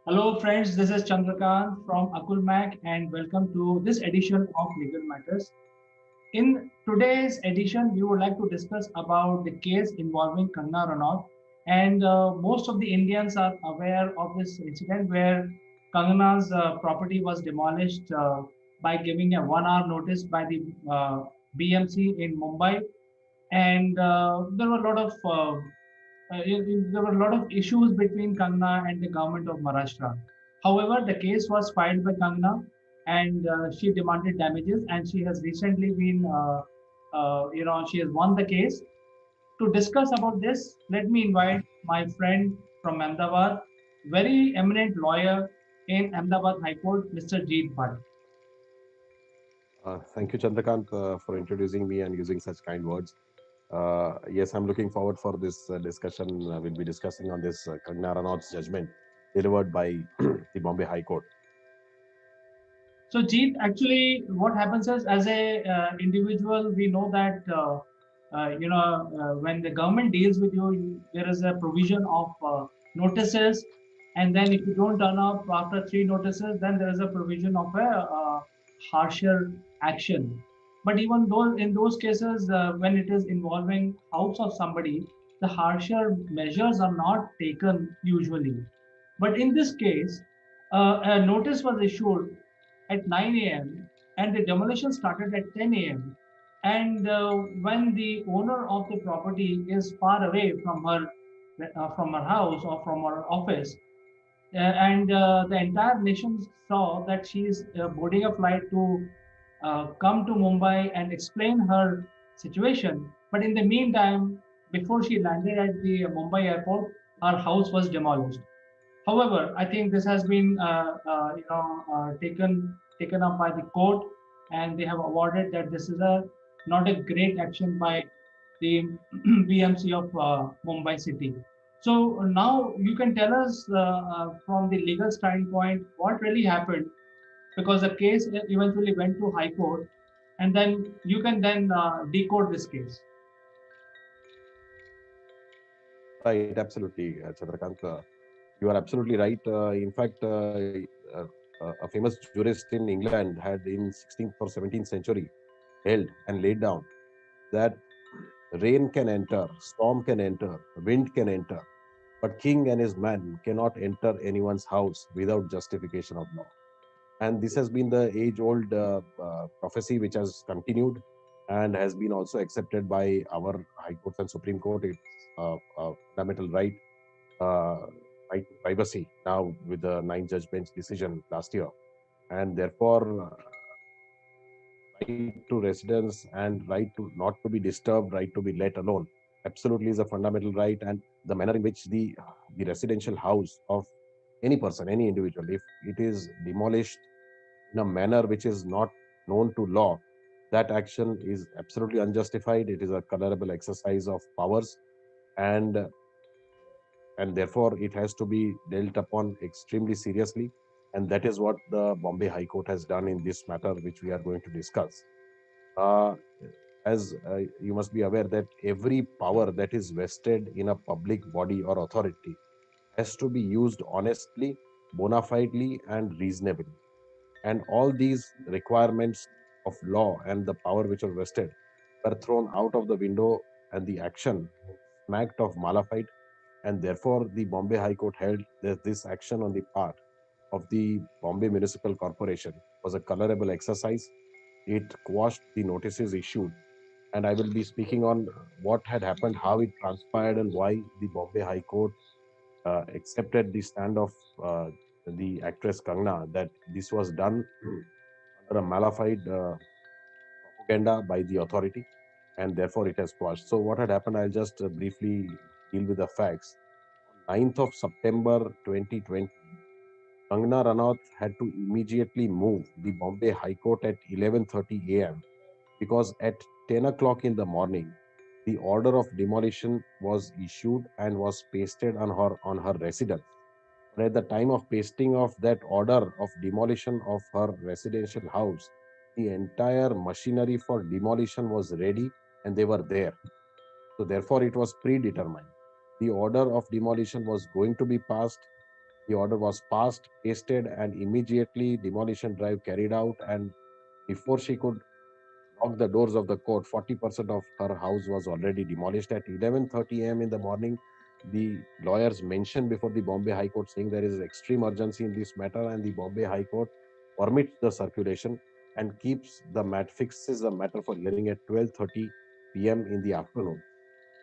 Hello, friends. This is Chandrakant from Akulmak, and welcome to this edition of Legal Matters. In today's edition, we would like to discuss about the case involving Kangana Ranaut, and most of the Indians are aware of this incident where Kangana's property was demolished by giving a 1 hour notice by the BMC in Mumbai, and there were a lot of there were a lot of issues between Kangana and the government of Maharashtra. However, the case was filed by Kangana, and she demanded damages, and she has recently been, she has won the case. To discuss about this, let me invite my friend from Ahmedabad, very eminent lawyer in Ahmedabad High Court, Mr. Jeet Bhatt. Thank you, Chandrakant, for introducing me and using such kind words. Yes, I'm looking forward for this discussion. We'll be discussing on this Kangana Ranaut's judgment delivered by the Bombay High Court. So, Jeet, actually, what happens is, as a individual, we know that when the government deals with you, there is a provision of notices, and then if you don't turn up after three notices, then there is a provision of a harsher action. But even though in those cases, when it is involving house of somebody, the harsher measures are not taken usually. But in this case, a notice was issued at 9 a.m. and the demolition started at 10 a.m. And when the owner of the property is far away from her house or from her office, and the entire nation saw that she is boarding a flight to come to Mumbai and explain her situation. But in the meantime, before she landed at the Mumbai airport, her house was demolished. However, I think this has been taken up by the court, and they have awarded that this is a not a great action by the BMC of Mumbai City. So now you can tell us from the legal standpoint what really happened, because the case eventually went to High Court, and then you can then decode this case. Right, absolutely, Chandrakant. You are absolutely right. In fact, a famous jurist in England had in 16th or 17th century held and laid down that rain can enter, storm can enter, wind can enter, but king and his men cannot enter anyone's house without justification of law. And this has been the age-old prophecy which has continued and has been also accepted by our High Court and Supreme Court. It's a fundamental uh, right to privacy now with the ninth judge bench decision last year. And therefore, right to residence and right to not to be disturbed, right to be let alone, absolutely is a fundamental right. And the manner in which the residential house of any person, any individual, if it is demolished in a manner which is not known to law, that action is absolutely unjustified. It is a colorable exercise of powers, and and therefore it has to be dealt upon extremely seriously. And that is what the Bombay High Court has done in this matter, which we are going to discuss. Uh, as you must be aware that every power that is vested in a public body or authority has to be used honestly, bona fidely, and reasonably. And all these requirements of law and the power which are vested were thrown out of the window, and the action smacked of malafide. And therefore, the Bombay High Court held that this action on the part of the Bombay Municipal Corporation was a colorable exercise. It quashed the notices issued, and I will be speaking on what had happened, how it transpired, and why the Bombay High Court accepted the stand of the actress Kangna that this was done under a malified propaganda by the authority, and therefore it has quashed. So what had happened, I'll just briefly deal with the facts. On 9th of September 2020, Kangna Ranaut had to immediately move the Bombay High Court at 11:30 a.m. because at 10 o'clock in the morning, the order of demolition was issued and was pasted on her residence. But at the time of pasting of that order of demolition of her residential house, the entire machinery for demolition was ready and they were there. So therefore, it was predetermined. The order of demolition was going to be passed. The order was passed, pasted, and immediately demolition drive carried out. And before she could knock the doors of the court, 40% of her house was already demolished. At 11:30 a.m. in the morning, the lawyers mentioned before the Bombay High Court saying there is extreme urgency in this matter, and the Bombay High Court permits the circulation and fixes the matter for hearing at 12:30 p.m. in the afternoon.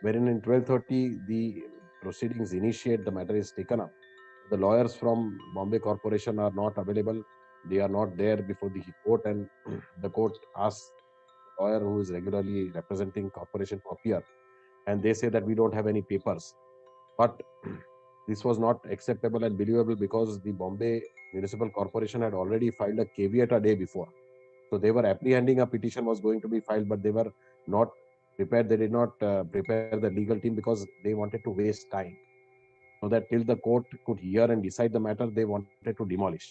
Wherein in 12:30 the proceedings initiate, the matter is taken up. The lawyers from Bombay Corporation are not available. They are not there before the court, and the court asks lawyer who is regularly representing corporation to appear, and they say that we don't have any papers. But this was not acceptable and believable because the Bombay Municipal Corporation had already filed a caveat a day before. So they were apprehending a petition was going to be filed, but they were not prepared. They did not prepare the legal team because they wanted to waste time. So that till the court could hear and decide the matter, they wanted to demolish.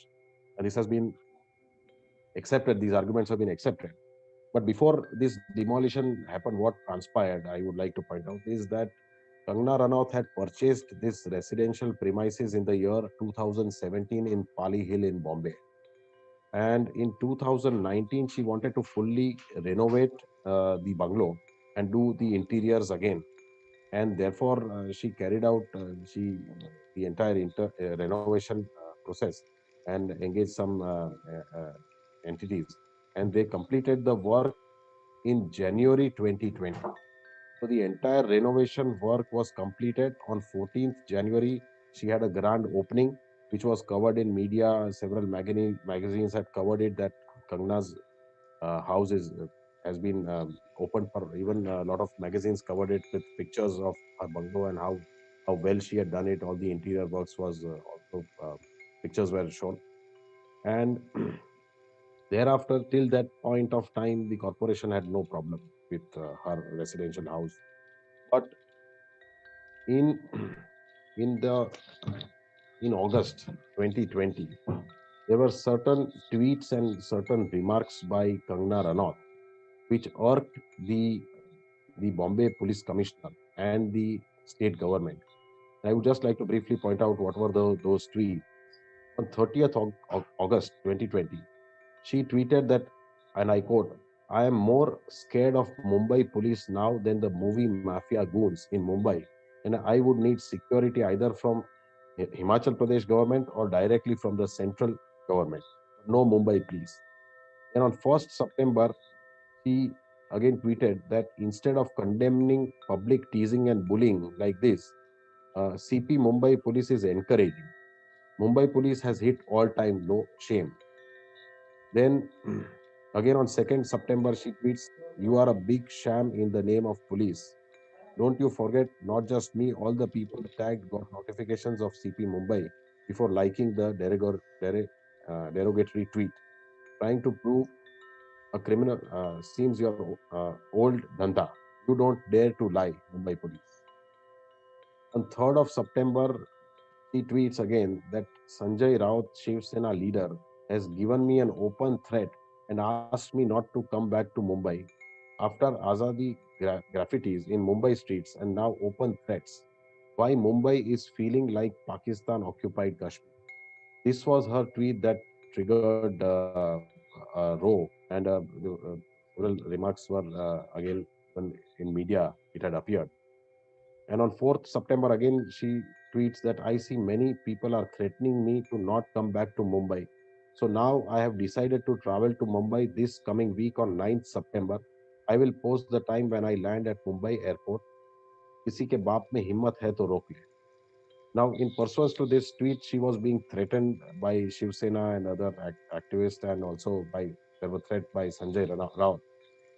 And this has been accepted. These arguments have been accepted. But before this demolition happened, what transpired, I would like to point out, is that Kangana Ranaut had purchased this residential premises in the year 2017 in Pali Hill in Bombay. And in 2019, she wanted to fully renovate the bungalow and do the interiors again. And therefore, she carried out the entire renovation process and engaged some entities. And they completed the work in January 2020. So the entire renovation work was completed on 14th January. She had a grand opening, which was covered in media. Several magazines had covered it that Kangna's house has been opened for, even a lot of magazines covered it with pictures of her bungalow and how well she had done it. All the interior works was also pictures were shown. And thereafter, till that point of time, the corporation had no problem with her residential house. But in in the in August 2020, there were certain tweets and certain remarks by Kangna Ranaut which irked the Bombay Police Commissioner and the state government. I would just like to briefly point out what were those tweets. On 30th August 2020, she tweeted that, and I quote, I am more scared of Mumbai police now than the movie mafia goons in Mumbai, and I would need security either from Himachal Pradesh government or directly from the central government. No Mumbai, please. Then on 1st September, she again tweeted that instead of condemning public teasing and bullying like this, CP Mumbai police is encouraging. Mumbai police has hit all-time low. Shame. Then again on 2nd September, she tweets, you are a big sham in the name of police. Don't you forget, not just me, all the people tagged got notifications of CP Mumbai before liking the derogatory tweet, trying to prove a criminal seems your old dhanda. You don't dare to lie, Mumbai police. On 3rd of September, he tweets again that Sanjay Raut, Shiv Sena leader, has given me an open threat and asked me not to come back to Mumbai after Azadi graffitis in Mumbai streets and now open threats. Why Mumbai is feeling like Pakistan occupied Kashmir. This was her tweet that triggered a row, and several remarks were again when in media it had appeared. And on 4th September, again, she tweets that I see many people are threatening me to not come back to Mumbai. So now I have decided to travel to Mumbai this coming week on 9th September. I will post the time when I land at Mumbai airport. किसी के बाप में हिम्मत है तो रोक ले. Now, in pursuance to this tweet, she was being threatened by Shiv Sena and other activists, and also by there were threat by Sanjay Rao,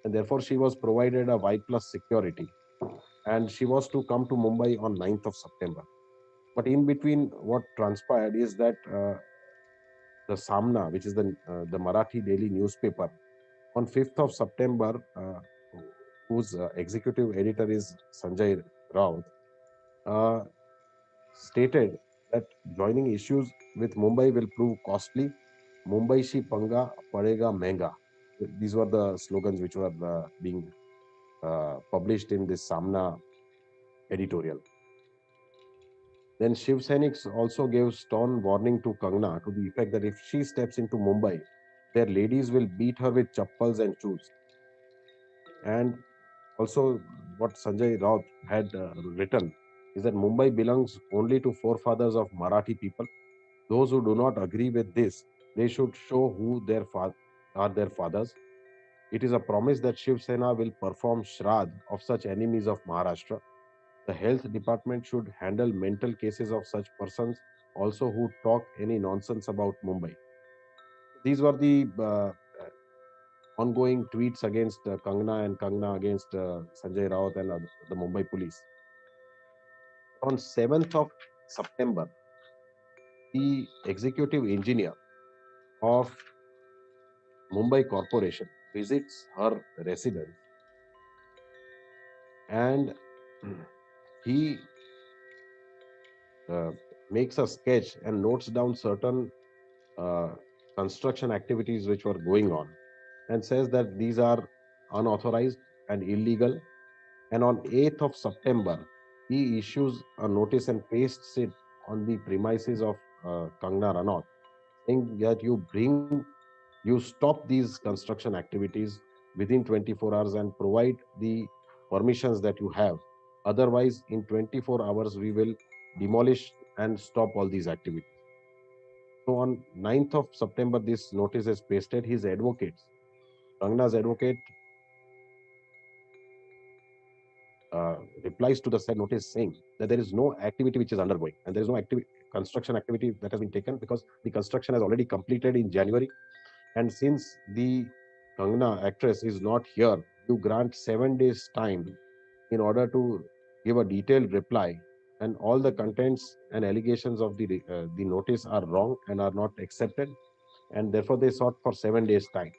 and therefore she was provided a Y plus security, and she was to come to Mumbai on 9th of September. But in between, what transpired is that the Samna, which is the Marathi daily newspaper, on 5th of September, whose executive editor is Sanjay Rao, uh, stated that joining issues with Mumbai will prove costly. Mumbai shi panga padega mehanga. These were the slogans which were being published in this Samna editorial. Then Shiv Sainiks also gave stern warning to Kangna to the effect that if she steps into Mumbai, their ladies will beat her with chappals and shoes. And also, what Sanjay Raut had written is that Mumbai belongs only to forefathers of Marathi people. Those who do not agree with this, they should show who are their fathers. It is a promise that Shiv Sena will perform Shrad of such enemies of Maharashtra. The health department should handle mental cases of such persons also who talk any nonsense about Mumbai. These were the ongoing tweets against Kangna and Kangna against Sanjay Raut and the Mumbai police. On 7th of September, the executive engineer of Mumbai Corporation visits her residence and he uh, makes a sketch and notes down certain uh, construction activities which were going on and says that these are unauthorized and illegal. And on 8th of September, he issues a notice and pastes it on the premises of Kangna Ranaut, saying that you stop these construction activities within 24 hours and provide the permissions that you have. Otherwise, in 24 hours, we will demolish and stop all these activities. So on 9th of September, this notice is pasted. His advocates, Kangna's advocate, replies to the said notice saying that there is no activity which is undergoing and there is no construction activity that has been taken because the construction has already completed in January. And since the Kangna actress is not here, you grant 7 days time in order to give a detailed reply. And all the contents and allegations of the notice are wrong and are not accepted. And therefore, they sought for 7 days time.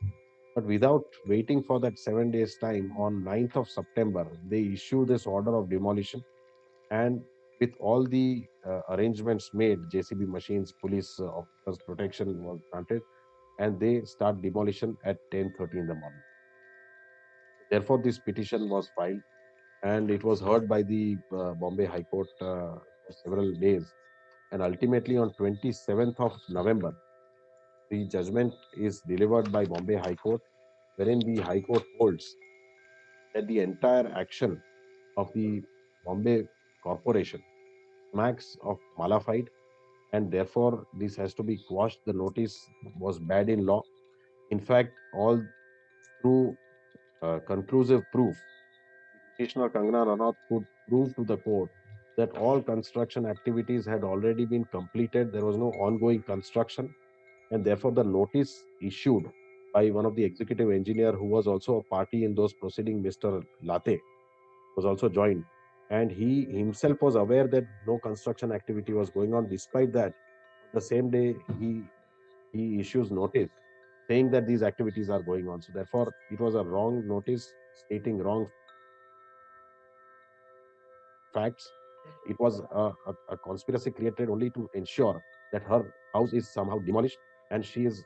But without waiting for that 7 days time, on 9th of September, they issue this order of demolition. And with all the arrangements made, JCB machines, police officers, protection was granted, and they start demolition at 10:30 in the morning. Therefore, this petition was filed, and it was heard by the Bombay High Court for several days. And ultimately, on 27th of November, the judgment is delivered by Bombay High Court, wherein the High Court holds that the entire action of the Bombay Corporation smacks of malafide, and therefore this has to be quashed. The notice was bad in law. In fact, all through conclusive proof, petitioner Kangana Ranaut could prove to the court that all construction activities had already been completed. There was no ongoing construction, and therefore the notice issued by one of the executive engineer who was also a party in those proceedings, Mr. Late, was also joined. And he himself was aware that no construction activity was going on. Despite that, the same day he issues notice saying that these activities are going on. So therefore, it was a wrong notice stating wrong facts. It was a conspiracy created only to ensure that her house is somehow demolished, and she is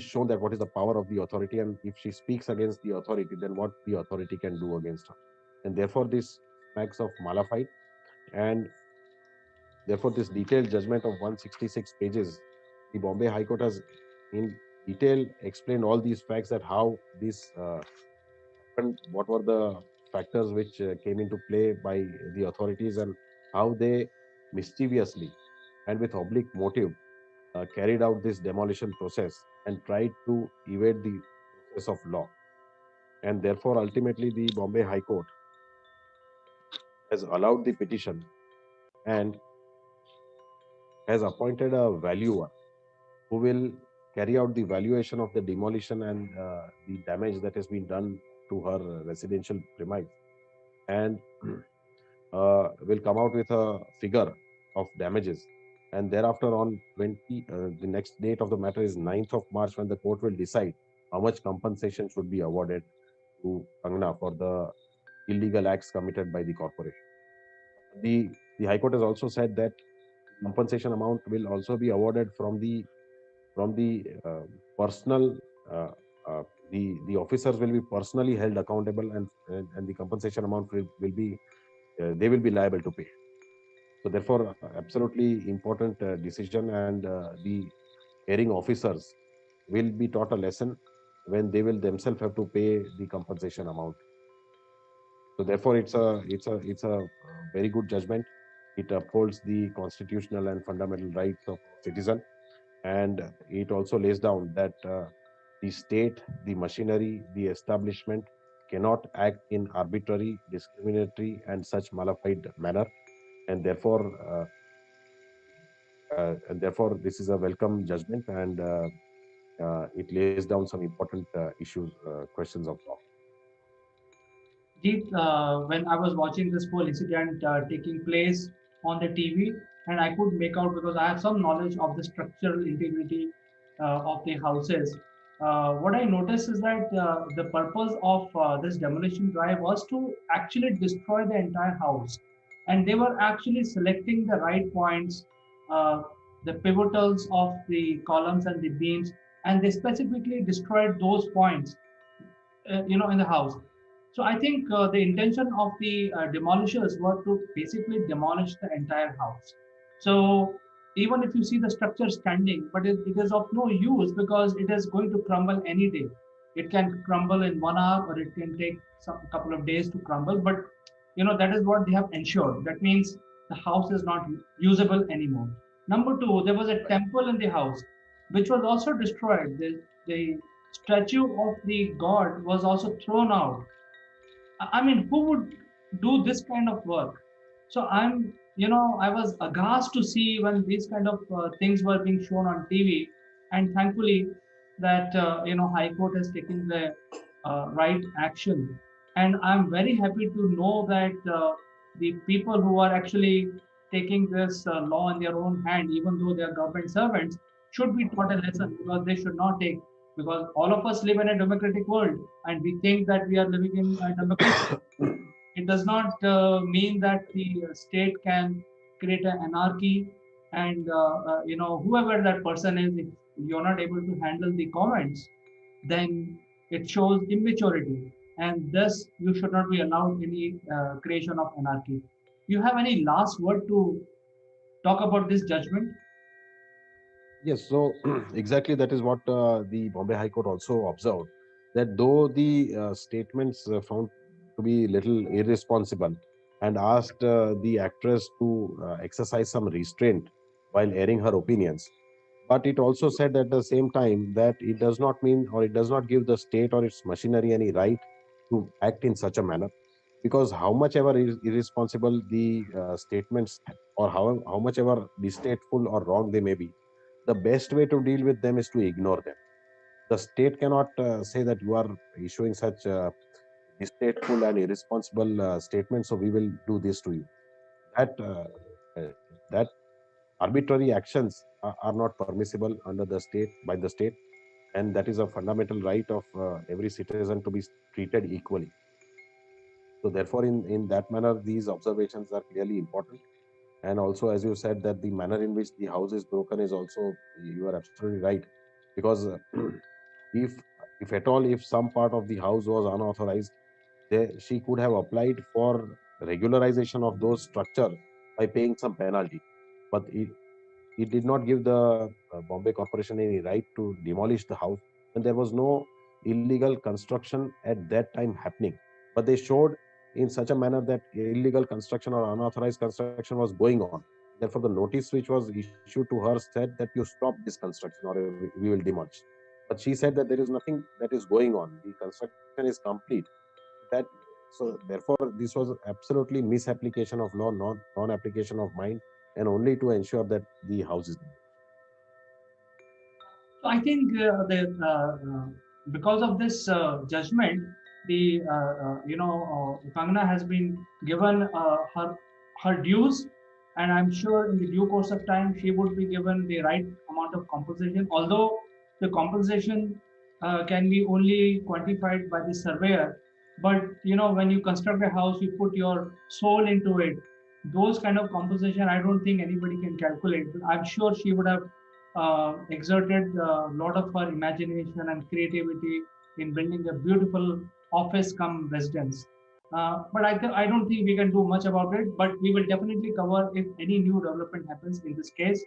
shown that what is the power of the authority, and if she speaks against the authority, then what the authority can do against her. And therefore, this smacks of malafide, and therefore, this detailed judgment of 166 pages, the Bombay High Court has in detail explained all these facts that how this happened, what were the factors which came into play by the authorities, and how they mischievously and with oblique motive carried out this demolition process and tried to evade the process of law. And therefore, ultimately, the Bombay High Court has allowed the petition and has appointed a valuer who will carry out the valuation of the demolition and the damage that has been done to her residential premise, and will come out with a figure of damages. And thereafter, on the next date of the matter is 9th of March, when the court will decide how much compensation should be awarded to Kangna for the illegal acts committed by the corporation. The High Court has also said that compensation amount will also be awarded from the personal uh, uh, the officers will be personally held accountable, and the compensation amount will be they will be liable to pay. So therefore, absolutely important decision, and the hearing officers will be taught a lesson when they will themselves have to pay the compensation amount. So therefore, it's a very good judgment. It upholds the constitutional and fundamental rights of citizen, and it also lays down that the state, the machinery, the establishment cannot act in arbitrary, discriminatory, and such malified manner, and therefore this is a welcome judgment, and it lays down some important issues, questions of law. Jeet, when I was watching this whole incident taking place on the TV, and I could make out because I have some knowledge of the structural integrity of the houses. What I noticed is that the purpose of this demolition drive was to actually destroy the entire house, and they were actually selecting the right points, uh, the pivotals of the columns and the beams, and they specifically destroyed those points in the house. So I think the intention of the demolishers were to basically demolish the entire house. So even if you see the structure standing, but it is of no use because it is going to crumble any day. It can crumble in 1 hour, or it can take some couple of days to crumble. But that is what they have ensured. That means the house is not usable anymore. Number two, there was a temple in the house, which was also destroyed. The statue of the god was also thrown out. I mean, who would do this kind of work? So I was aghast to see when these kind of things were being shown on TV, and thankfully that High Court has taken the right action, and I'm very happy to know that the people who are actually taking this law in their own hand, even though they are government servants, should be taught a lesson because they should not take, because all of us live in a democratic world and we think that we are living in a democracy. It does not mean that the state can create an anarchy, and whoever that person is, if you're not able to handle the comments, then it shows immaturity, and thus you should not be allowed any creation of anarchy. You have any last word to talk about this judgment? Yes, so exactly that is what the Bombay High Court also observed, that though the statements found to be little irresponsible, and asked the actress to exercise some restraint while airing her opinions, but it also said at the same time that it does not mean, or it does not give the state or its machinery any right to act in such a manner, because how much ever irresponsible the statements, or how much ever distasteful or wrong they may be, the best way to deal with them is to ignore them. The state cannot say that you are issuing such distasteful and irresponsible statements, so we will do this to you. That arbitrary actions are not permissible under the state, by the state, and that is a fundamental right of every citizen to be treated equally. So therefore, in that manner, these observations are clearly important. And also, as you said, that the manner in which the house is broken is also, you are absolutely right, because if if at all, if some part of the house was unauthorized, she could have applied for regularization of those structure by paying some penalty. But it did not give the Bombay Corporation any right to demolish the house, and there was no illegal construction at that time happening. But they showed in such a manner that illegal construction or unauthorized construction was going on. Therefore, the notice which was issued to her said that you stop this construction or we will demolish. But she said that there is nothing that is going on. The construction is complete. That so therefore this was absolutely misapplication of law, non-application of mind, and only to ensure that the house is. So I think because of this judgment, the Kangana has been given her dues, and I'm sure in the due course of time she would be given the right amount of compensation. Although the compensation can be only quantified by the surveyor, but when you construct a house, you put your soul into it. Those kind of compensation, I don't think anybody can calculate. But I'm sure she would have exerted a lot of her imagination and creativity in building a beautiful office come residence. I don't think we can do much about it. But we will definitely cover if any new development happens in this case.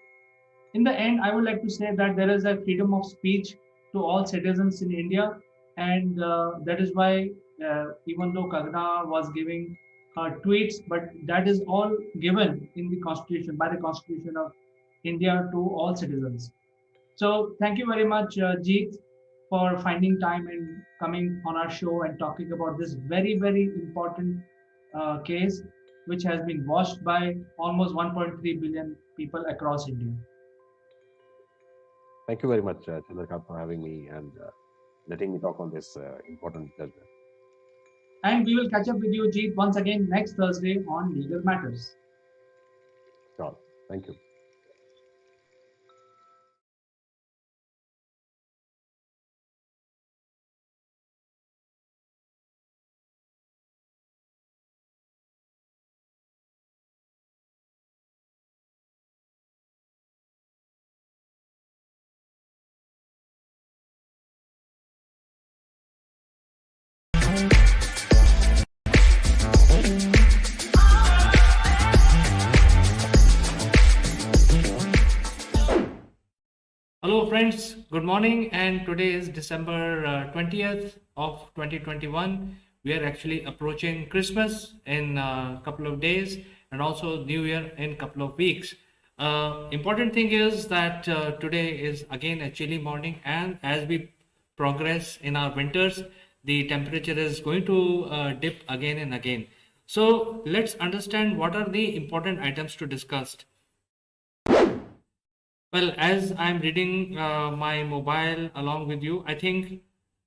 In the end, I would like to say that there is a freedom of speech to all citizens in India, and that is why, even though Kagna was giving tweets, but that is all given in the Constitution by the Constitution of India to all citizens. So thank you very much, Jeet, for finding time and coming on our show and talking about this very, very important case, which has been watched by almost 1.3 billion people across India. Thank you very much, Chandrakant, for having me and letting me talk on this important judgment. And we will catch up with you, Jeet, once again next Thursday on Legal Matters. Sure. Thank you. Hello, friends. Good morning. And today is December 20th of 2021. We are actually approaching Christmas in a couple of days and also New Year in a couple of weeks. Important thing is that today is again a chilly morning, and as we progress in our winters, the temperature is going to dip again and again. So let's understand what are the important items to discuss. Well, as I'm reading my mobile along with you, I think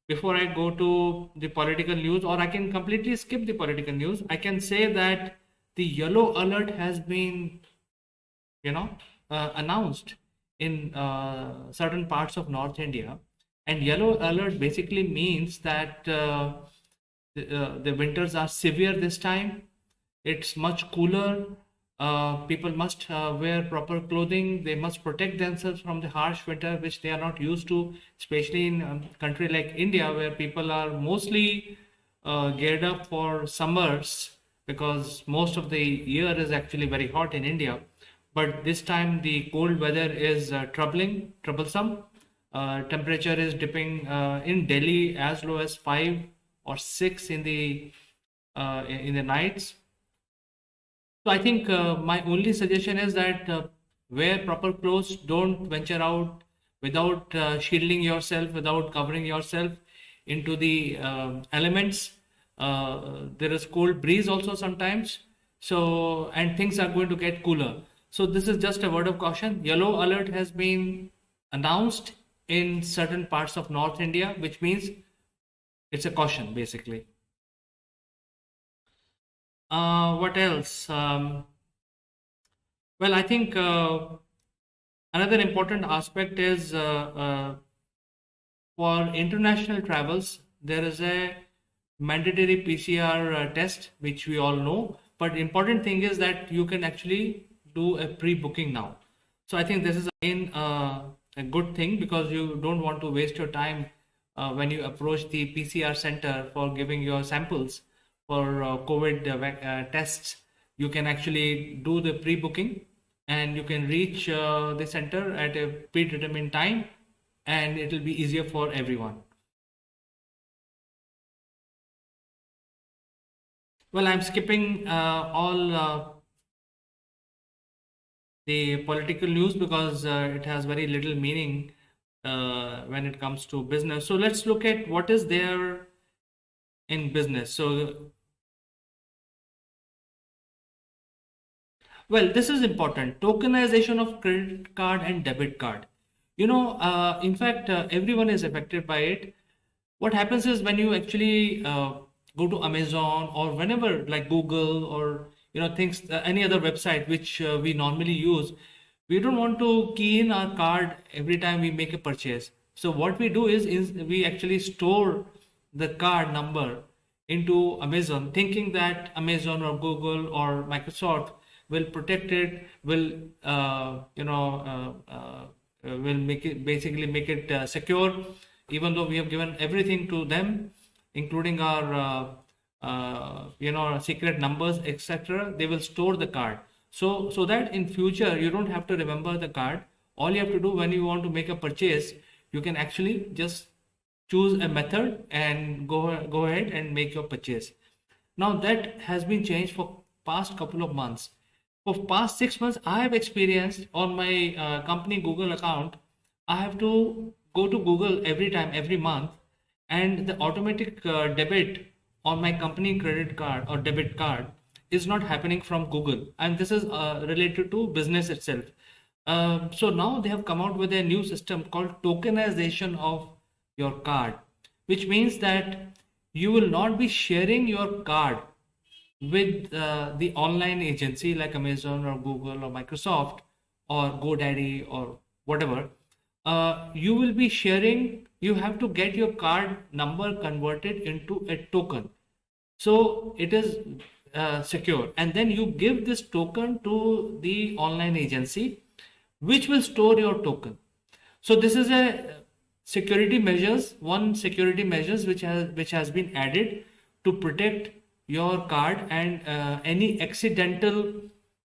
before I go to the political news, or I can completely skip the political news, I can say that the yellow alert has been, announced in certain parts of North India. And yellow alert basically means that the winters are severe this time. It's much cooler. People must wear proper clothing. They must protect themselves from the harsh winter, which they are not used to, especially in a country like India, where people are mostly geared up for summers, because most of the year is actually very hot in India. But this time the cold weather is troublesome. Temperature is dipping in Delhi as low as 5 or 6 in the nights. So I think my only suggestion is that wear proper clothes. Don't venture out without shielding yourself, without covering yourself into the elements. There is cold breeze also sometimes. So, and things are going to get cooler. So this is just a word of caution. Yellow alert has been announced in certain parts of North India, which means it's a caution basically. What else? Well, I think another important aspect is for international travels, there is a mandatory PCR test, which we all know. But important thing is that you can actually do a pre-booking now. So I think this is again a good thing, because you don't want to waste your time when you approach the PCR center for giving your samples for COVID tests. You can actually do the pre-booking, and you can reach the center at a predetermined time, and it will be easier for everyone. Well, I'm skipping all the political news, because it has very little meaning when it comes to business. So let's look at what is there in business. So, well, this is important. Tokenization of credit card and debit card. In fact, everyone is affected by it. What happens is, when you actually go to Amazon, or whenever, like Google, or things, any other website which we normally use, we don't want to key in our card every time we make a purchase. So what we do is we actually store the card number into Amazon, thinking that Amazon or Google or Microsoft will protect it, will make it, basically make it secure, even though we have given everything to them, including our secret numbers, etc. They will store the card. So that in future you don't have to remember the card. All you have to do when you want to make a purchase, you can actually just choose a method and go ahead and make your purchase. Now that has been changed for past couple of months. For past 6 months, I have experienced on my company Google account, I have to go to Google every time, every month, and the automatic debit on my company credit card or debit card is not happening from Google, and this is related to business itself. So now they have come out with a new system called tokenization of your card, which means that you will not be sharing your card with the online agency like Amazon or Google or Microsoft or GoDaddy or whatever. You will be sharing, you have to get your card number converted into a token. So it is secure. And then you give this token to the online agency, which will store your token. So this is a security measures, one security measures which has been added to protect your card and any accidental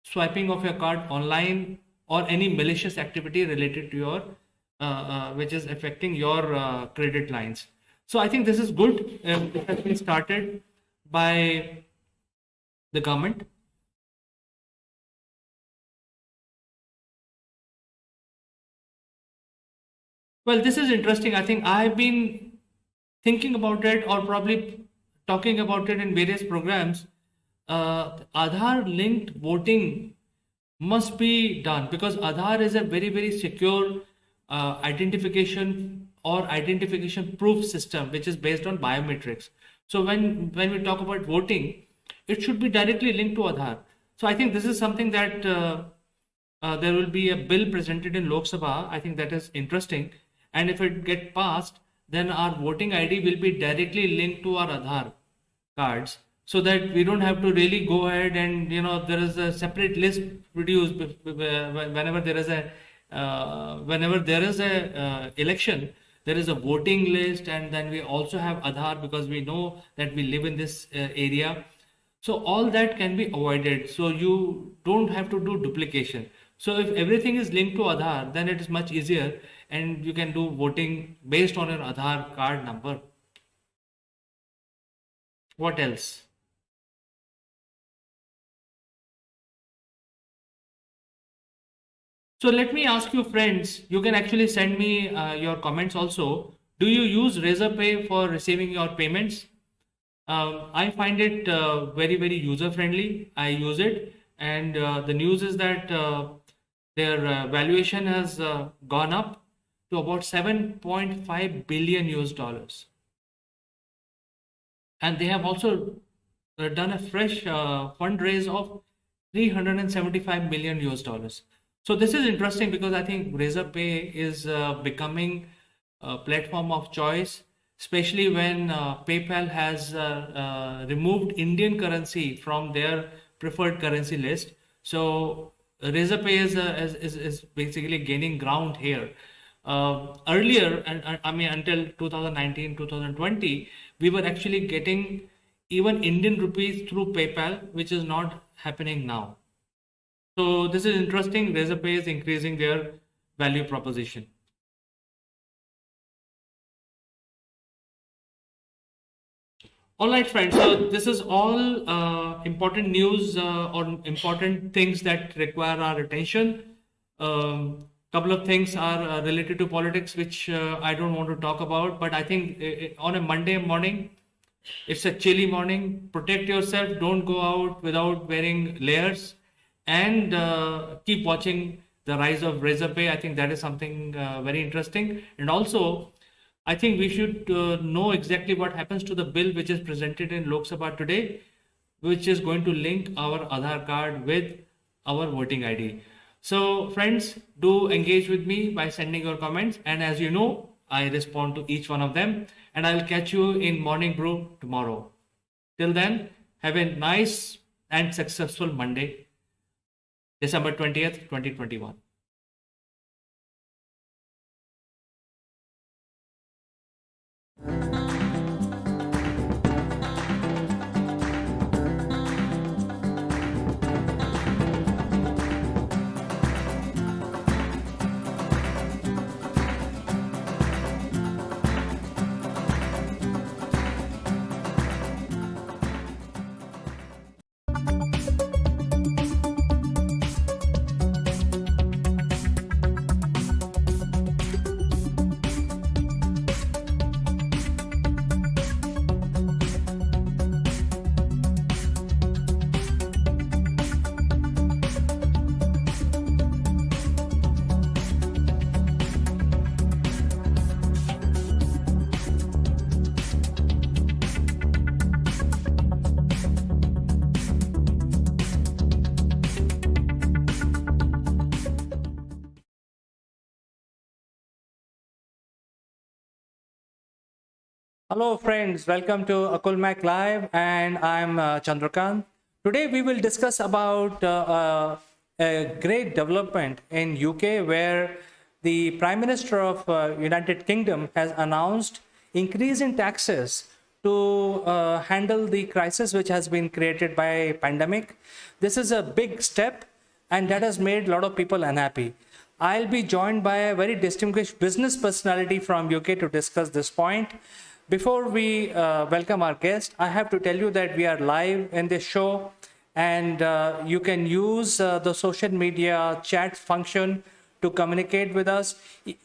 swiping of your card online or any malicious activity related to your which is affecting your credit lines. So I think this is good. It has been started by the government. Well, this is interesting. I think I've been thinking about it or probably talking about it in various programs. Aadhaar linked voting must be done because Aadhaar is a very, very secure identification or identification proof system which is based on biometrics. So when we talk about voting, it should be directly linked to Aadhaar. So I think this is something that there will be a bill presented in Lok Sabha. I think that is interesting. And if it get passed, then our voting ID will be directly linked to our Aadhaar cards, so that we don't have to really go ahead and there is a separate list produced whenever there is a election. There is a voting list, and then we also have Aadhaar because we know that we live in this area. So all that can be avoided. So you don't have to do duplication. So if everything is linked to Aadhaar, then it is much easier, and you can do voting based on your Aadhaar card number. What else? So let me ask you, friends, you can actually send me your comments also. Do you use Razorpay for receiving your payments? I find it very, very user friendly. I use it, and the news is that their valuation has gone up to about 7.5 billion US dollars. And they have also done a fresh fundraise of 375 million US dollars. So this is interesting because I think Razorpay is becoming a platform of choice, especially when PayPal has removed Indian currency from their preferred currency list. So Razorpay is basically gaining ground here. Earlier, and I mean until 2019, 2020, we were actually getting even Indian rupees through PayPal, which is not happening now. So this is interesting. Razorpay is increasing their value proposition. All right, friends. So this is all important news or important things that require our attention. Couple of things are related to politics, which I don't want to talk about. But I think on a Monday morning, it's a chilly morning. Protect yourself. Don't go out without wearing layers, and keep watching the rise of Razorpay. I think that is something very interesting. And also, I think we should know exactly what happens to the bill which is presented in Lok Sabha today, which is going to link our Aadhaar card with our voting ID. So friends, do engage with me by sending your comments. And as you know, I respond to each one of them. And I'll catch you in Morning Brew tomorrow. Till then, have a nice and successful Monday, December 20th, 2021. Hello, friends. Welcome to Akul Mac Live, and I'm Chandrakant. Today, we will discuss about a great development in UK, where the Prime Minister of United Kingdom has announced increase in taxes to handle the crisis which has been created by pandemic. This is a big step, and that has made a lot of people unhappy. I'll be joined by a very distinguished business personality from UK to discuss this point. Before we welcome our guest, I have to tell you that we are live in this show, and you can use the social media chat function to communicate with us.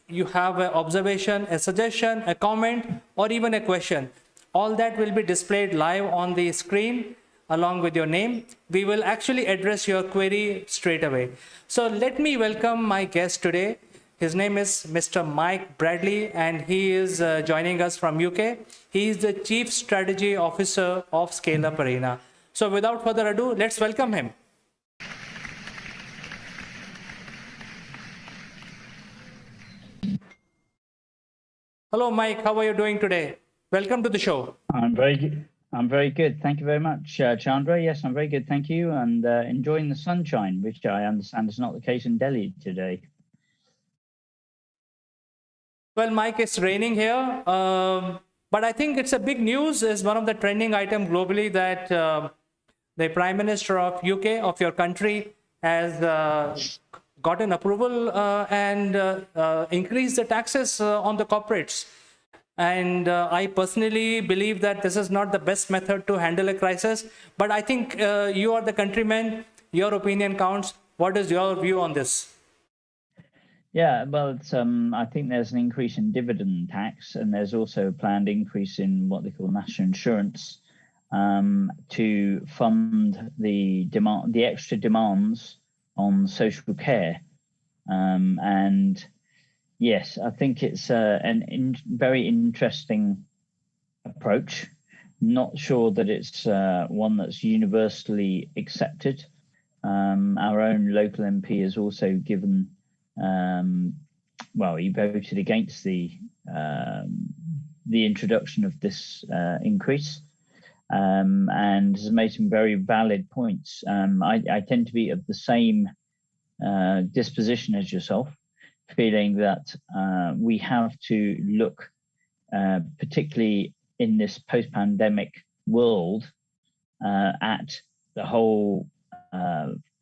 You have an observation, a suggestion, a comment, or even a question. All that will be displayed live on the screen along with your name. We will actually address your query straight away. So let me welcome my guest today. His name is Mr. Mike Bradley, and he is joining us from UK. He is the Chief Strategy Officer of Scale Up Arena. So without further ado, let's welcome him. Hello, Mike. How are you doing today? Welcome to the show. I'm very good. I'm very good. Thank you very much, Chandra. Yes, I'm very good. Thank you. And enjoying the sunshine, which I understand is not the case in Delhi today. Well, Mike, it's raining here. But I think it's a big news. It's one of the trending items globally that the Prime Minister of UK, of your country, has gotten approval and increased the taxes on the corporates. And I personally believe that this is not the best method to handle a crisis. But I think you are the countryman. Your opinion counts. What is your view on this? Yeah, well, it's, I think there's an increase in dividend tax, and there's also a planned increase in what they call national insurance to fund the extra demands on social care. And yes, I think it's very interesting approach. Not sure that it's one that's universally accepted. Our own local MP has also given, well, he voted against the introduction of this increase, and has made some very valid points. I tend to be of the same disposition as yourself, feeling that we have to look, particularly in this post-pandemic world, at the whole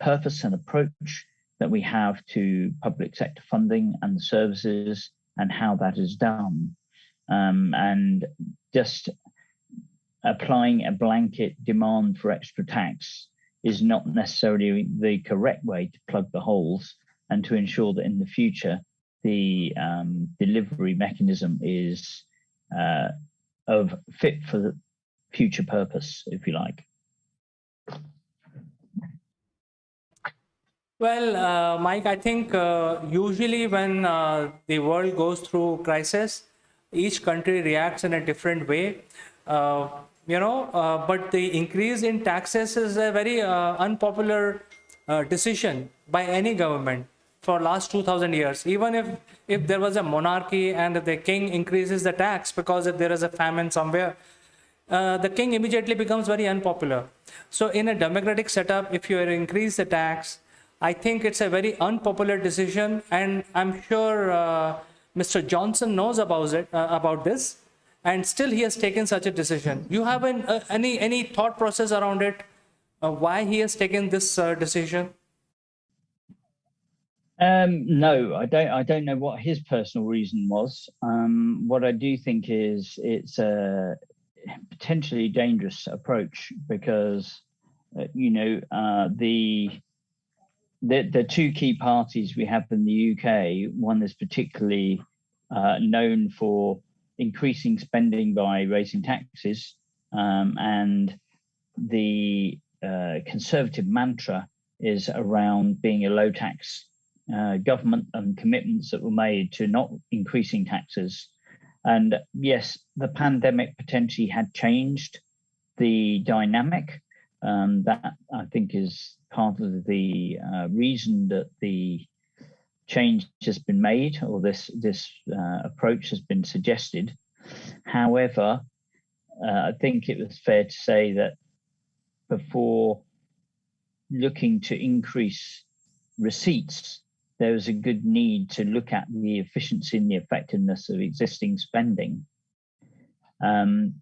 purpose and approach that we have to public sector funding and the services and how that is done. And just applying a blanket demand for extra tax is not necessarily the correct way to plug the holes and to ensure that in the future, the delivery mechanism is of fit for the future purpose, if you like. Well, Mike, I think usually when the world goes through crisis, each country reacts in a different way. But the increase in taxes is a very unpopular decision by any government for last 2000 years. Even if there was a monarchy and the king increases the tax because if there is a famine somewhere, the king immediately becomes very unpopular. So in a democratic setup, if you increase the tax, I think it's a very unpopular decision, and I'm sure Mr. Johnson knows about this, and still he has taken such a decision. You have any thought process around it? Why he has taken this decision? No, I don't know what his personal reason was. What I do think is it's a potentially dangerous approach because, the two key parties we have in the UK, one is particularly known for increasing spending by raising taxes, and the Conservative mantra is around being a low tax government and commitments that were made to not increasing taxes. And yes, the pandemic potentially had changed the dynamic. That I think is part of the reason that the change has been made, or this approach has been suggested. However, I think it was fair to say that before looking to increase receipts, there was a good need to look at the efficiency and the effectiveness of existing spending. And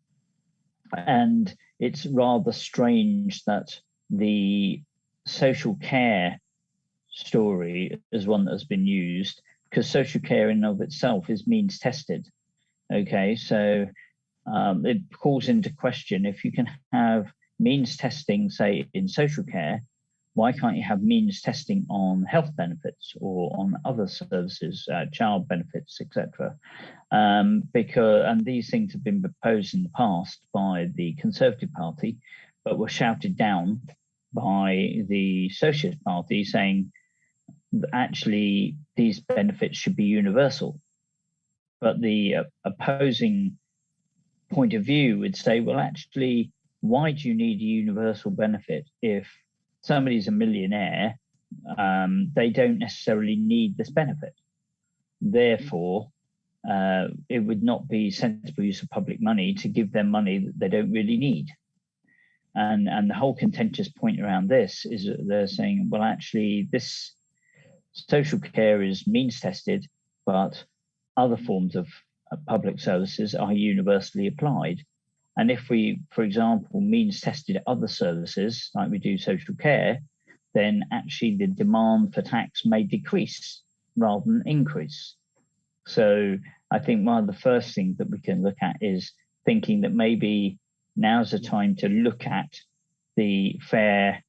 it's rather strange that the social care story is one that has been used, because social care in and of itself is means tested. Okay, so it calls into question, if you can have means testing, say, in social care, why can't you have means testing on health benefits or on other services, child benefits, etc.? And these things have been proposed in the past by the Conservative Party, but were shouted down by the Socialist Party, saying that actually these benefits should be universal. But the opposing point of view would say, well, actually, why do you need a universal benefit if somebody's a millionaire? They don't necessarily need this benefit. Therefore, it would not be sensible use of public money to give them money that they don't really need. And the whole contentious point around this is that they're saying, well, actually, this social care is means tested, but other forms of public services are universally applied. And if we, for example, means tested other services, like we do social care, then actually the demand for tax may decrease rather than increase. So I think one of the first things that we can look at is thinking that maybe now's the time to look at the fair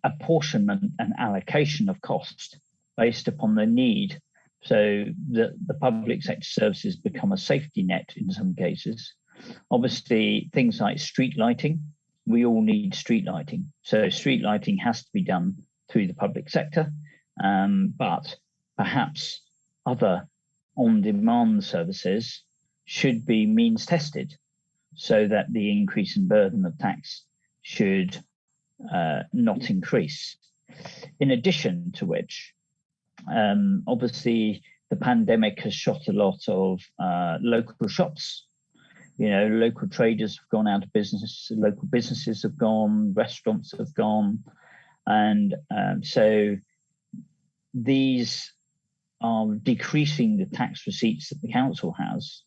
apportionment and allocation of cost based upon the need, so that the public sector services become a safety net in some cases. Obviously, things like street lighting, we all need street lighting. So street lighting has to be done through the public sector, but perhaps other on-demand services should be means tested so that the increase in burden of tax should not increase. In addition to which, obviously, the pandemic has shot a lot of local shops. You know, local traders have gone out of business, local businesses have gone, restaurants have gone. And so these are decreasing the tax receipts that the council has,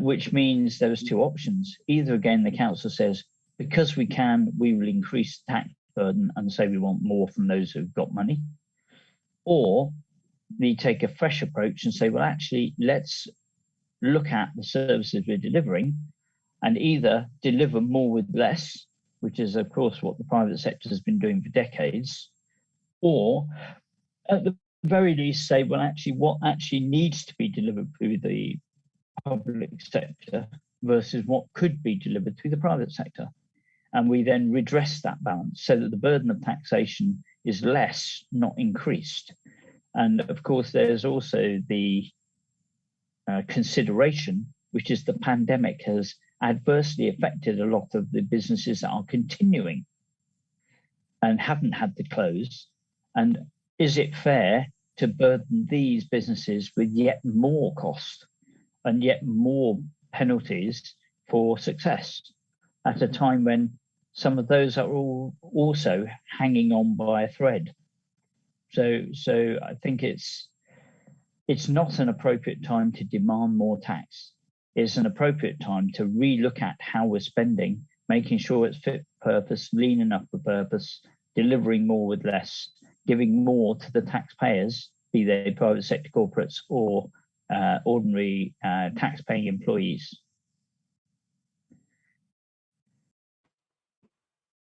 which means there's two options. Either, again, the council says, because we can, we will increase the tax burden and say we want more from those who've got money. Or we take a fresh approach and say, well, actually, let's look at the services we're delivering and either deliver more with less, which is, of course, what the private sector has been doing for decades, or at the very least say, well, actually, what actually needs to be delivered through the public sector versus what could be delivered through the private sector. And we then redress that balance so that the burden of taxation is less, not increased. And of course, there's also the consideration, which is the pandemic has adversely affected a lot of the businesses that are continuing and haven't had to close. And is it fair to burden these businesses with yet more cost and yet more penalties for success at a time when some of those are all also hanging on by a thread? So I think it's not an appropriate time to demand more tax. It's an appropriate time to relook at how we're spending, making sure it's fit for purpose, lean enough for purpose, delivering more with less, giving more to the taxpayers, be they private sector corporates or ordinary tax-paying employees.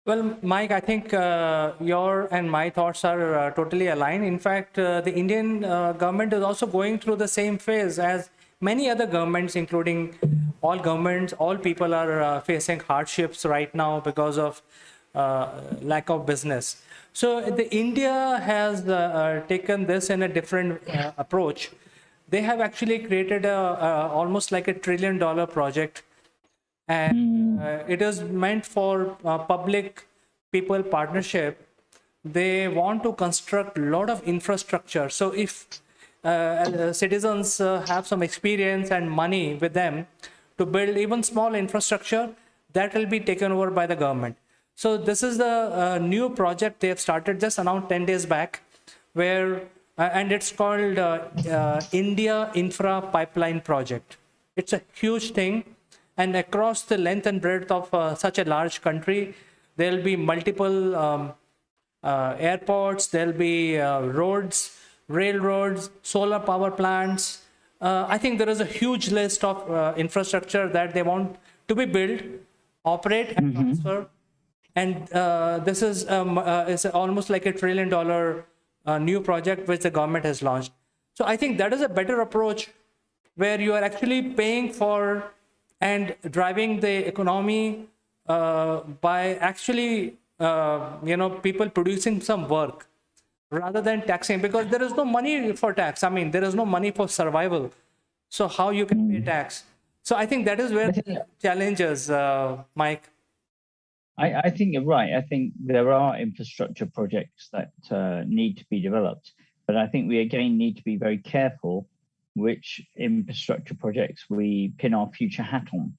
Well, Mike, I think your and my thoughts are totally aligned. In fact, the Indian government is also going through the same phase as many other governments, including all governments. All people are facing hardships right now because of lack of business. So the India has taken this in a different approach. They have actually created almost like $1 trillion project, and it is meant for public people partnership. They want to construct a lot of infrastructure. So if citizens have some experience and money with them to build even small infrastructure that will be taken over by the government. So this is the new project they have started, just announced 10 days back, where and it's called India Infra Pipeline Project. It's a huge thing, and across the length and breadth of such a large country, there'll be multiple airports, there'll be roads, railroads, solar power plants. I think there is a huge list of infrastructure that they want to be built, operate, and transfer. And this is almost like $1 trillion new project which the government has launched. So I think that is a better approach, where you are actually paying for and driving the economy by actually people producing some work rather than taxing, because there is no money for tax. I mean, there is no money for survival. So how you can pay tax? So I think that is where the challenge is, Mike. I think you're right. I think there are infrastructure projects that need to be developed, but I think we again need to be very careful which infrastructure projects we pin our future hat on.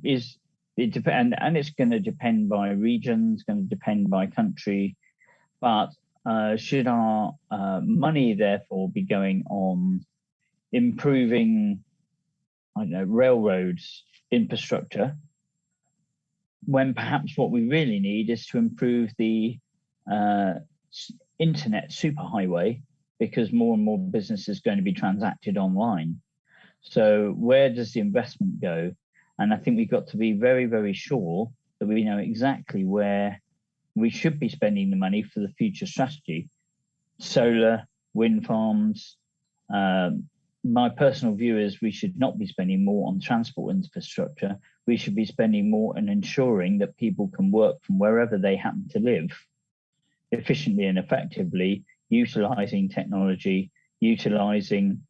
Is it depend, and it's going to depend by region, it's going to depend by country, but should our money therefore be going on improving, I don't know, railroads infrastructure, when perhaps what we really need is to improve the internet superhighway, because more and more business is going to be transacted online. So where does the investment go? And I think we've got to be very, very sure that we know exactly where we should be spending the money for the future strategy. Solar, wind farms. My personal view is we should not be spending more on transport infrastructure. We should be spending more on ensuring that people can work from wherever they happen to live efficiently and effectively, utilizing technology, utilizing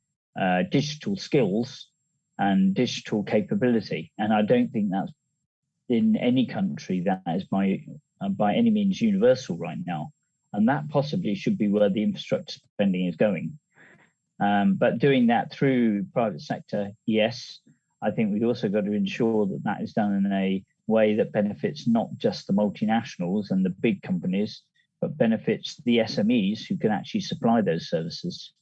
digital skills and digital capability. And I don't think that's in any country that is by any means universal right now. And that possibly should be where the infrastructure spending is going. But doing that through private sector, yes. I think we've also got to ensure that that is done in a way that benefits not just the multinationals and the big companies, but benefits the SMEs who can actually supply those services.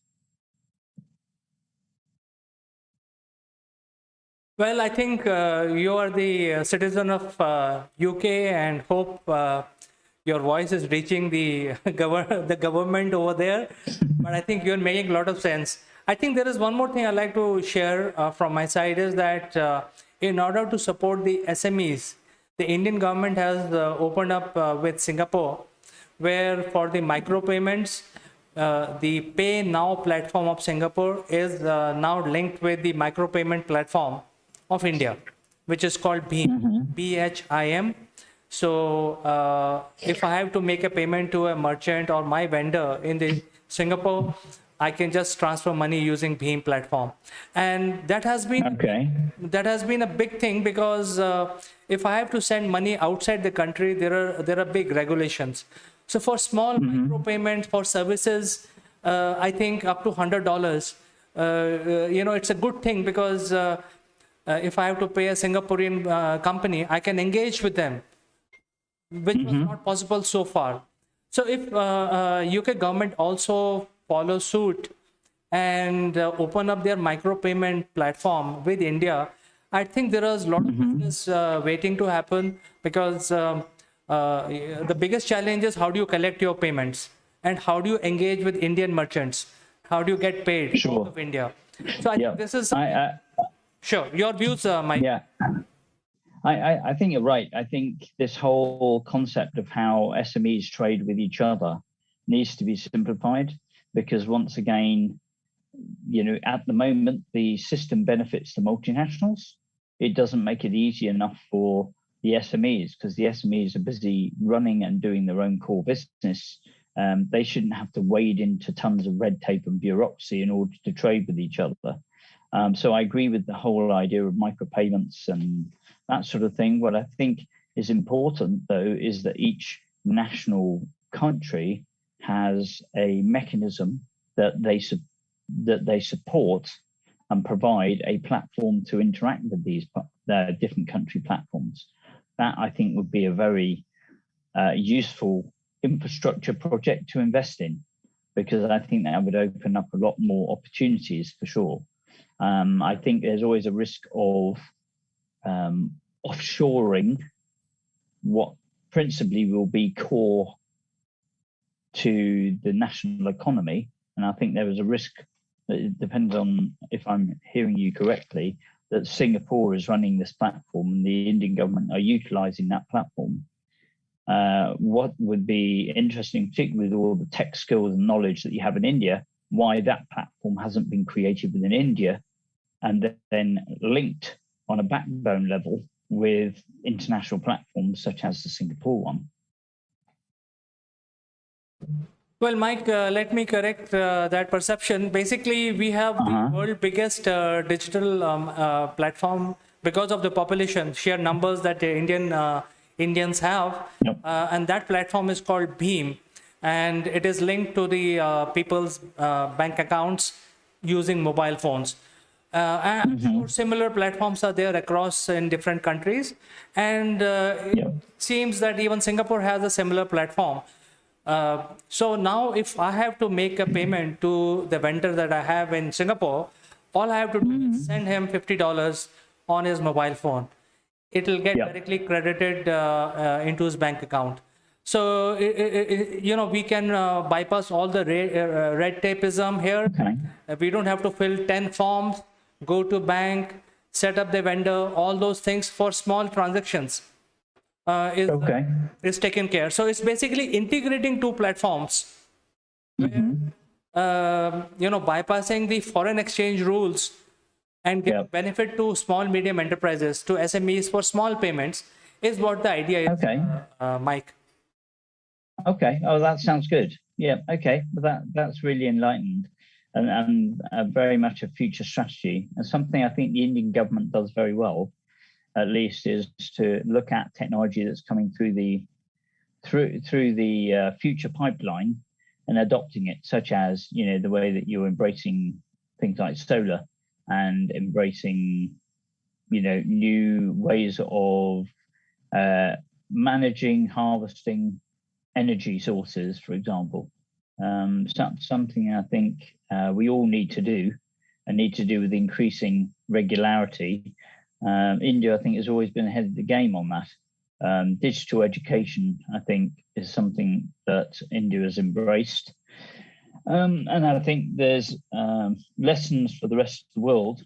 Well, I think you are the citizen of UK, and hope your voice is reaching the government over there. But I think you're making a lot of sense. I think there is one more thing I'd like to share from my side, is that in order to support the SMEs, the Indian government has opened up with Singapore, where for the micropayments, the Pay Now platform of Singapore is now linked with the micropayment platform of India, which is called BHIM, BHIM. So if I have to make a payment to a merchant or my vendor in the Singapore, I can just transfer money using BHIM platform. And that has been a big thing, because if I have to send money outside the country, there are big regulations. So for small micropayments, for services, I think up to $100, it's a good thing, because if I have to pay a Singaporean company, I can engage with them, which was not possible so far. So if UK government also follow suit and open up their micropayment platform with India, I think there is a lot of business waiting to happen, because the biggest challenge is how do you collect your payments, and how do you engage with Indian merchants? How do you get paid out of India? So I think this is sure. Your views, Mike. Yeah, I think you're right. I think this whole concept of how SMEs trade with each other needs to be simplified, because once again, at the moment, the system benefits the multinationals. It doesn't make it easy enough for the SMEs, because the SMEs are busy running and doing their own core business. They shouldn't have to wade into tons of red tape and bureaucracy in order to trade with each other. So I agree with the whole idea of micropayments and that sort of thing. What I think is important, though, is that each national country has a mechanism that they support and provide a platform to interact with these different country platforms. That I think would be a very useful infrastructure project to invest in, because I think that would open up a lot more opportunities for sure. I think there's always a risk of offshoring what principally will be core to the national economy. And I think there is a risk that it depends on, if I'm hearing you correctly, that Singapore is running this platform and the Indian government are utilizing that platform. What would be interesting, particularly with all the tech skills and knowledge that you have in India, why that platform hasn't been created within India and then linked on a backbone level with international platforms such as the Singapore one. Well, Mike, let me correct that perception. Basically, we have the world's biggest digital platform because of the population, sheer numbers that the Indians have. Yep. And that platform is called Beam. And it is linked to the people's bank accounts using mobile phones. And sure, similar platforms are there across in different countries. And it seems that even Singapore has a similar platform. So now if I have to make a payment to the vendor that I have in Singapore, all I have to do is send him $50 on his mobile phone. It will get directly credited into his bank account. So, you know, we can bypass all the red tapeism here. Okay. We don't have to fill 10 forms, go to bank, set up the vendor, all those things for small transactions. Is taken care. So it's basically integrating two platforms, where, you know, bypassing the foreign exchange rules and giving benefit to small medium enterprises, to SMEs for small payments is what the idea is. Okay. Mike. Okay. Oh, that sounds good. Yeah. Okay. But that's really enlightened and very much a future strategy, and something I think the Indian government does very well, at least, is to look at technology that's coming through the future pipeline and adopting it, such as, you know, the way that you're embracing things like solar and embracing, you know, new ways of managing, harvesting energy sources, for example. Something I think we all need to do, and need to do with increasing regularity. India, I think, has always been ahead of the game on that. Digital education, I think, is something that India has embraced. And I think there's lessons for the rest of the world,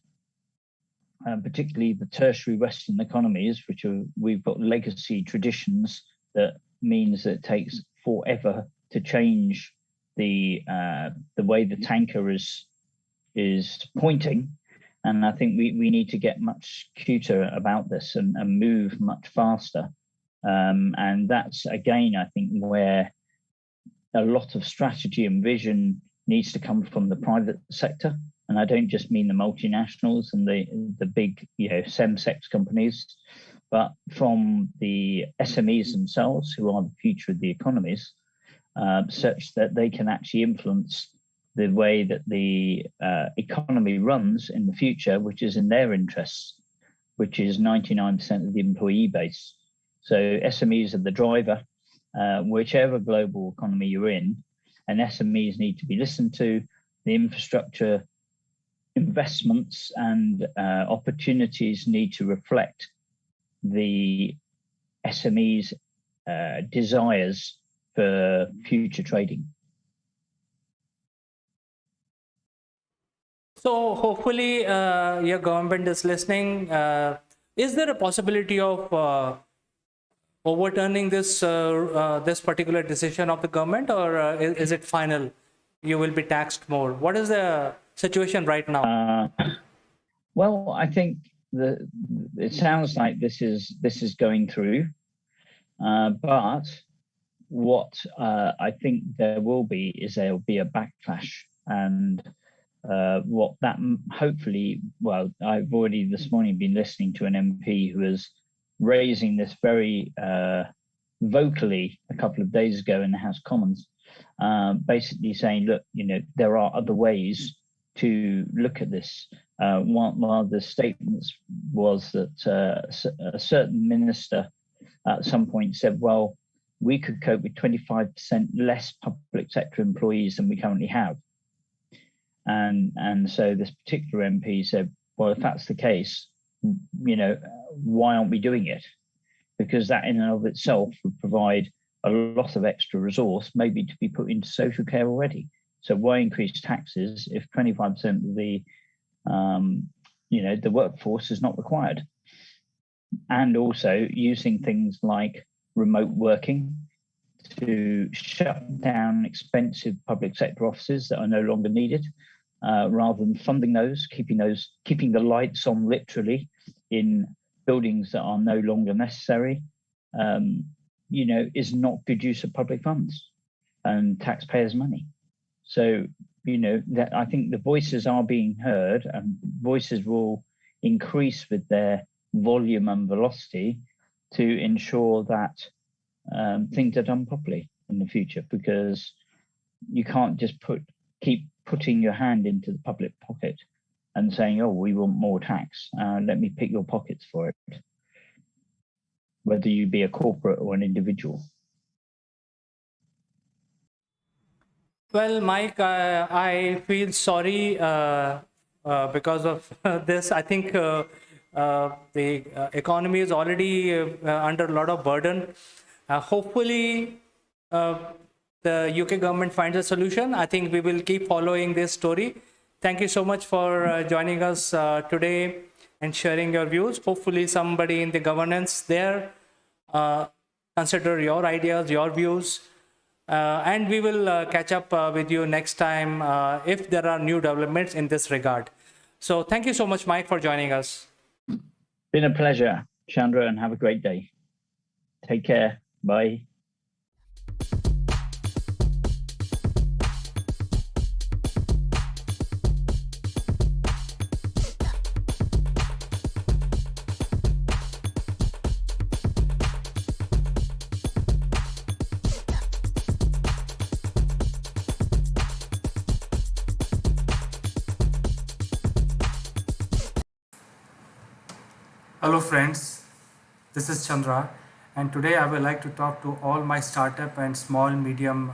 particularly the tertiary Western economies, which we've got legacy traditions that means that it takes forever to change the way the tanker is pointing. And I think we need to get much cuter about this and move much faster. And that's, again, I think, where a lot of strategy and vision needs to come from the private sector. And I don't just mean the multinationals and the big, you know, SEMSEX companies, but from the SMEs themselves, who are the future of the economies, such that they can actually influence the way that the economy runs in the future, which is in their interests, which is 99% of the employee base. So SMEs are the driver, whichever global economy you're in, and SMEs need to be listened to. The infrastructure investments and opportunities need to reflect the SMEs' desires for future trading. So hopefully your government is listening. Is there a possibility of overturning this this particular decision of the government, or is it final? You will be taxed more. What is the situation right now? Well, I think it sounds like this is going through, but what I think there will be a backlash, and what that hopefully, well, I've already this morning been listening to an MP who is raising this very vocally a couple of days ago in the House of Commons, basically saying, look, there are other ways to look at this. One of the statements was that a certain minister at some point said, well, we could cope with 25% less public sector employees than we currently have. And so this particular MP said, well, if that's the case, why aren't we doing it? Because that in and of itself would provide a lot of extra resource, maybe to be put into social care already. So why increase taxes if 25% of the workforce is not required? And also using things like remote working to shut down expensive public sector offices that are no longer needed, rather than funding those, keeping the lights on literally in buildings that are no longer necessary, is not good use of public funds and taxpayers' money. So, that I think the voices are being heard, and voices will increase with their volume and velocity to ensure that things are done properly in the future, because you can't just keep putting your hand into the public pocket and saying, oh, we want more tax, let me pick your pockets for it, whether you be a corporate or an individual. Well, Mike, I feel sorry because of this. I think the economy is already under a lot of burden. Hopefully, the UK government finds a solution. I think we will keep following this story. Thank you so much for joining us today and sharing your views. Hopefully, somebody in the governance there consider your ideas, your views. And we will catch up with you next time if there are new developments in this regard. So thank you so much, Mike, for joining us. Been a pleasure, Chandra, and have a great day. Take care. Bye. Hello friends, this is Chandra, and today I would like to talk to all my startup and small medium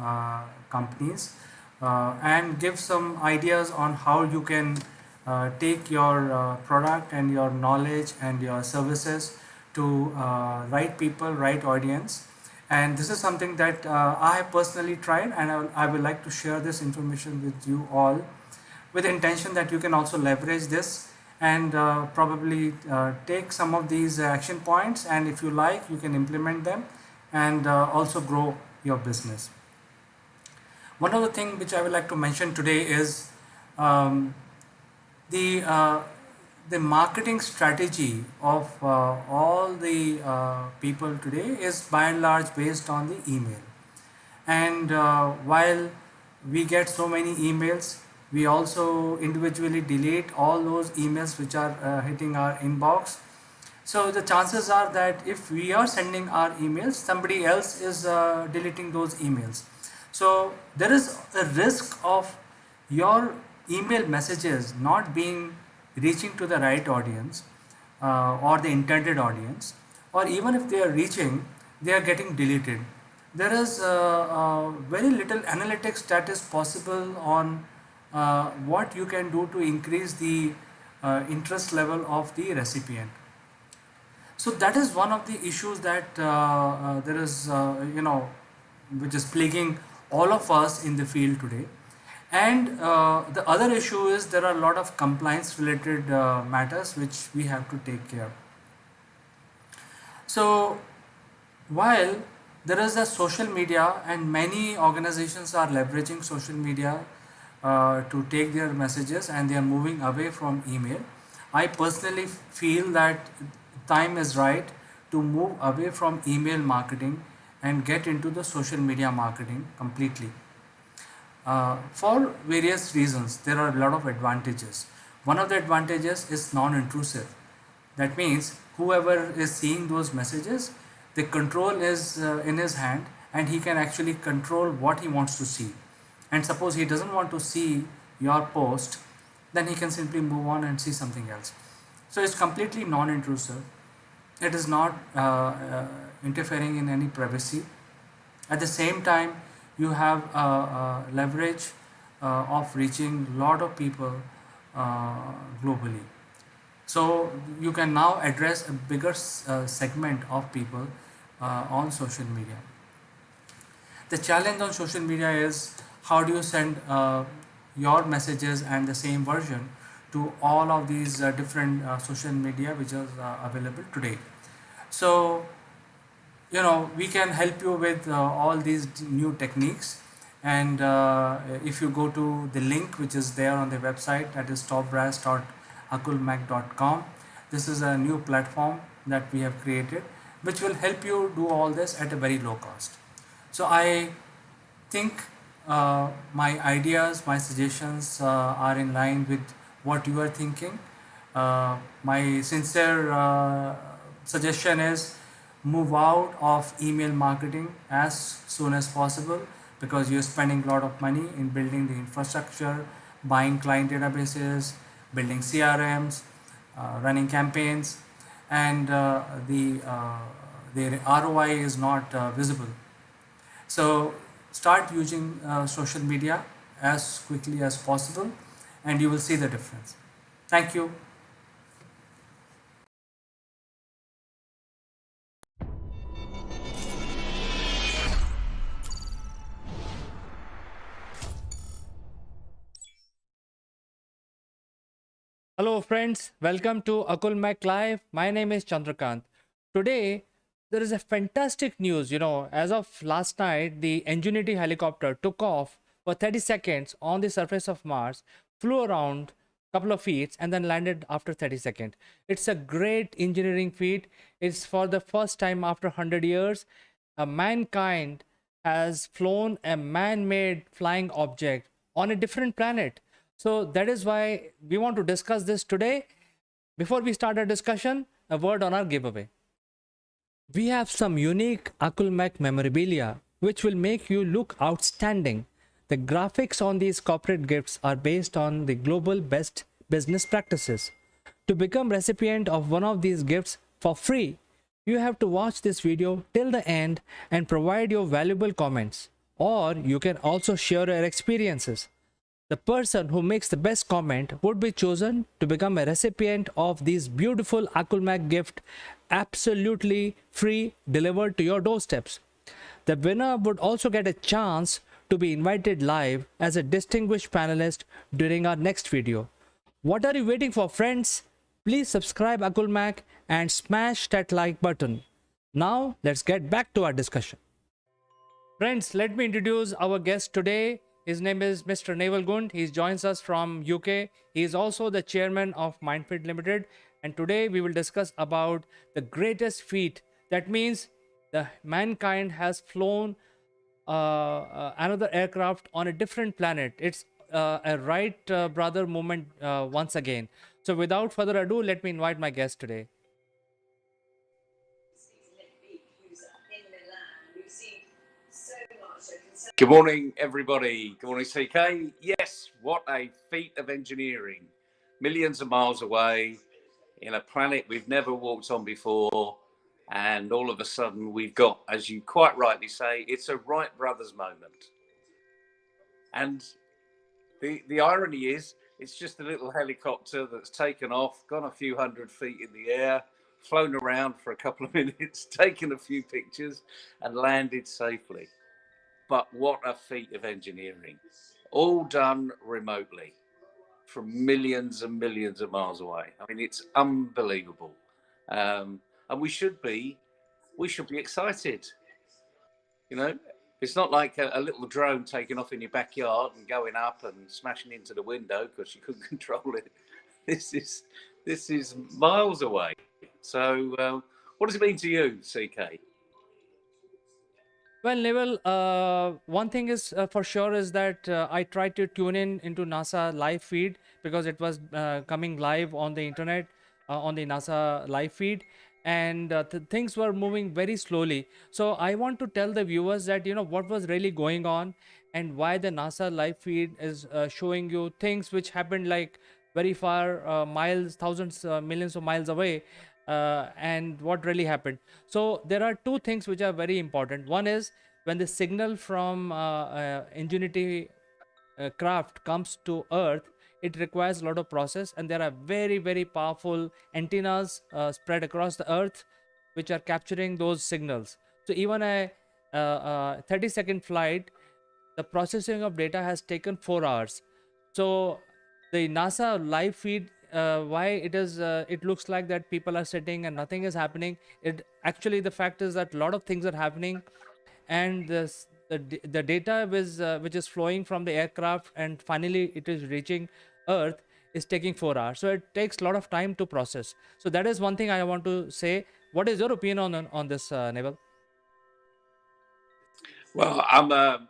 companies and give some ideas on how you can take your product and your knowledge and your services to right people, right audience. And this is something that I have personally tried, and I would like to share this information with you all with the intention that you can also leverage this and probably take some of these action points, and if you like, you can implement them and also grow your business. One of the things which I would like to mention today is the marketing strategy of all the people today is by and large based on the email. And while we get so many emails, we also individually delete all those emails which are hitting our inbox. So the chances are that if we are sending our emails, somebody else is deleting those emails. So there is a risk of your email messages not reaching to the right audience or the intended audience, or even if they are reaching, they are getting deleted. There is very little analytics that is possible on what you can do to increase the interest level of the recipient. So that is one of the issues that there is, which is plaguing all of us in the field today. And the other issue is there are a lot of compliance related matters which we have to take care. So while there is a social media, and many organizations are leveraging social media to take their messages, and they are moving away from email, I personally feel that time is right to move away from email marketing and get into the social media marketing completely. For various reasons, there are a lot of advantages. One of the advantages is non-intrusive. That means whoever is seeing those messages, the control is in his hand, and he can actually control what he wants to see. And suppose he doesn't want to see your post, then he can simply move on and see something else. So it's completely non-intrusive. It is not interfering in any privacy. At the same time, you have leverage of reaching a lot of people globally. So you can now address a bigger segment of people on social media. The challenge on social media is how do you send your messages and the same version to all of these different social media which are available today. So we can help you with all these new techniques, and if you go to the link which is there on the website, that is topbrass.akulmac.com. This is a new platform that we have created which will help you do all this at a very low cost. So I think my ideas, my suggestions are in line with what you are thinking. My sincere suggestion is move out of email marketing as soon as possible, because you're spending a lot of money in building the infrastructure, buying client databases, building CRMs, running campaigns, and the ROI is not visible. So start using social media as quickly as possible, and you will see the difference. Thank you. Hello friends, welcome to Akul Mac Live. My name is Chandrakant. Today there is a fantastic news. As of last night, the Ingenuity helicopter took off for 30 seconds on the surface of Mars, flew around a couple of feet, and then landed after 30 seconds. It's a great engineering feat. It's for the first time after 100 years, mankind has flown a man-made flying object on a different planet. So that is why we want to discuss this today. Before we start our discussion, a word on our giveaway. We have some unique Akulmac memorabilia which will make you look outstanding. The graphics on these corporate gifts are based on the global best business practices. To become recipient of one of these gifts for free, you have to watch this video till the end and provide your valuable comments. Or you can also share your experiences. The person who makes the best comment would be chosen to become a recipient of these beautiful Akulmac gift, absolutely free, delivered to your doorsteps. The winner would also get a chance to be invited live as a distinguished panelist during our next video. What are you waiting for, friends? Please subscribe Akulmac and smash that like button. Now let's get back to our discussion. Friends, let me introduce our guest today. His name is Mr. Naval Gund. He joins us from UK. He is also the chairman of Mindfit Limited. And today we will discuss about the greatest feat. That means the mankind has flown another aircraft on a different planet. It's a Wright brother moment once again. So without further ado, let me invite my guest today. Good morning, everybody. Good morning, CK. Yes, what a feat of engineering. Millions of miles away in a planet we've never walked on before. And all of a sudden, we've got, as you quite rightly say, it's a Wright brothers moment. And the irony is, it's just a little helicopter that's taken off, gone a few hundred feet in the air, flown around for a couple of minutes, taken a few pictures, and landed safely. But what a feat of engineering, all done remotely from millions and millions of miles away. I mean, it's unbelievable. And we should be excited. It's not like a little drone taking off in your backyard and going up and smashing into the window because you couldn't control it. This is miles away. So what does it mean to you, CK? Well, Naval, one thing is for sure is that I tried to tune in into NASA live feed because it was coming live on the internet on the NASA live feed. and things were moving very slowly. So I want to tell the viewers that what was really going on, and why the NASA live feed is showing you things which happened like very far, miles, thousands, millions of miles away, and what really happened. So there are two things which are very important. One is when the signal from Ingenuity craft comes to Earth, it requires a lot of process, and there are very, very powerful antennas spread across the Earth which are capturing those signals. So even a 30-second flight, the processing of data has taken 4 hours. So the NASA live feed, why it looks like that people are sitting and nothing is happening. It actually, the fact is that a lot of things are happening, and the data which is flowing from the aircraft and finally it is reaching Earth is taking 4 hours. So it takes a lot of time to process. So that is one thing I want to say. What is your opinion on this, Naval? Well, I'm a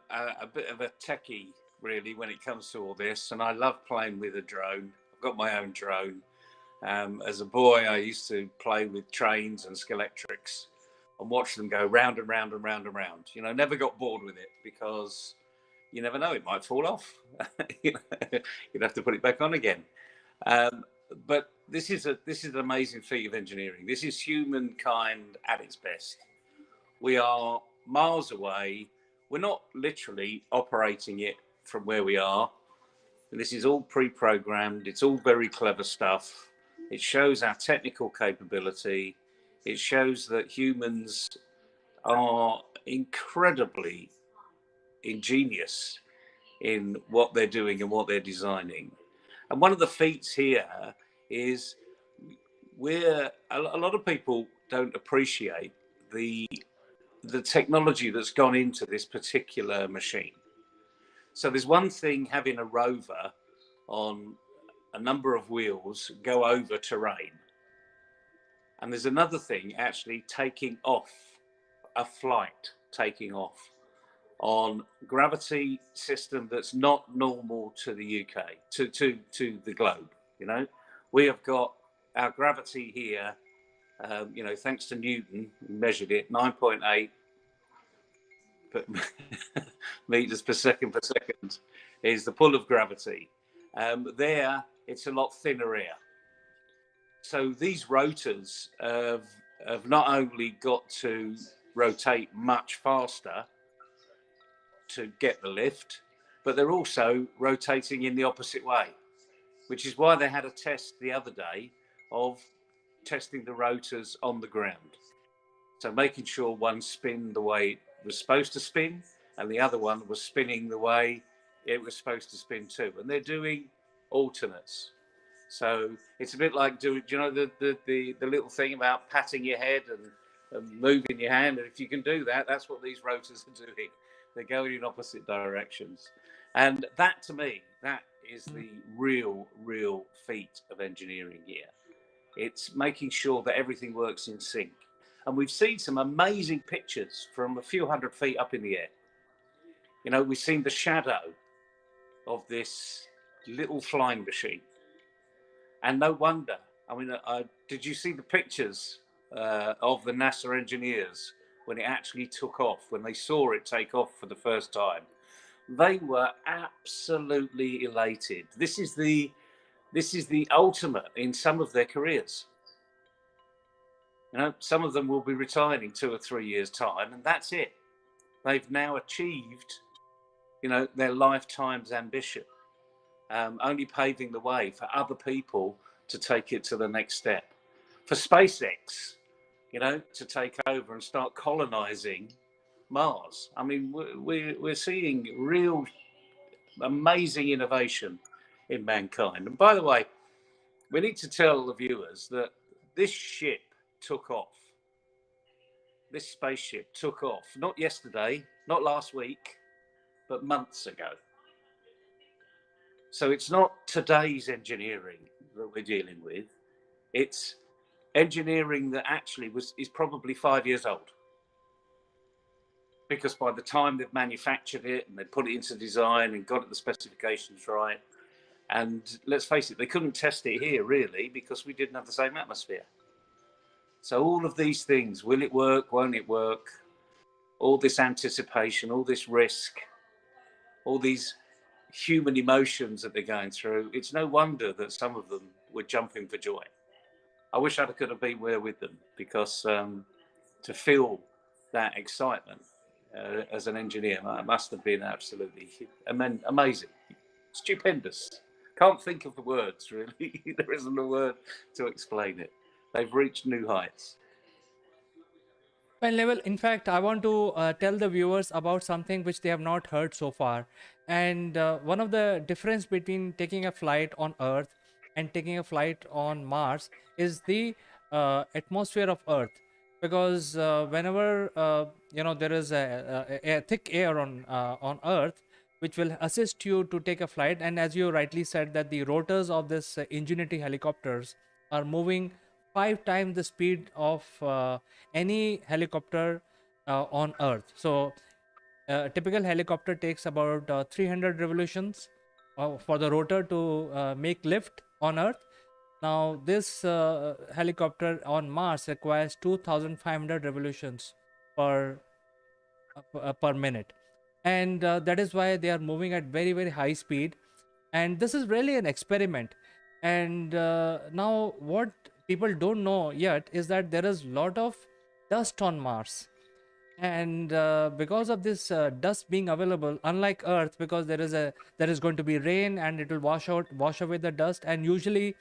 bit of a techie, really, when it comes to all this, and I love playing with a drone. I've got my own drone. As a boy, I used to play with trains and Skeletrics and watch them go round and round and round and round. Never got bored with it because you never know, it might fall off. You'd have to put it back on again. But this is an amazing feat of engineering. This is humankind at its best. We are miles away. We're not literally operating it from where we are. This is all pre-programmed. It's all very clever stuff. It shows our technical capability. It shows that humans are incredibly ingenious in what they're doing and what they're designing. And one of the feats here is a lot of people don't appreciate the technology that's gone into this particular machine. So there's one thing having a rover on a number of wheels go over terrain. And there's another thing actually taking off, a flight taking off on gravity system that's not normal to the UK, to the globe. We have got our gravity here, thanks to Newton, measured it 9.8 meters per second is the pull of gravity. There, it's a lot thinner air. So these rotors have not only got to rotate much faster to get the lift, but they're also rotating in the opposite way, which is why they had a test the other day of testing the rotors on the ground. So making sure one spin the way it was supposed to spin, and the other one was spinning the way it was supposed to spin too. And they're doing alternates. So it's a bit like the little thing about patting your head and moving your hand. And if you can do that, that's what these rotors are doing. They're going in opposite directions. And that, to me, that is the real feat of engineering here. It's making sure that everything works in sync. And we've seen some amazing pictures from a few hundred feet up in the air. We've seen the shadow of this little flying machine. And no wonder. Did you see the pictures of the NASA engineers when it actually took off, when they saw it take off for the first time? They were absolutely elated. This is the ultimate in some of their careers. Some of them will be retiring in 2 or 3 years' time, and that's it. They've now achieved, their lifetime's ambition, only paving the way for other people to take it to the next step. For SpaceX, to take over and start colonizing Mars. We're seeing real amazing innovation in mankind. And by the way, we need to tell the viewers that this ship took off. This spaceship took off, not yesterday, not last week, but months ago. So it's not today's engineering that we're dealing with. It's engineering that actually is probably 5 years old. Because by the time they've manufactured it and they put it into design and got the specifications right, and let's face it, they couldn't test it here really because we didn't have the same atmosphere. So all of these things, will it work, won't it work? All this anticipation, all this risk, all these human emotions that they're going through, it's no wonder that some of them were jumping for joy. I wish I could have been there with them, because to feel that excitement as an engineer, it must have been absolutely amazing, stupendous. Can't think of the words, really. There isn't a word to explain it. They've reached new heights. Well, Level, in fact, I want to tell the viewers about something which they have not heard so far. And one of the difference between taking a flight on Earth and taking a flight on Mars is the atmosphere of Earth. Because whenever there is a thick air on Earth, which will assist you to take a flight, and as you rightly said, that the rotors of this Ingenuity helicopters are moving 5 times the speed of any helicopter on Earth. So a typical helicopter takes about 300 revolutions for the rotor to make lift on Earth. Now this helicopter on Mars requires 2500 revolutions per per minute, and that is why they are moving at very very high speed. And this is really an experiment. And now what people don't know yet is that there is lot of dust on Mars. And because of this dust being available, unlike Earth, because there is going to be rain and it will wash away the dust, and usually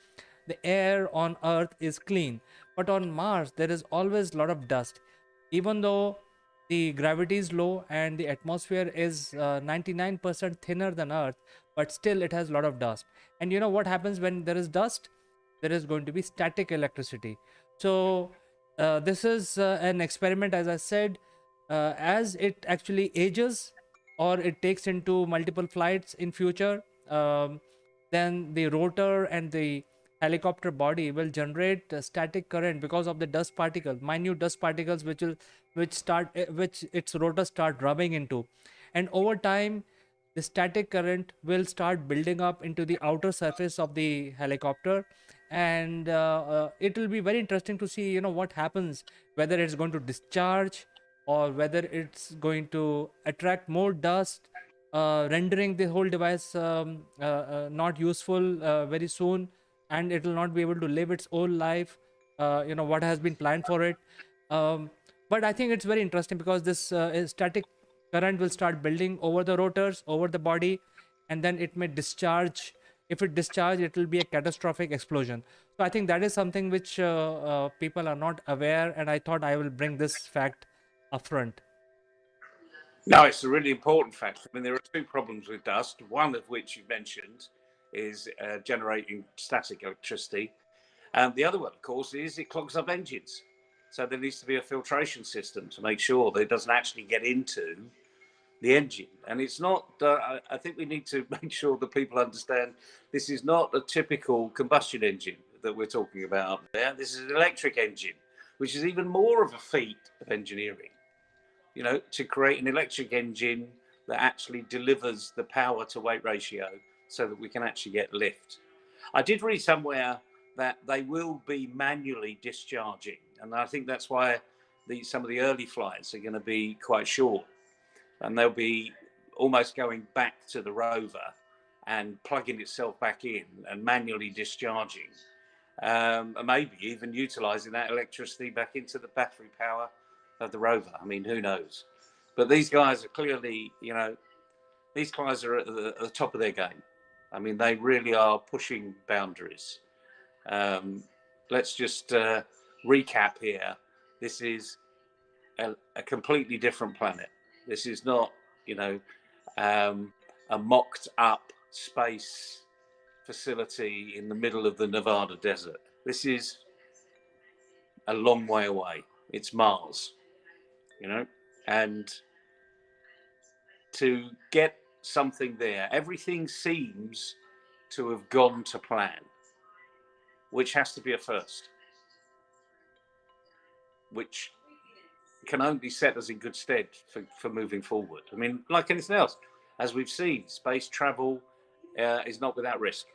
the air on Earth is clean. But on Mars there is always a lot of dust, even though the gravity is low and the atmosphere is 99% thinner than Earth, but still it has a lot of dust. And you know what happens when there is dust? There is going to be static electricity. So this is an experiment, as I said. As it actually ages, or it takes into multiple flights in future, then the rotor and the helicopter body will generate static current because of the dust particle, minute dust particles, which its rotor start rubbing into. And over time the static current will start building up into the outer surface of the helicopter. And it will be very interesting to see what happens, whether it's going to discharge or whether it's going to attract more dust, rendering the whole device not useful very soon, and it will not be able to live its own life, what has been planned for it. But I think it's very interesting because this static current will start building over the rotors, over the body, and then it may discharge. If it discharge, it will be a catastrophic explosion. So I think that is something which people are not aware, and I thought I will bring this fact upfront. No, it's a really important fact. I mean, there are two problems with dust, one of which you mentioned is generating static electricity. And the other one, of course, is it clogs up engines. So there needs to be a filtration system to make sure that it doesn't actually get into the engine. And it's not, I think we need to make sure that people understand this is not a typical combustion engine that we're talking about up there. This is an electric engine, which is even more of a feat of engineering, to create an electric engine that actually delivers the power to weight ratio so that we can actually get lift. I did read somewhere that they will be manually discharging, and I think that's why some of the early flights are going to be quite short, and they'll be almost going back to the rover and plugging itself back in and manually discharging, and maybe even utilizing that electricity back into the battery power of the rover. I mean, who knows? But these guys are clearly, these guys are at the top of their game. I mean, they really are pushing boundaries. Let's just recap here. This is a completely different planet. This is not, a mocked up space facility in the middle of the Nevada desert. This is a long way away. It's Mars, and to get something there, everything seems to have gone to plan, which has to be a first, which can only set us in good stead for moving forward. I mean, like anything else, as we've seen, space travel is not without risk.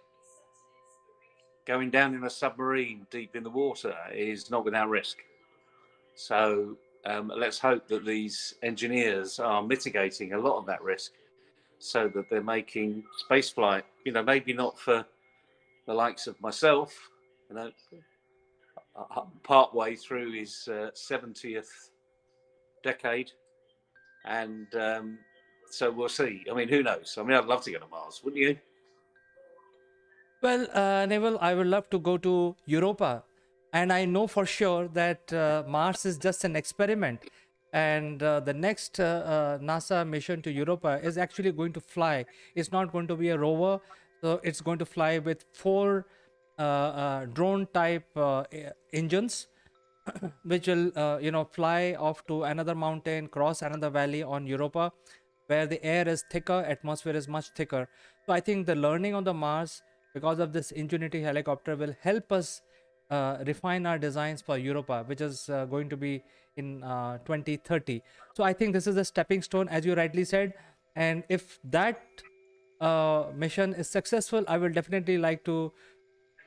Going down in a submarine deep in the water is not without risk. So let's hope that these engineers are mitigating a lot of that risk, so that they're making spaceflight, maybe not for the likes of myself, part way through his 70th decade. And so we'll see. I mean, who knows? I mean, I'd love to go to Mars, wouldn't you? Well, Neville, I would love to go to Europa, and I know for sure that Mars is just an experiment, and the next NASA mission to Europa is actually going to fly. It's not going to be a rover, so it's going to fly with four drone type engines, which will fly off to another mountain, cross another valley on Europa, where the air is thicker, atmosphere is much thicker. So I think the learning on the Mars, because of this Ingenuity helicopter, will help us refine our designs for Europa, which is going to be in 2030. So I think this is a stepping stone, as you rightly said. And if that mission is successful, I will definitely like to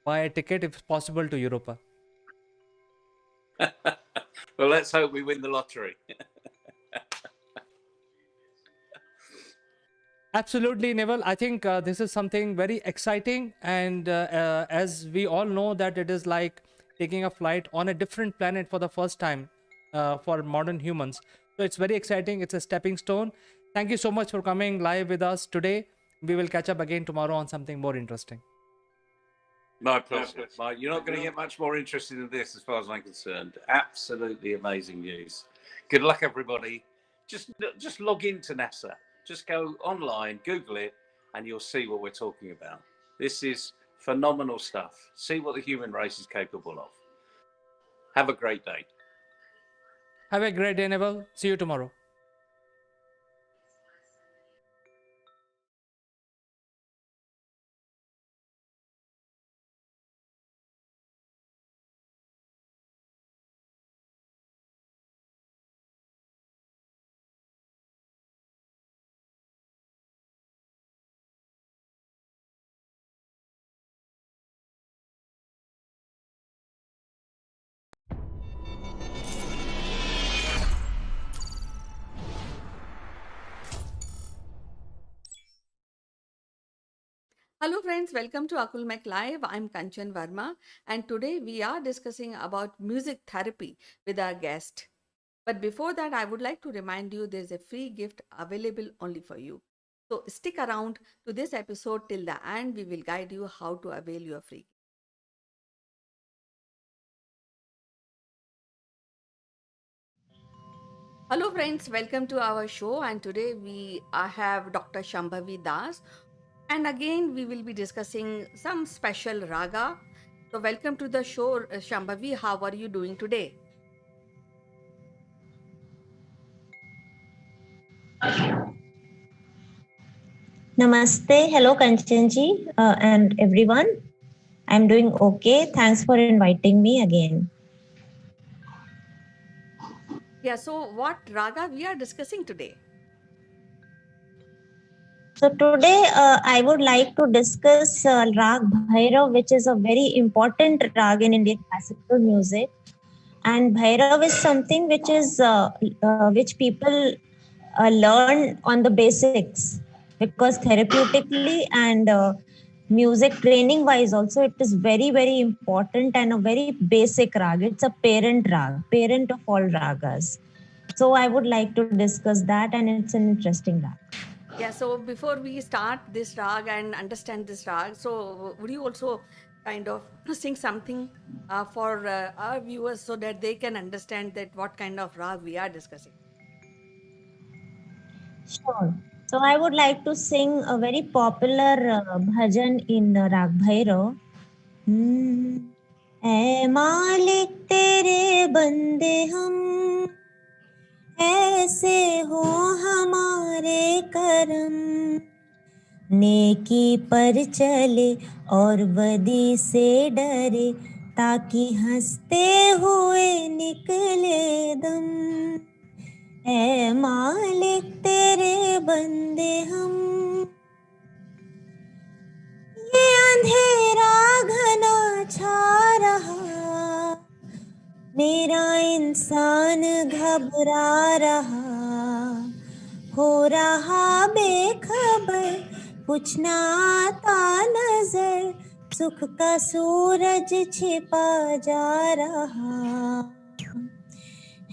buy a ticket, if possible, to Europa. Well, let's hope we win the lottery. Absolutely, Neville. I think this is something very exciting, and as we all know, that it is like taking a flight on a different planet for the first time for modern humans. So it's very exciting. It's a stepping stone. Thank you so much for coming live with us today. We will catch up again tomorrow on something more interesting. My pleasure. You're not going to get much more interested in this, as far as I'm concerned. Absolutely amazing news. Good luck, everybody. Just log into NASA. Just go online, Google it, and you'll see what we're talking about. This is phenomenal stuff. See what the human race is capable of. Have a great day. Have a great day, Neville. See you tomorrow. Hello friends, welcome to Akul Mek Live. I'm Kanchan Verma and today we are discussing about music therapy with our guest. But before that, I would like to remind you there's a free gift available only for you. So stick around to this episode till the end. We will guide you how to avail your free gift. Hello friends, welcome to our show and today I have Dr. Shambhavi Das. And again, we will be discussing some special raga. So, welcome to the show, Shambhavi. How are you doing today? Namaste. Hello, Kanchanji, and everyone. I'm doing okay. Thanks for inviting me again. Yeah, so what raga we are discussing today? So today I would like to discuss Rag Bhairav, which is a very important rag in Indian classical music. And Bhairav is something which people learn on the basics, because therapeutically and music training wise also it is very important and a very basic rag. It's a parent of all ragas. So I would like to discuss that, and it's an interesting rag. Yeah, so before we start this rag and understand this rag, so would you also kind of sing something for our viewers so that they can understand that what kind of rag we are discussing? Sure. So I would like to sing a very popular bhajan in Rag Bhairav. ऐ मालिक तेरे बंदे हम ऐसे हो हमारे करम नेकी पर चले और बदी से डरे ताकि हंसते हुए निकले दम ऐ मालिक तेरे बंदे हम ये अंधेरा घना छा रहा मेरा इंसान घबरा रहा, हो रहा बेखबर, कुछ ना आता नजर, सुख का सूरज छिपा जा रहा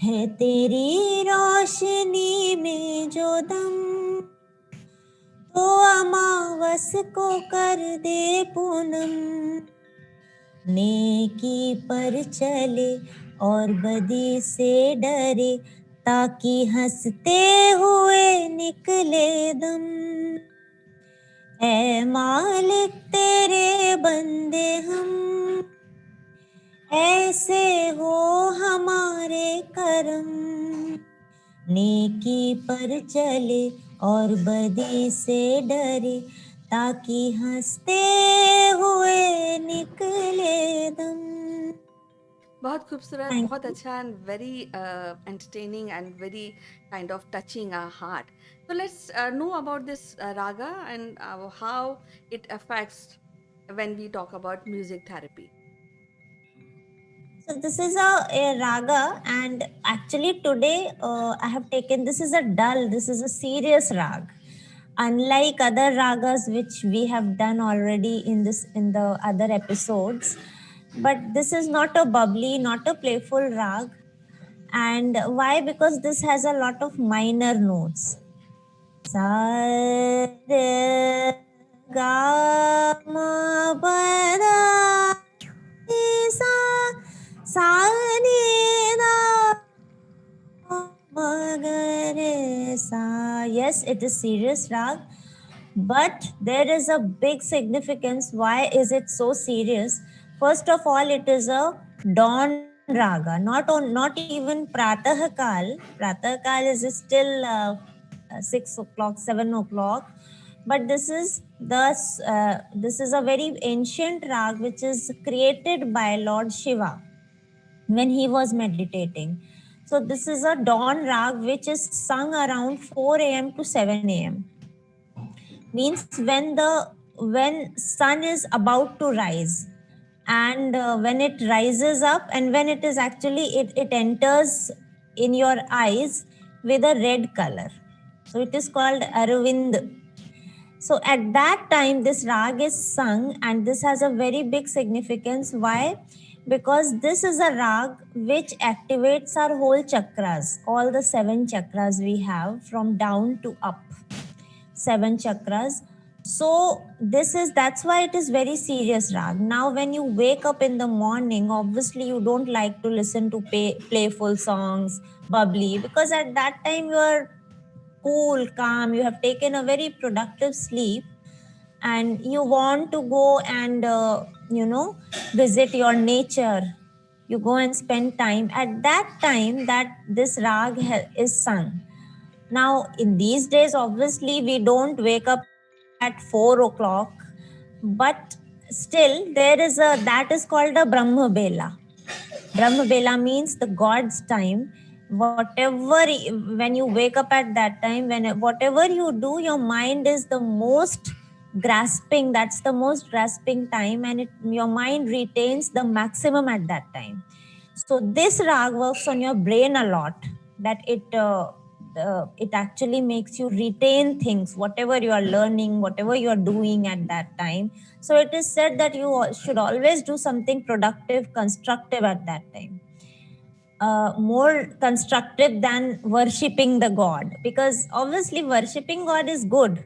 है तेरी रोशनी में जो दम, तो अमावस को कर दे पूनम, नेकी पर चले और बदी से डरे, ताकि हंसते हुए निकले दम। ऐ मालिक तेरे बंदे हम, ऐसे हो हमारे करम, नेकी पर चले और बदी से डरे, ताकि हंसते हुए निकले दम। बहुत खूबसूरत, Thank बहुत you. अच्छा, and very entertaining and very kind of touching our heart. So let's know about this raga and how it affects when we talk about music therapy. So this is a raga, and actually today I have taken, this is a dull, this is a serious rag. Unlike other ragas which we have done already in the other episodes, but this is not a bubbly, not a playful rag. And why? Because this has a lot of minor notes. Sa re ga ma pa da ni sa ni da ma ga re sa. Yes, it is serious rag, but there is a big significance. Why is it so serious? First of all, it is a dawn raga, not even pratah kal. Pratah kal is still 6 o'clock, 7 o'clock, but this is a very ancient rag which is created by Lord Shiva when he was meditating. So this is a dawn rag which is sung around 4 a.m. to 7 a.m. Means when sun is about to rise, and when it rises up, and when it is actually it enters in your eyes with a red color, so it is called arvind. So at that time this rag is sung, and this has a very big significance. Why? Because this is a rag which activates our whole chakras, all the 7 chakras we have from down to up, 7 chakras. So that's why it is very serious rag. Now when you wake up in the morning, obviously you don't like to listen to playful songs, bubbly, because at that time you are cool, calm, you have taken a very productive sleep, and you want to go and visit your nature. You go and spend time at that time that this rag is sung. Now, in these days, obviously, we don't wake up at 4 o'clock, but still, that is called a Brahma Bela. Brahma Bela means the God's time. When you wake up at that time, whatever you do, your mind is the most grasping. That's the most grasping time, and your mind retains the maximum at that time. So this rag works on your brain a lot. That it actually makes you retain things, whatever you are learning, whatever you are doing at that time. So it is said that you should always do something productive, constructive at that time. More constructive than worshipping the God, because obviously worshipping God is good,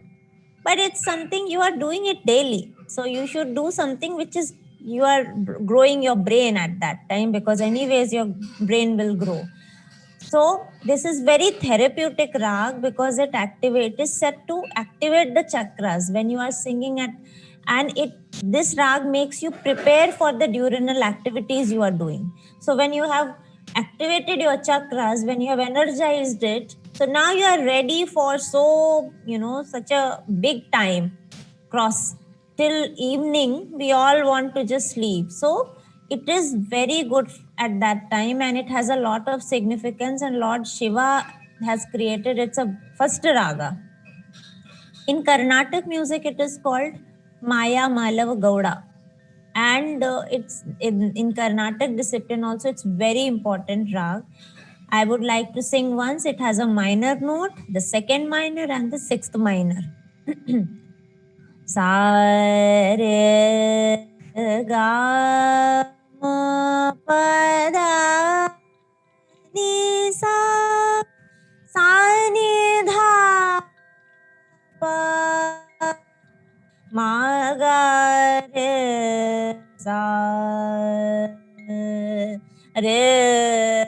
but it's something you are doing it daily. So you should do something which is you are growing your brain at that time, because anyways your brain will grow. So this is very therapeutic rag because it is set to activate the chakras when you are singing and this rag makes you prepare for the diurnal activities you are doing. So when you have activated your chakras, when you have energized it, so now you are ready for such a big time cross till evening. We all want to just sleep. So it is very good at that time, and it has a lot of significance, and Lord Shiva has created, it's a first raga. In Carnatic music, it is called Maya Malav Gauda. and it's in Carnatic discipline also, it's very important rag. I would like to sing once. It has a minor note, the second minor, and the sixth minor. Sa re ga ma pa da ni sa ni dha pa ma ga re sa re.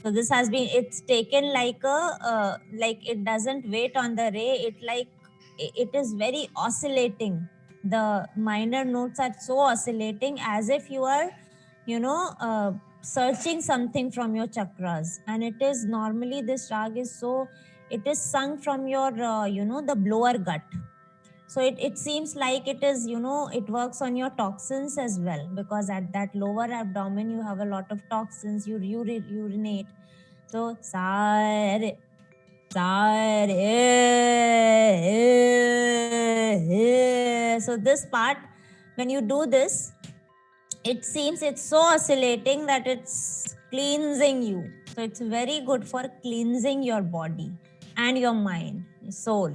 So this has been, it's taken like a like it doesn't wait on the re, it is very oscillating. The minor notes are so oscillating, as if you are, you know, searching something from your chakras. And it is normally, this rag is so, it is sung from your you know, the blower gut. So it seems like it is, you know, it works on your toxins as well, because at that lower abdomen you have a lot of toxins, you urinate. So sare sare, so this part, when you do this, it seems it's so oscillating that it's cleansing you. So it's very good for cleansing your body and your mind, soul.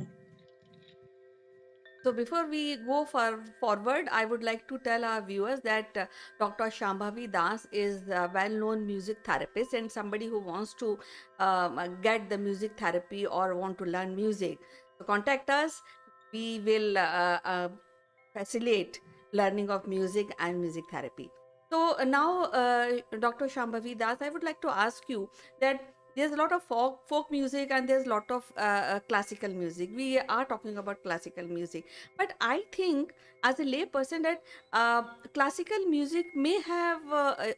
So before we go forward, I would like to tell our viewers that Dr. Shambhavi Das is a well-known music therapist and somebody who wants to get the music therapy or want to learn music. So contact us. We will facilitate learning of music and music therapy. So now, Dr. Shambhavi Das, I would like to ask you that there's a lot of folk music and there's a lot of classical music. We are talking about classical music, but I think as a lay person that classical music may have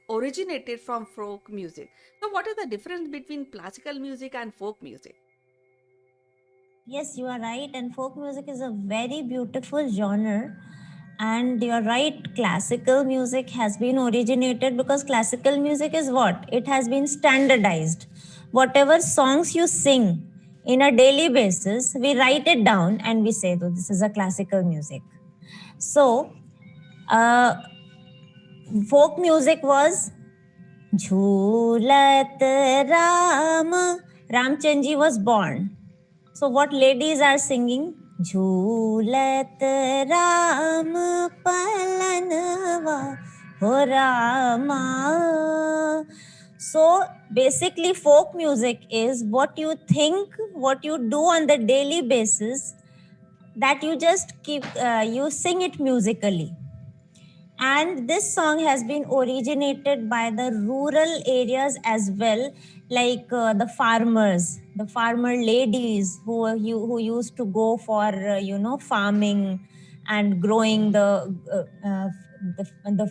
originated from folk music. So what is the difference between classical music and folk music? Yes, you are right. And folk music is a very beautiful genre. And you're right, classical music has been originated because classical music is what? It has been standardized. Whatever songs you sing in a daily basis, we write it down and we say, oh, this is a classical music. So, folk music was Jhulat Ram. Ramchandji was born. So what ladies are singing? Jhulat Ram Palanva Ho Rama. So basically folk music is what you think, what you do on the daily basis, that you just keep, you sing it musically. And this song has been originated by the rural areas as well, like the farmer ladies who used to go for you know, farming and growing the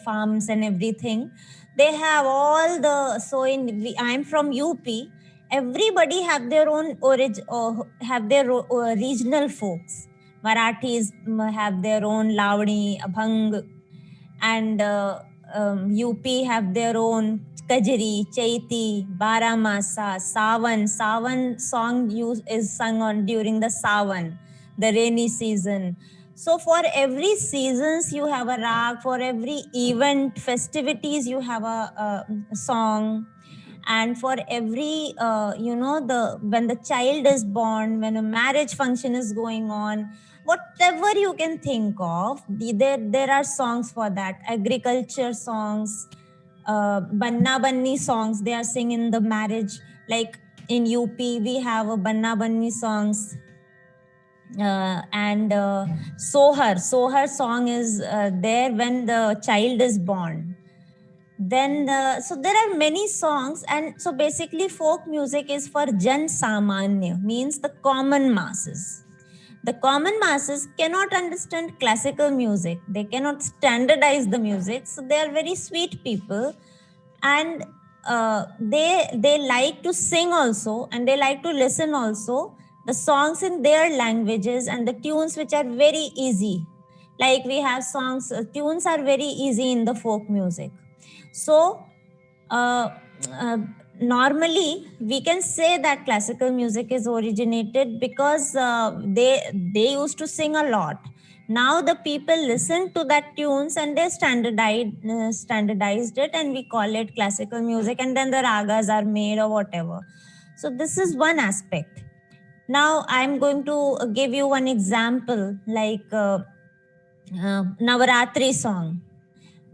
farms and everything. They have all the, so I'm from UP. Everybody have their own origin, have their regional folks. Marathis have their own lavani, abhang, and UP have their own Kajri, Chaiti, Baramasa, Sawan. Sawan song is sung on during the Sawan, the rainy season. So for every seasons you have a rag, for every event, festivities you have a song, and for every you know, the when the child is born, when a marriage function is going on, whatever you can think of, there are songs for that. Agriculture songs, banna banni songs, they are singing in the marriage. Like in UP we have a banna banni songs, and sohar song is there when the child is born. Then so there are many songs. And so basically folk music is for jan samanya, means the common masses. The common masses cannot understand classical music, they cannot standardize the music, so they are very sweet people. And they like to sing also, and they like to listen also the songs in their languages, and the tunes which are very easy. Like we have songs, tunes are very easy in the folk music. So uh, uh, normally we can say that classical music is originated because they used to sing a lot. Now the people listen to that tunes and they standardized it, and we call it classical music, and then the ragas are made or whatever. So this is one aspect. Now I'm going to give you one example, like Navaratri song.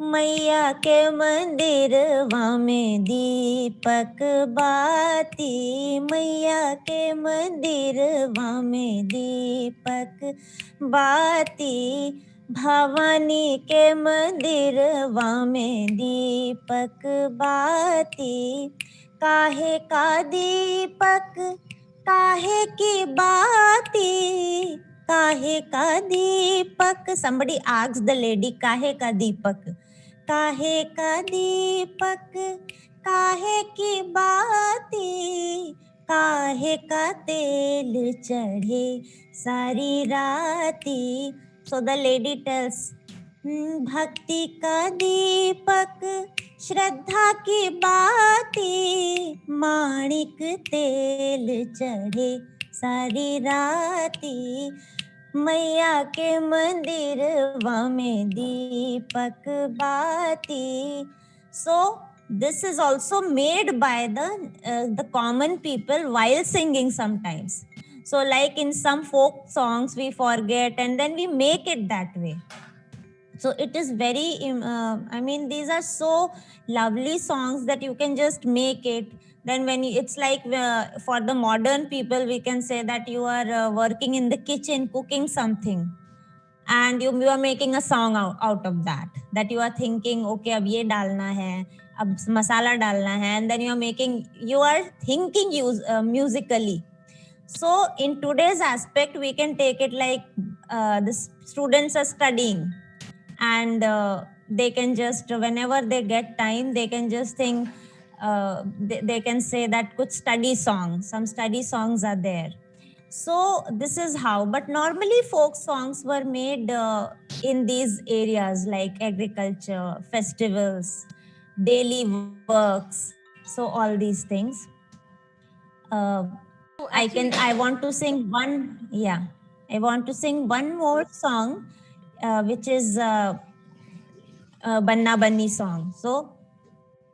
मैया के मंदिरवा में दीपक बाती, मैया के मंदिरवा में दीपक बाती, भवानी के मंदिरवा में दीपक बाती, काहे का दीपक काहे की बाती, काहे का दीपक. Somebody asked the lady, काहे का दीपक, काहे का दीपक काहे की बाती, काहे का तेल चढ़े सारी राती. So the lady tells, भक्ति का दीपक श्रद्धा की बाती, माणिक तेल चढ़े सारी राती, मैया के मंदिरवा में दीपक बाती. So this is also made by the common people while singing sometimes. So like in some folk songs we forget and then we make it that way. So it is very I mean, these are so lovely songs that you can just make it. Then when it's like for the modern people, we can say that you are working in the kitchen cooking something, and you are making a song out of that you are thinking, okay, ab ye dalna hai, ab masala dalna hai, and then you are thinking musically. So in today's aspect, we can take it like the students are studying, and they can just, whenever they get time, they can just think, they can say that kuch study songs, some study songs are there. So this is how. But normally folk songs were made in these areas like agriculture, festivals, daily works, so all these things. So actually, I want to sing one, yeah, I want to sing one more song, which is Banna Banni song. So,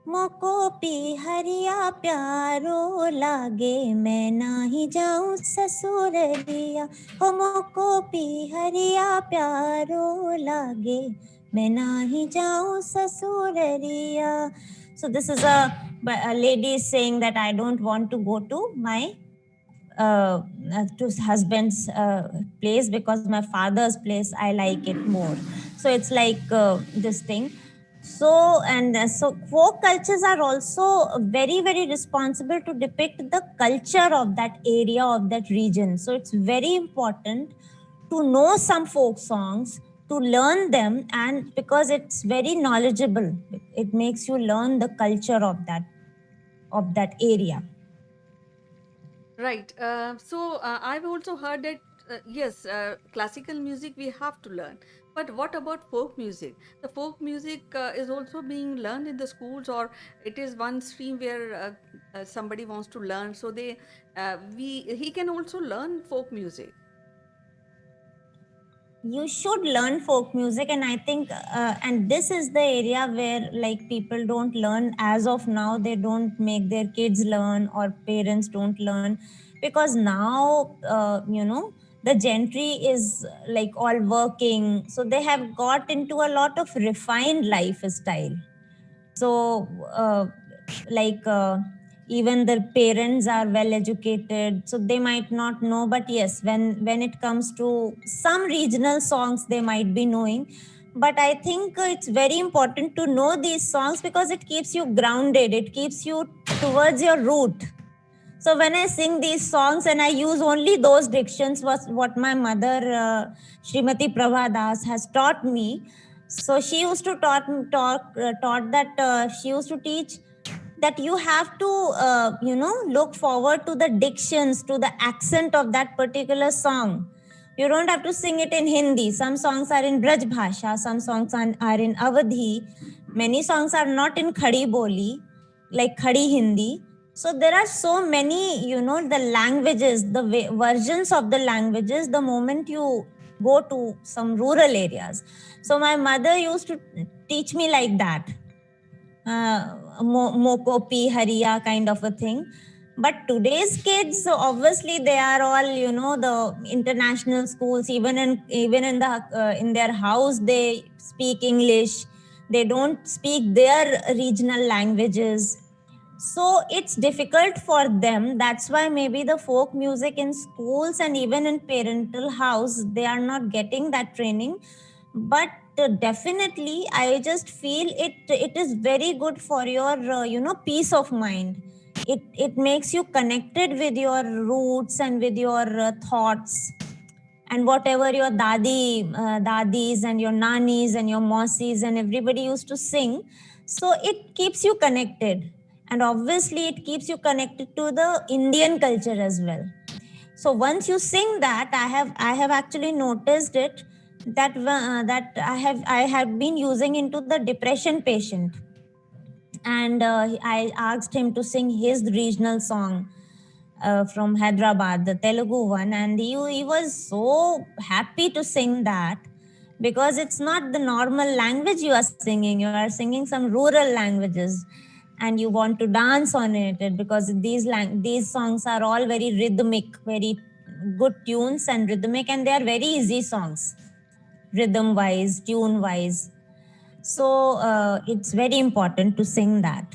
मोको P हरिया प्यारो लागे, मैं नाही जाऊं ससुरलिया, हो मोको P हरिया प्यारो लागे, मैं नाही जाऊं ससुरलिया. So this is a lady saying that I don't want to go to my to husband's place because my father's place I like it more. So it's like this thing. So so folk cultures are also very, very responsible to depict the culture of that area, of that region. So it's very important to know some folk songs, to learn them, and because it's very knowledgeable, it makes you learn the culture of that area. right. So I've also heard that yes, classical music we have to learn. But what about folk music? The folk music is also being learned in the schools, or it is one stream where somebody wants to learn. So he can also learn folk music. You should learn folk music, and I think and this is the area where like people don't learn as of now. They don't make their kids learn, or parents don't learn, because now the gentry is like all working, so they have got into a lot of refined lifestyle. So like even the parents are well educated, so they might not know, but yes, when it comes to some regional songs they might be knowing. But I think it's very important to know these songs because it keeps you grounded, it keeps you towards your root. So when I sing these songs and I use only those dictions, was what my mother Srimati Prabha Das has taught me. So she used to taught that she used to teach that you have to look forward to the dictions, to the accent of that particular song. You don't have to sing it in Hindi. Some songs are in Braj Bhasha, some songs are in Awadhi. Many songs are not in Khadi Boli, like Khadi Hindi. So there are so many, the languages, the versions of the languages. The moment you go to some rural areas. So my mother used to teach me like that, mokopi hariya kind of a thing. But today's kids, so obviously they are all, the international schools. Even in their house they speak English. They don't speak their regional languages, so it's difficult for them. That's why maybe the folk music in schools and even in parental house, they are not getting that training. But definitely I just feel it is very good for your peace of mind. It makes you connected with your roots and with your thoughts, and whatever your dadis and your nannies and your mausis and everybody used to sing. So it keeps you connected, and obviously it keeps you connected to the Indian culture as well. So once you sing that, I have actually noticed it, that I have been using into the depression patient, and I asked him to sing his regional song from Hyderabad, the Telugu one, and he was so happy to sing that, because it's not the normal language you are singing. You are singing some rural languages, and you want to dance on it, because these songs are all very rhythmic, very good tunes and rhythmic, and they are very easy songs, rhythm wise, tune wise. So it's very important to sing that.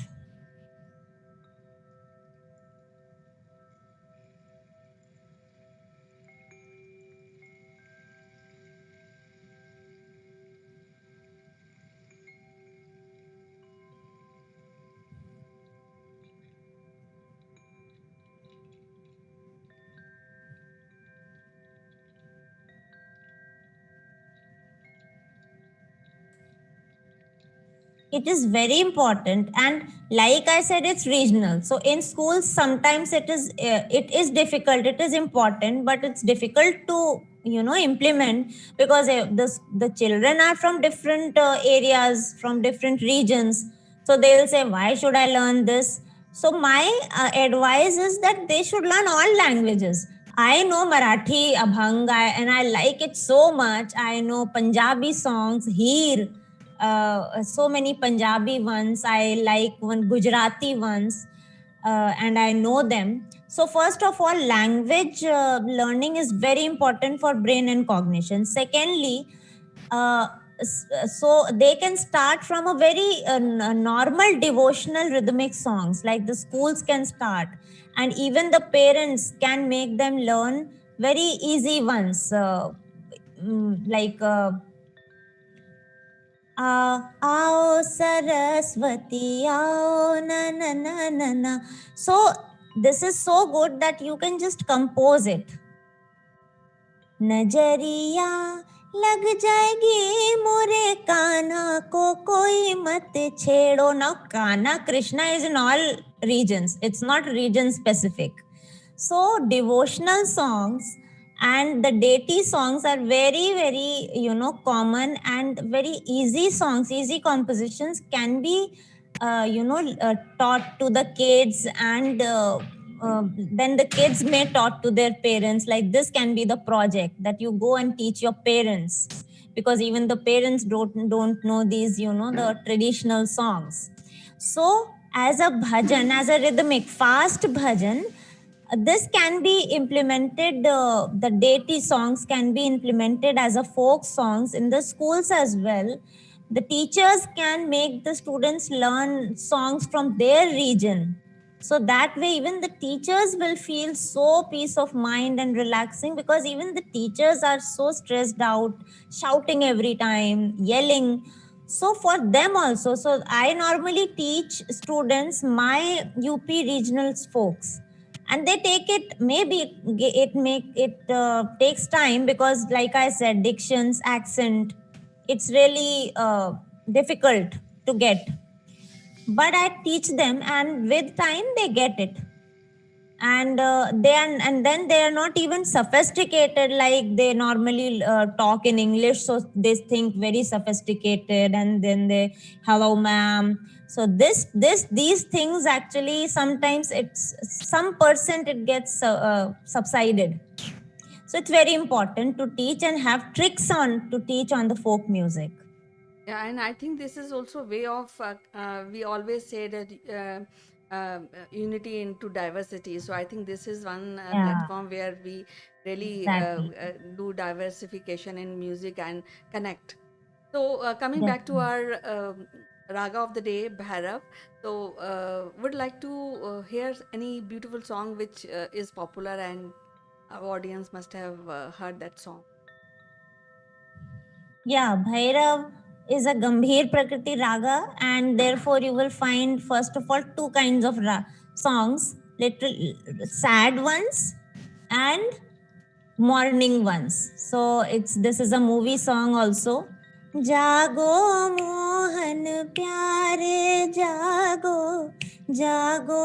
It is very important, and like I said, it's regional. So in schools sometimes it is difficult. It is important, but it's difficult to implement, because the children are from different areas, from different regions. So they will say, why should I learn this? So my advice is that they should learn all languages. I know Marathi, Abhang, and I like it so much. I know Punjabi songs, Heer, so many Punjabi ones. I like one Gujarati ones, and I know them. So first of all, language learning is very important for brain and cognition. Secondly, uh, so they can start from a very normal devotional rhythmic songs, like the schools can start, and even the parents can make them learn very easy ones, like आओ सरस्वती आओ na na na na na. So this is so good that you can just compose it. नजरिया लग जाएगी मोरे कान्हा को कोई मत छेड़ो. Now Kana Krishna is in all regions. It's not region specific. So devotional songs and the deity songs are very, very common, and very easy songs, easy compositions can be taught to the kids, and then the kids may taught to their parents. Like this can be the project that you go and teach your parents, because even the parents don't know these the traditional songs. So as a bhajan, as a rhythmic fast bhajan, this can be implemented, the deity songs can be implemented as a folk songs in the schools as well. The teachers can make the students learn songs from their region, so that way even the teachers will feel so peace of mind and relaxing, because even the teachers are so stressed out, shouting every time, yelling. So for them also, so I normally teach students my UP regional folks, and they take it. Maybe it takes time, because like I said, dictions, accent, it's really difficult to get, but I teach them, and with time they get it. And then they are not even sophisticated like they normally talk in English, so they think very sophisticated, and then they, hello ma'am. So these things actually sometimes it's some percent it gets subsided. So it's very important to teach and have tricks on to teach on the folk music. Yeah, and I think this is also way of we always say that unity into diversity. So I think this is one Yeah, platform where we really exactly. do diversification in music and connect. So coming back to Definitely. our raga of the day, Bhairav. So would like to hear any beautiful song which is popular and our audience must have heard that song. Yeah, Bhairav is a Gambhir Prakriti raga, and therefore you will find, first of all, two kinds of songs, little sad ones and morning ones. So this is a movie song also. Jago Mohan Pyare Jago, Jago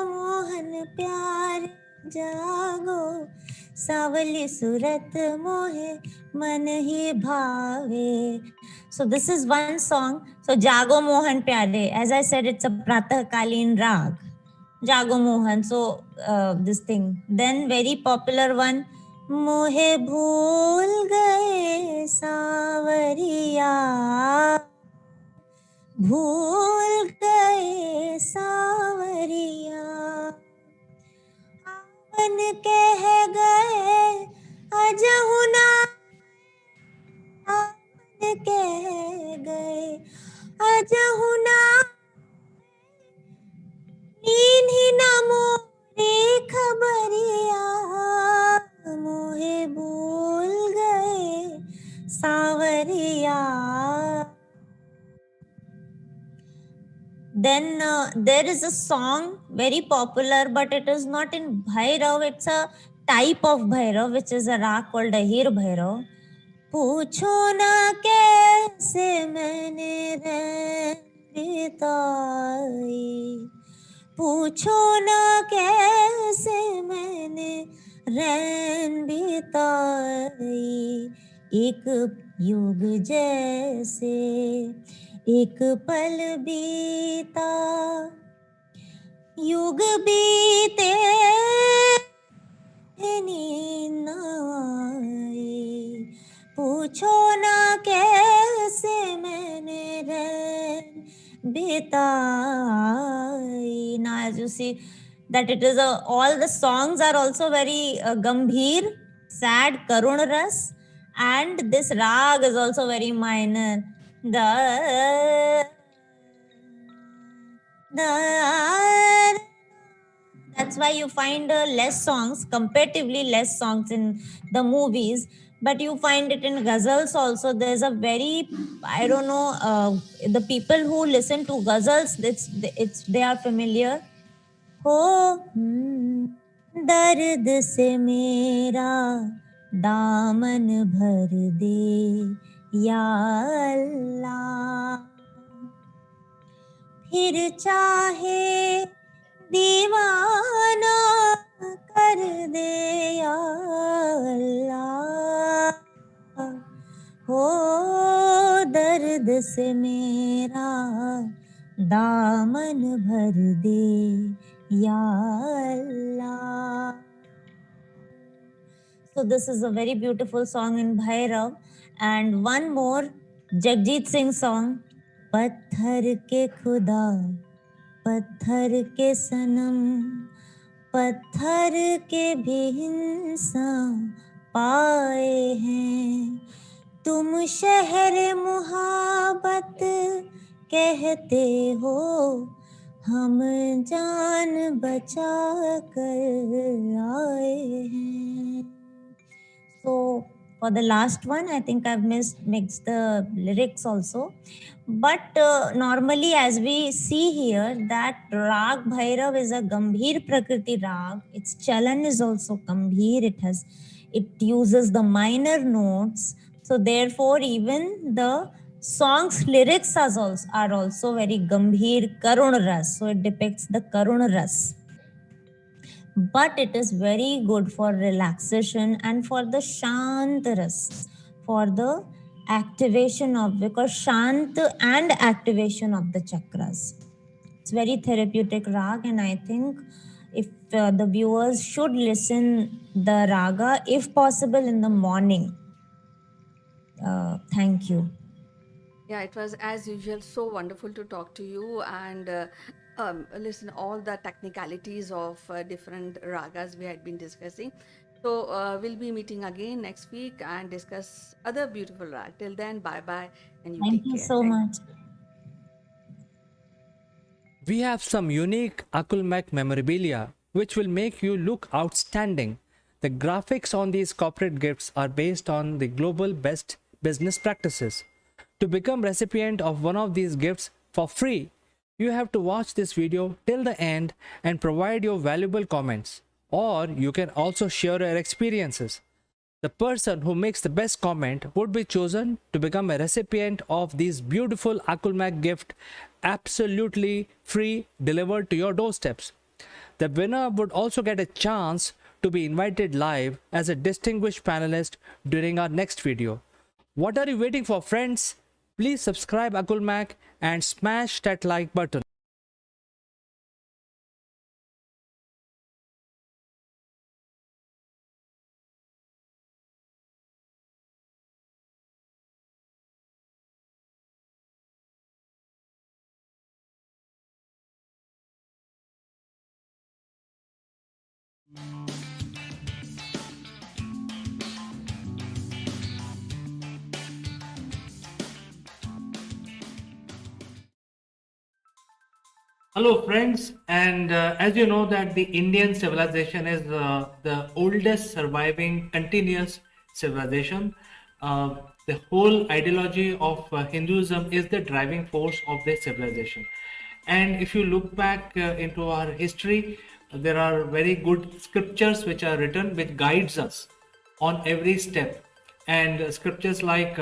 Mohan Pyare Jago, Savali Surat Mohe Man Hi Bhave. So this is one song. So Jago Mohan Pyare, as I said, it's a Pratah Kalin Rag. Jago Mohan. So this thing. Then very popular one. मोहे भूल गए सावरिया, भूल गए सावरिया, आवन कह गए अजहुना, आवन कह गए अजहुना, इन्हीं ना मोरे खबरिया, मोहे भूल गए सावरिया. Then there is a song very popular, but it is not in Bhairav. It's a type of Bhairav, which is a rag called Ahir Bhairav. पूछो ना कैसे मैंने रैन बिताई, पूछो ना कैसे मैंने रैन बिताई, एक युग जैसे एक पल बीता, युग बीते नींद न आई, पूछो ना कैसे मैंने रैन बिताई. Now as you see that it is all the songs are also very gambhir, sad, karun ras, and this rag is also very minor. That's why you find less songs, comparatively less songs in the movies, but you find it in ghazals also. There's a very, I don't know, the people who listen to ghazals, they are familiar. हो दर्द से मेरा दामन भर दे या अल्लाह, फिर चाहे दीवाना कर दे या अल्लाह, हो दर्द से मेरा दामन भर दे या अल्लाह. So this is a very beautiful song in Bhairav. And one more Jagjit Singh song, पत्थर के खुदा, पत्थर के सनम, पत्थर के भी इंसान पाए हैं, तुम शहर मुहाबत कहते हो, हम जान बचा कर आए हैं. So for the last one, I think I've mixed the lyrics also. But normally, as we see here, that Rag Bhairav is a Gambhir Prakriti Rag. Its chalan is also Gambhir. It uses the minor notes. So therefore, even the song's lyrics are also very Gambhir Karun Ras. So it depicts the Karun Ras. But it is very good for relaxation and for the Shant Ras, for the activation of, because Shant and activation of the chakras. It's very therapeutic rag, and I think if the viewers should listen the raga, if possible, in the morning. Thank you. Yeah, it was as usual so wonderful to talk to you and listen all the technicalities of different ragas we had been discussing. So we'll be meeting again next week and discuss other beautiful rag. Till then, bye bye, and you Thank take you care. so much. We have some unique Akulmek memorabilia which will make you look outstanding. The graphics on these corporate gifts are based on the global best business practices. To become recipient of one of these gifts for free, you have to watch this video till the end and provide your valuable comments. Or you can also share your experiences. The person who makes the best comment would be chosen to become a recipient of these beautiful Akulmak gift, absolutely free, delivered to your doorsteps. The winner would also get a chance to be invited live as a distinguished panelist during our next video. What are you waiting for, friends? Please subscribe Akulmak and smash that like button. Hello friends, and as you know that the Indian civilization is the oldest surviving continuous civilization. The whole ideology of Hinduism is the driving force of this civilization. And if you look back into our history, there are very good scriptures which are written which guides us on every step, and scriptures like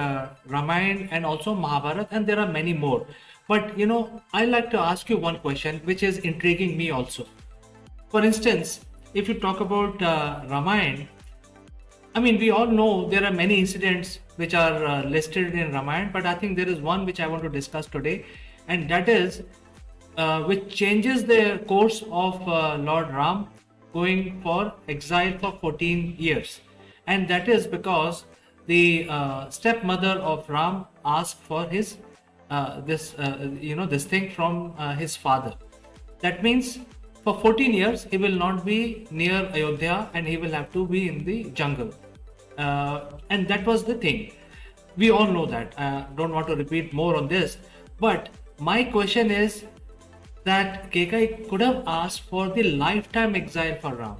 Ramayana and also Mahabharata, and there are many more. But you know, I like to ask you one question which is intriguing me also. For instance, if you talk about Ramayana, I mean, we all know there are many incidents which are listed in Ramayana, but I think there is one which I want to discuss today, and that is which changes the course of Lord Ram going for exile for 14 years. And that is because the stepmother of Ram asked for his this thing from his father. That means for 14 years he will not be near Ayodhya and he will have to be in the jungle. And that was the thing. We all know that. Don't want to repeat more on this. But my question is that Kekai could have asked for the lifetime exile for Ram.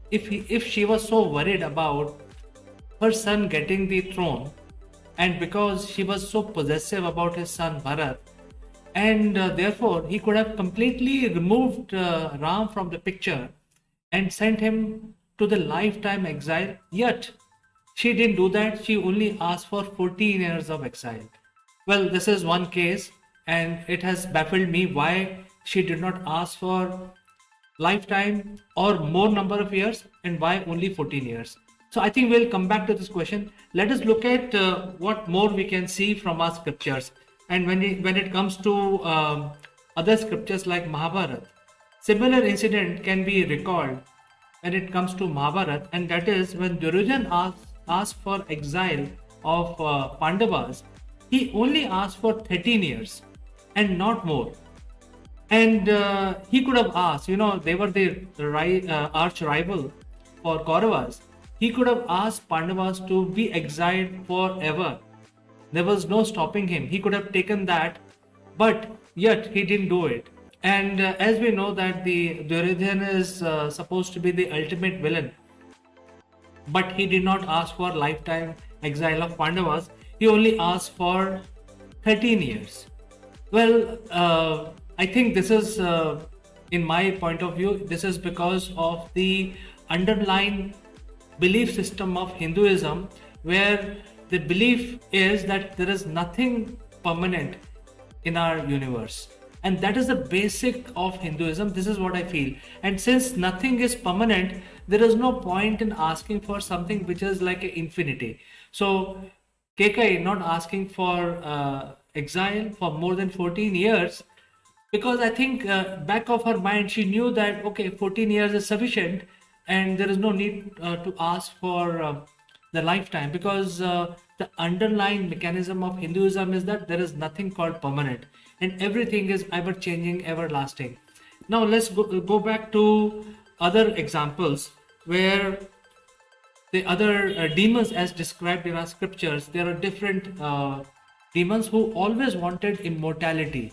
If she was so worried about her son getting the throne, and because she was so possessive about his son Bharat, and therefore he could have completely removed Ram from the picture and sent him to the lifetime exile. Yet she didn't do that. She only asked for 14 years of exile. Well, this is one case, and it has baffled me why she did not ask for lifetime or more number of years, and why only 14 years. So I think we'll come back to this question. Let us look at what more we can see from our scriptures. And when it comes to other scriptures like Mahabharata, similar incident can be recalled when it comes to Mahabharata, and that is when Duryodhana asked for exile of Pandavas. He only asked for 13 years and not more. And he could have asked, they were the arch rival for Kauravas. He could have asked Pandavas to be exiled forever. There was no stopping him. He could have taken that, but yet he didn't do it. And as we know that the Duryodhana is supposed to be the ultimate villain, but he did not ask for lifetime exile of Pandavas. He only asked for 13 years. Well, I think this is, in my point of view, this is because of the underlying belief system of Hinduism, where the belief is that there is nothing permanent in our universe. And that is the basic of Hinduism. This is what I feel. And since nothing is permanent, there is no point in asking for something which is like an infinity. So Kekai not asking for exile for more than 14 years because I think back of her mind she knew that okay, 14 years is sufficient, and there is no need to ask for the lifetime, because the underlying mechanism of Hinduism is that there is nothing called permanent, and everything is ever changing, everlasting. Now let's go back to other examples where the other demons as described in our scriptures. There are different demons who always wanted immortality.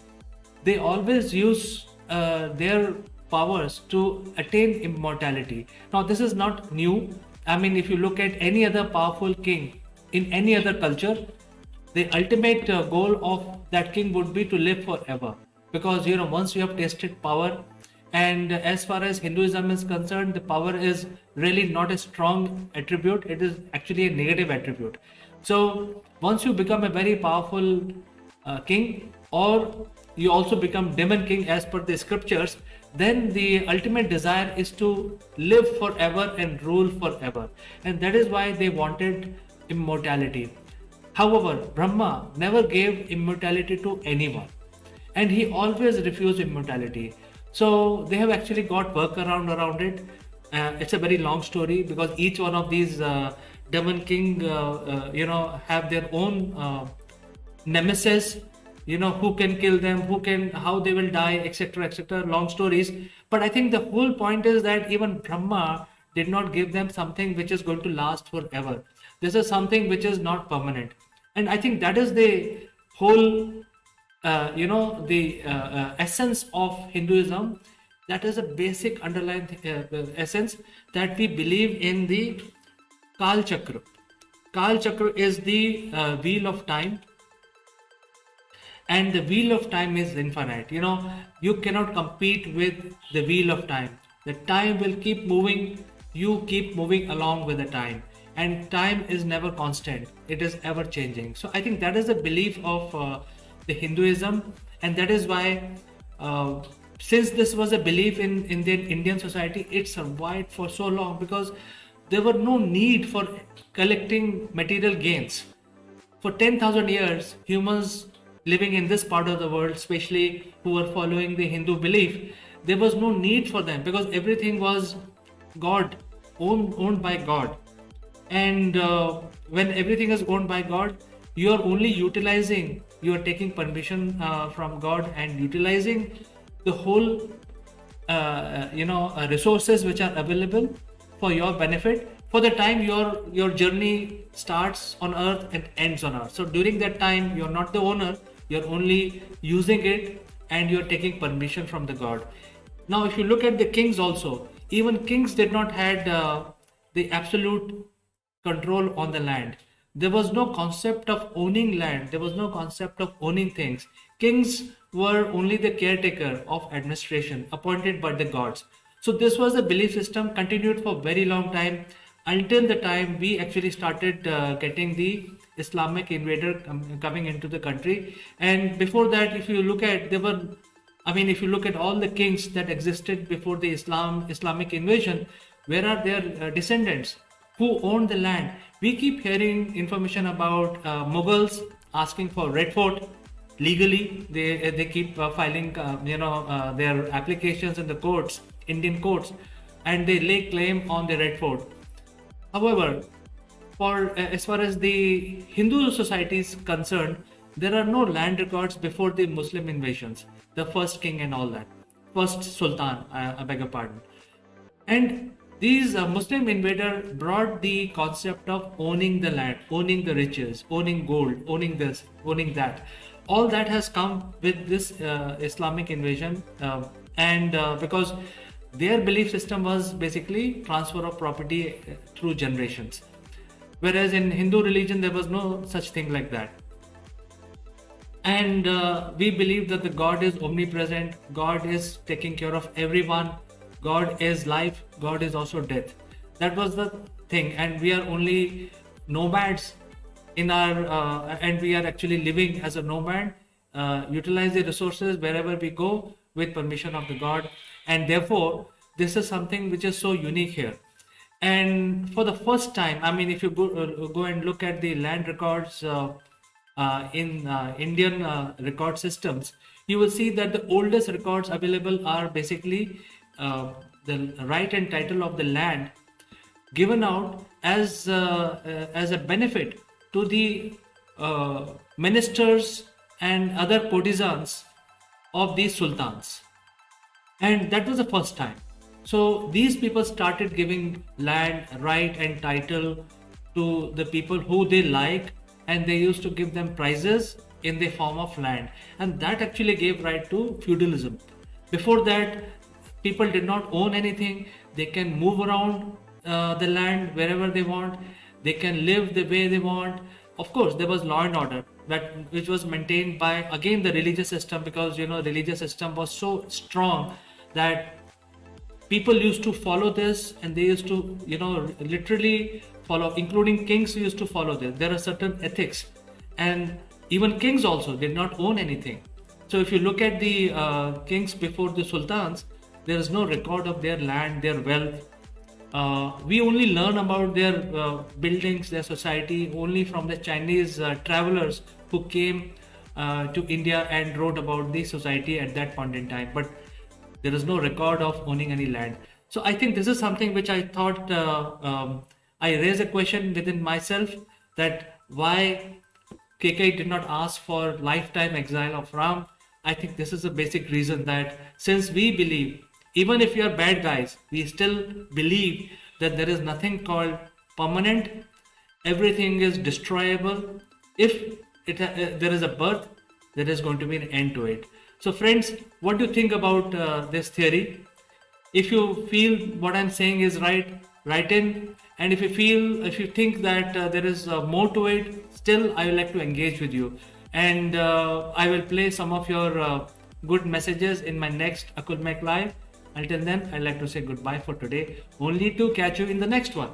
They always use their powers to attain immortality. Now this is not new. I mean, if you look at any other powerful king in any other culture, the ultimate goal of that king would be to live forever, because once you have tasted power, and as far as Hinduism is concerned, the power is really not a strong attribute, it is actually a negative attribute. So once you become a very powerful king, or you also become demon king as per the scriptures, then the ultimate desire is to live forever and rule forever, and that is why they wanted immortality. However, Brahma never gave immortality to anyone, and he always refused immortality. So they have actually got workaround around it. It's a very long story, because each one of these demon king, have their own nemesis. Who can kill them, how they will die, etc., etc. Long stories. But I think the whole point is that even Brahma did not give them something which is going to last forever. This is something which is not permanent, and I think that is the whole the essence of Hinduism. That is a basic underlying essence, that we believe in the Kal Chakra. Kal Chakra is the wheel of time, and the wheel of time is infinite. You cannot compete with the wheel of time. The time will keep moving, you keep moving along with the time, and time is never constant, it is ever changing. So I think that is the belief of the Hinduism, and that is why since this was a belief in the Indian society, it survived for so long, because there were no need for collecting material gains. For 10,000 years, humans living in this part of the world, especially who were following the Hindu belief, there was no need for them, because everything was God, owned by God. And when everything is owned by God, you are only utilizing, you are taking permission from God and utilizing the whole resources which are available for your benefit, for the time your journey starts on earth and ends on earth. So during that time, you're not the owner, you're only using it, and you're taking permission from the God. Now if you look at the kings also, even kings did not had the absolute control on the land. There was no concept of owning land, there was no concept of owning things. Kings were only the caretaker of administration appointed by the gods. So this was a belief system continued for very long time, until the time we actually started getting the Islamic invader coming into the country. And before that, if you look at, if you look at all the kings that existed before the Islamic invasion, where are their descendants? Who owned the land? We keep hearing information about Mughals asking for Red Fort legally. They keep filing their applications in the courts, Indian courts, and they lay claim on the Red Fort. However, as far as the Hindu society is concerned, there are no land records before the Muslim invasions, the first king and all that, first sultan, I beg your pardon. And these Muslim invader brought the concept of owning the land, owning the riches, owning gold, owning this, owning that. All that has come with this Islamic invasion, and because their belief system was basically transfer of property through generations. Whereas in Hindu religion, there was no such thing like that. And we believe that the God is omnipresent, God is taking care of everyone, God is life, God is also death. That was the thing, and we are only nomads in our and we are actually living as a nomad, utilize the resources wherever we go with permission of the God. And therefore this is something which is so unique here. And for the first time, if you go and look at the land records in Indian record systems, you will see that the oldest records available are basically the right and title of the land given out as a benefit to the ministers and other courtesans of these sultans, and that was the first time. So these people started giving land, right, and title to the people who they like, and they used to give them prizes in the form of land, and that actually gave right to feudalism. Before that, people did not own anything. They can move around the land wherever they want. They can live the way they want. Of course, there was law and order that which was maintained by again the religious system, because religious system was so strong that people used to follow this, and they used to literally follow, including kings used to follow this. There are certain ethics, and even kings also did not own anything. So if you look at the kings before the sultans, there is no record of their land, their wealth. We only learn about their buildings, their society, only from the Chinese travelers who came to India and wrote about the society at that point in time. But there is no record of owning any land. So I think this is something which I thought I raised a question within myself, that why KK did not ask for lifetime exile of Ram. I think this is a basic reason, that since we believe, even if you are bad guys, we still believe that there is nothing called permanent. Everything is destroyable. If there is a birth, there is going to be an end to it. So friends, what do you think about this theory? If you feel what I'm saying is right, write in. And if you think that there is more to it, still I would like to engage with you. And I will play some of your good messages in my next Akulmek Live. Until then, I'd like to say goodbye for today, only to catch you in the next one.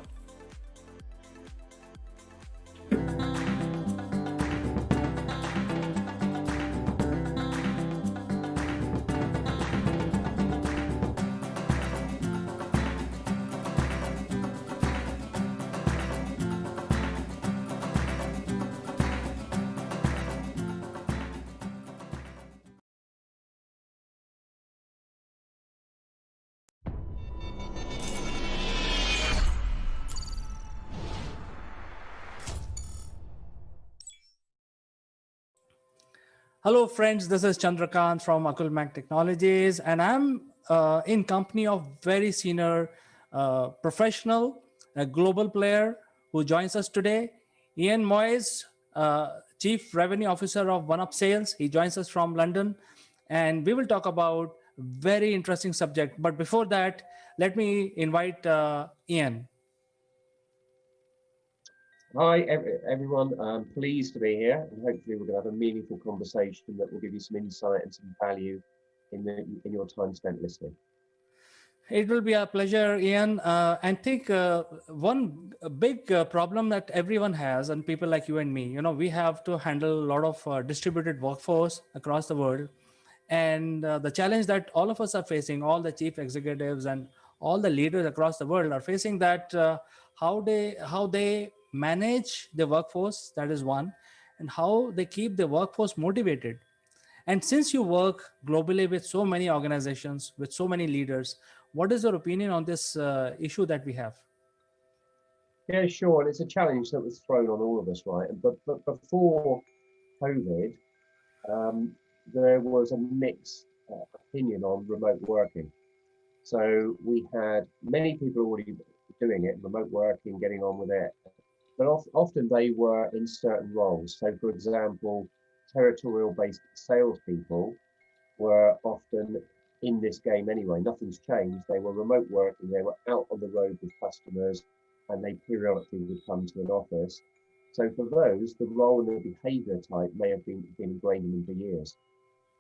Hello, friends. This is Chandrakant from Akulmak Technologies, and I'm in company of very senior professional, a global player who joins us today, Ian Moyes, Chief Revenue Officer of OneUp Sales. He joins us from London, and we will talk about very interesting subject. But before that, let me invite Ian. Hi, everyone. I'm pleased to be here, and hopefully we're going to have a meaningful conversation that will give you some insight and some value in your time spent listening. It will be a pleasure, Ian. And think one big problem that everyone has, and people like you and me, we have to handle a lot of distributed workforce across the world. And the challenge that all of us are facing, all the chief executives and all the leaders across the world are facing, that how they manage the workforce, that is one, and how they keep the workforce motivated. And since you work globally with so many organizations, with so many leaders, what is your opinion on this issue that we have? Yeah, sure. And it's a challenge that was thrown on all of us, right? But before COVID, there was a mixed opinion on remote working. So we had many people already doing it, remote working, getting on with it. But often they were in certain roles. So, for example, territorial-based salespeople were often in this game anyway. Nothing's changed. They were remote working. They were out on the road with customers, and they periodically would come to an office. So for those, the role and the behavior type may have been ingrained in them for years.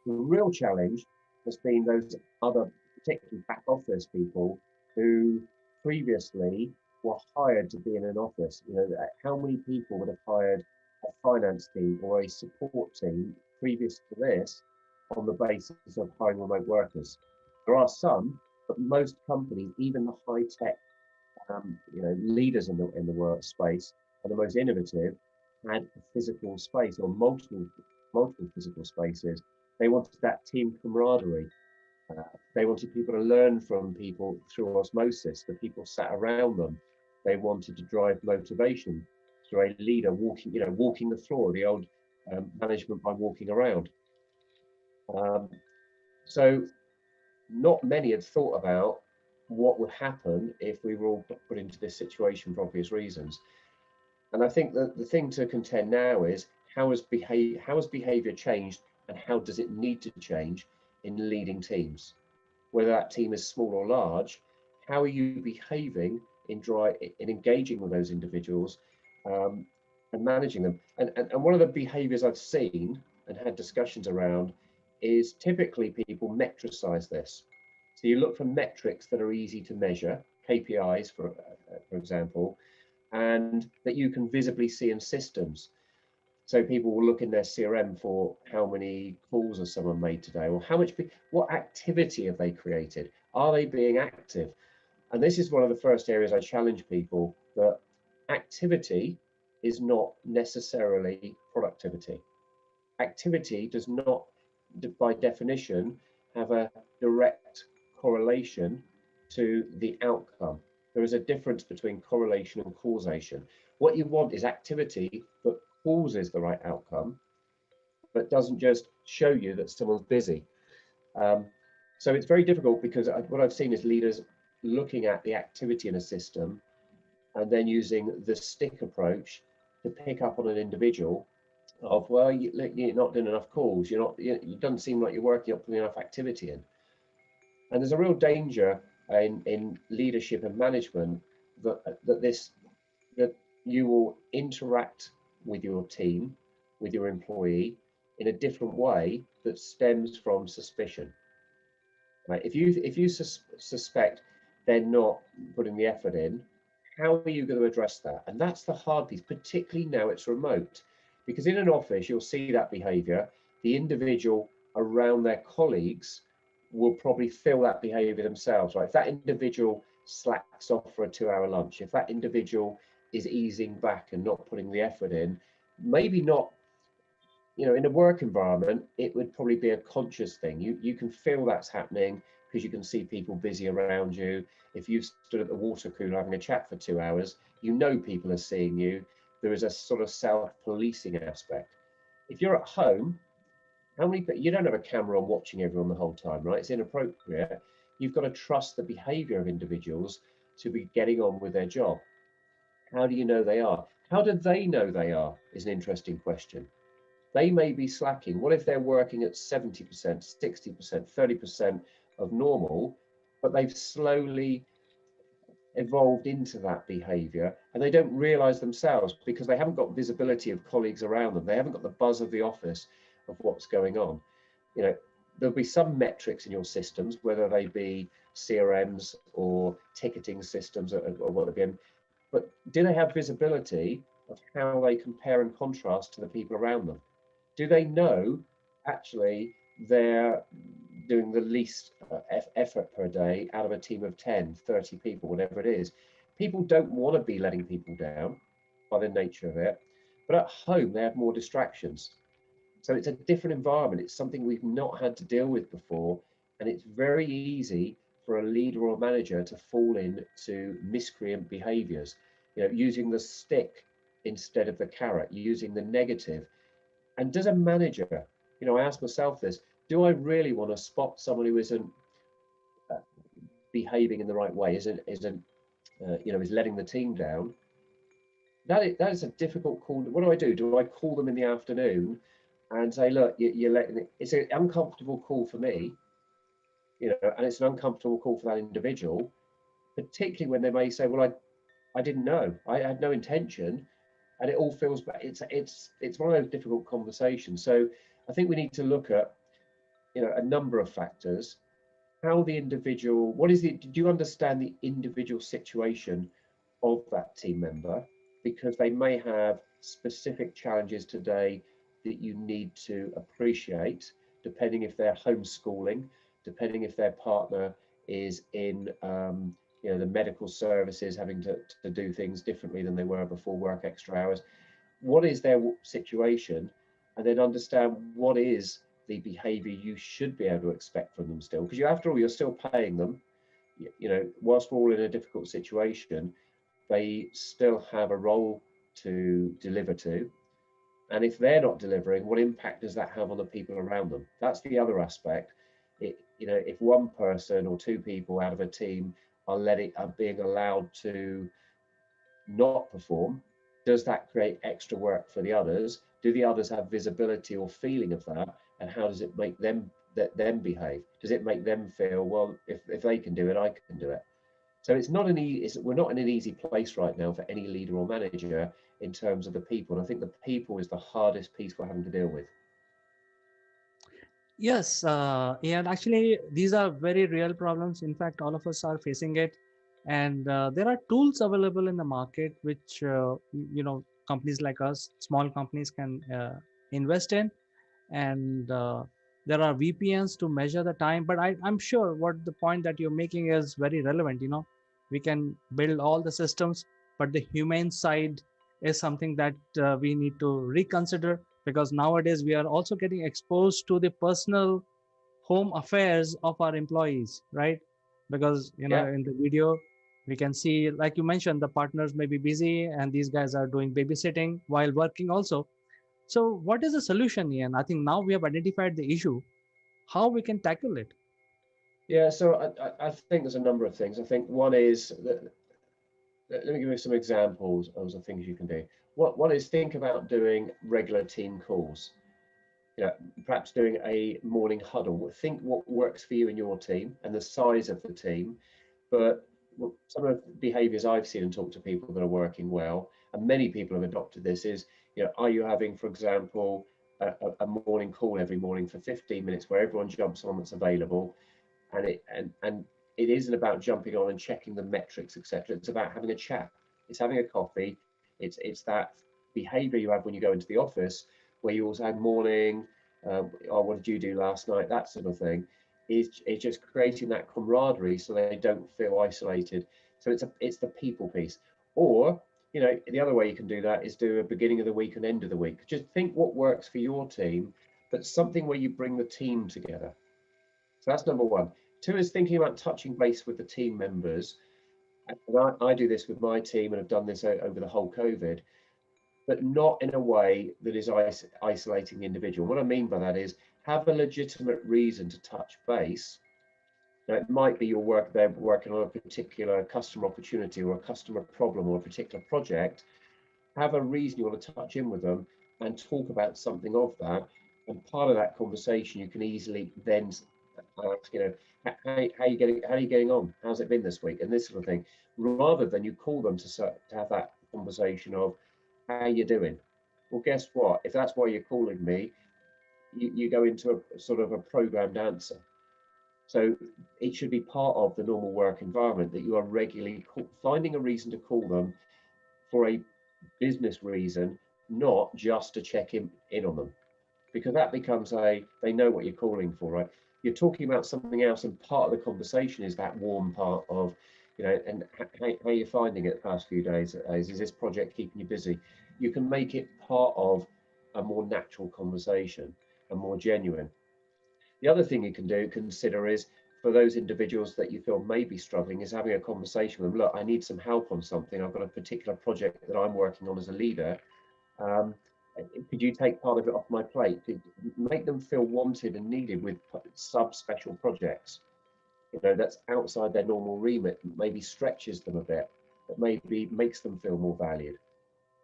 The real challenge has been those other, particularly back office people who previously were hired to be in an office. How many people would have hired a finance team or a support team previous to this on the basis of hiring remote workers? There are some, but most companies, even the high tech, leaders in the workspace and the most innovative, had a physical space or multiple physical spaces They wanted that team camaraderie. They wanted people to learn from people through osmosis, the people sat around them. They wanted to drive motivation through a leader walking, walking the floor, the old management by walking around. Um, so not many had thought about what would happen if we were all put into this situation for obvious reasons. And I think that the thing to contend now is how has behavior changed, and how does it need to change in leading teams? Whether that team is small or large, how are you behaving in engaging with those individuals, and managing them? And one of the behaviors I've seen and had discussions around is typically people metricize this. So you look for metrics that are easy to measure, KPIs, for example, and that you can visibly see in systems. So people will look in their CRM for how many calls has someone made today, or what activity have they created? Are they being active? And this is one of the first areas I challenge people, that activity is not necessarily productivity. Activity does not, by definition, have a direct correlation to the outcome. There is a difference between correlation and causation. What you want is activity that causes the right outcome, but doesn't just show you that someone's busy. So it's very difficult, because what I've seen is leaders looking at the activity in a system and then using the stick approach to pick up on an individual of, well, you're not doing enough calls, it doesn't seem like you're working up putting enough activity in. And there's a real danger in leadership and management that you will interact with your team, with your employee, in a different way that stems from suspicion. Right? If you suspect they're not putting the effort in, how are you going to address that? And that's the hard piece, particularly now it's remote. Because in an office, you'll see that behavior. The individual around their colleagues will probably feel that behavior themselves, right? If that individual slacks off for a 2-hour lunch, if that individual is easing back and not putting the effort in, maybe not, in a work environment, it would probably be a conscious thing. You can feel that's happening because you can see people busy around you. If you've stood at the water cooler having a chat for 2 hours, people are seeing you. There is a sort of self-policing aspect. If you're at home, you don't have a camera on watching everyone the whole time, right? It's inappropriate. You've got to trust the behavior of individuals to be getting on with their job. How do you know they are? How do they know they are is an interesting question. They may be slacking. What if they're working at 70%, 60%, 30% of normal, but they've slowly evolved into that behavior and they don't realize themselves because they haven't got visibility of colleagues around them. They haven't got the buzz of the office of what's going on. There'll be some metrics in your systems, whether they be CRMs or ticketing systems or what have you, but do they have visibility of how they compare and contrast to the people around them? Do they know actually they're doing the least effort per day out of a team of 10, 30 people, whatever it is? People don't want to be letting people down by the nature of it, but at home they have more distractions. So it's a different environment. It's something we've not had to deal with before, and it's very easy for a leader or manager to fall into miscreant behaviors, using the stick instead of the carrot, using the negative. And does a manager, I ask myself this, do I really want to spot someone who isn't behaving in the right way, is letting the team down? That is a difficult call. What do? Do I call them in the afternoon and say, look, you're letting it? It's an uncomfortable call for me, and it's an uncomfortable call for that individual, particularly when they may say, well, I didn't know, I had no intention. And it all feels bad. It's one of those difficult conversations. So I think we need to look at a number of factors. How the individual, do you understand the individual situation of that team member? Because they may have specific challenges today that you need to appreciate, depending if they're homeschooling, depending if their partner is in the medical services, having to do things differently than they were before, work extra hours. What is their situation? And then understand what is the behavior you should be able to expect from them still, because you, after all, you're still paying them. You know, whilst we're all in a difficult situation, they still have a role to deliver to. And if they're not delivering, what impact does that have on the people around them? That's the other aspect. You know, if one person or two people out of a team are being allowed to not perform, does that create extra work for the others? Do the others have visibility or feeling of that? And how does it make them behave? Does it make them feel, well, if they can do it, I can do it? So it's not we're not in an easy place right now for any leader or manager in terms of the people. And I think the people is the hardest piece we're having to deal with. Yes, and actually, these are very real problems. In fact, all of us are facing it, and there are tools available in the market which companies like us, small companies, can invest in, and there are VPNs to measure the time. But I'm sure what the point that you're making is very relevant. We can build all the systems, but the humane side is something that we need to reconsider, because nowadays we are also getting exposed to the personal home affairs of our employees, right? Because Yeah. in the video we can see, like you mentioned, the partners may be busy and these guys are doing babysitting while working also. So what is the solution, Ian? I think now we have identified the issue, how we can tackle it. Yeah, so I think there's a number of things. I think one is that, let me give you some examples of the things you can do. One is, think about doing regular team calls. You know, perhaps doing a morning huddle. Think what works for you and your team and the size of the team. But some of the behaviors I've seen and talked to people that are working well, and many people have adopted this, is, are you having, for example, a morning call every morning for 15 minutes where everyone jumps on that's available, and it isn't about jumping on and checking the metrics, etc. It's about having a chat. It's having a coffee. It's that behavior you have when you go into the office, where you also have morning, oh, what did you do last night, that sort of thing. Is just creating that camaraderie so they don't feel isolated. So it's the people piece. Or, the other way you can do that is do a beginning of the week and end of the week. Just think what works for your team, but something where you bring the team together. So that's number one. Two is thinking about touching base with the team members. And I do this with my team and have done this over the whole COVID, but not in a way that is isolating the individual. What I mean by that is, have a legitimate reason to touch base. Now, it might be they're working on a particular customer opportunity or a customer problem or a particular project. Have a reason you want to touch in with them and talk about something of that. And part of that conversation, you can easily then ask, how are you getting on? How's it been this week? And this sort of thing, rather than you call them to have that conversation of, how you doing? Well, guess what? If that's why you're calling me, you go into a sort of a programmed answer. So it should be part of the normal work environment that you are regularly finding a reason to call them for a business reason, not just to check in on them, because that becomes they know what you're calling for, right? You're talking about something else, and part of the conversation is that warm part of, and how are you finding it the past few days? Is this project keeping you busy? You can make it part of a more natural conversation and more genuine. The other thing you can consider is, for those individuals that you feel may be struggling, is having a conversation with them. Look, I need some help on something. I've got a particular project that I'm working on as a leader. Could you take part of it off my plate? Make them feel wanted and needed with special projects. That's outside their normal remit, maybe stretches them a bit, but maybe makes them feel more valued.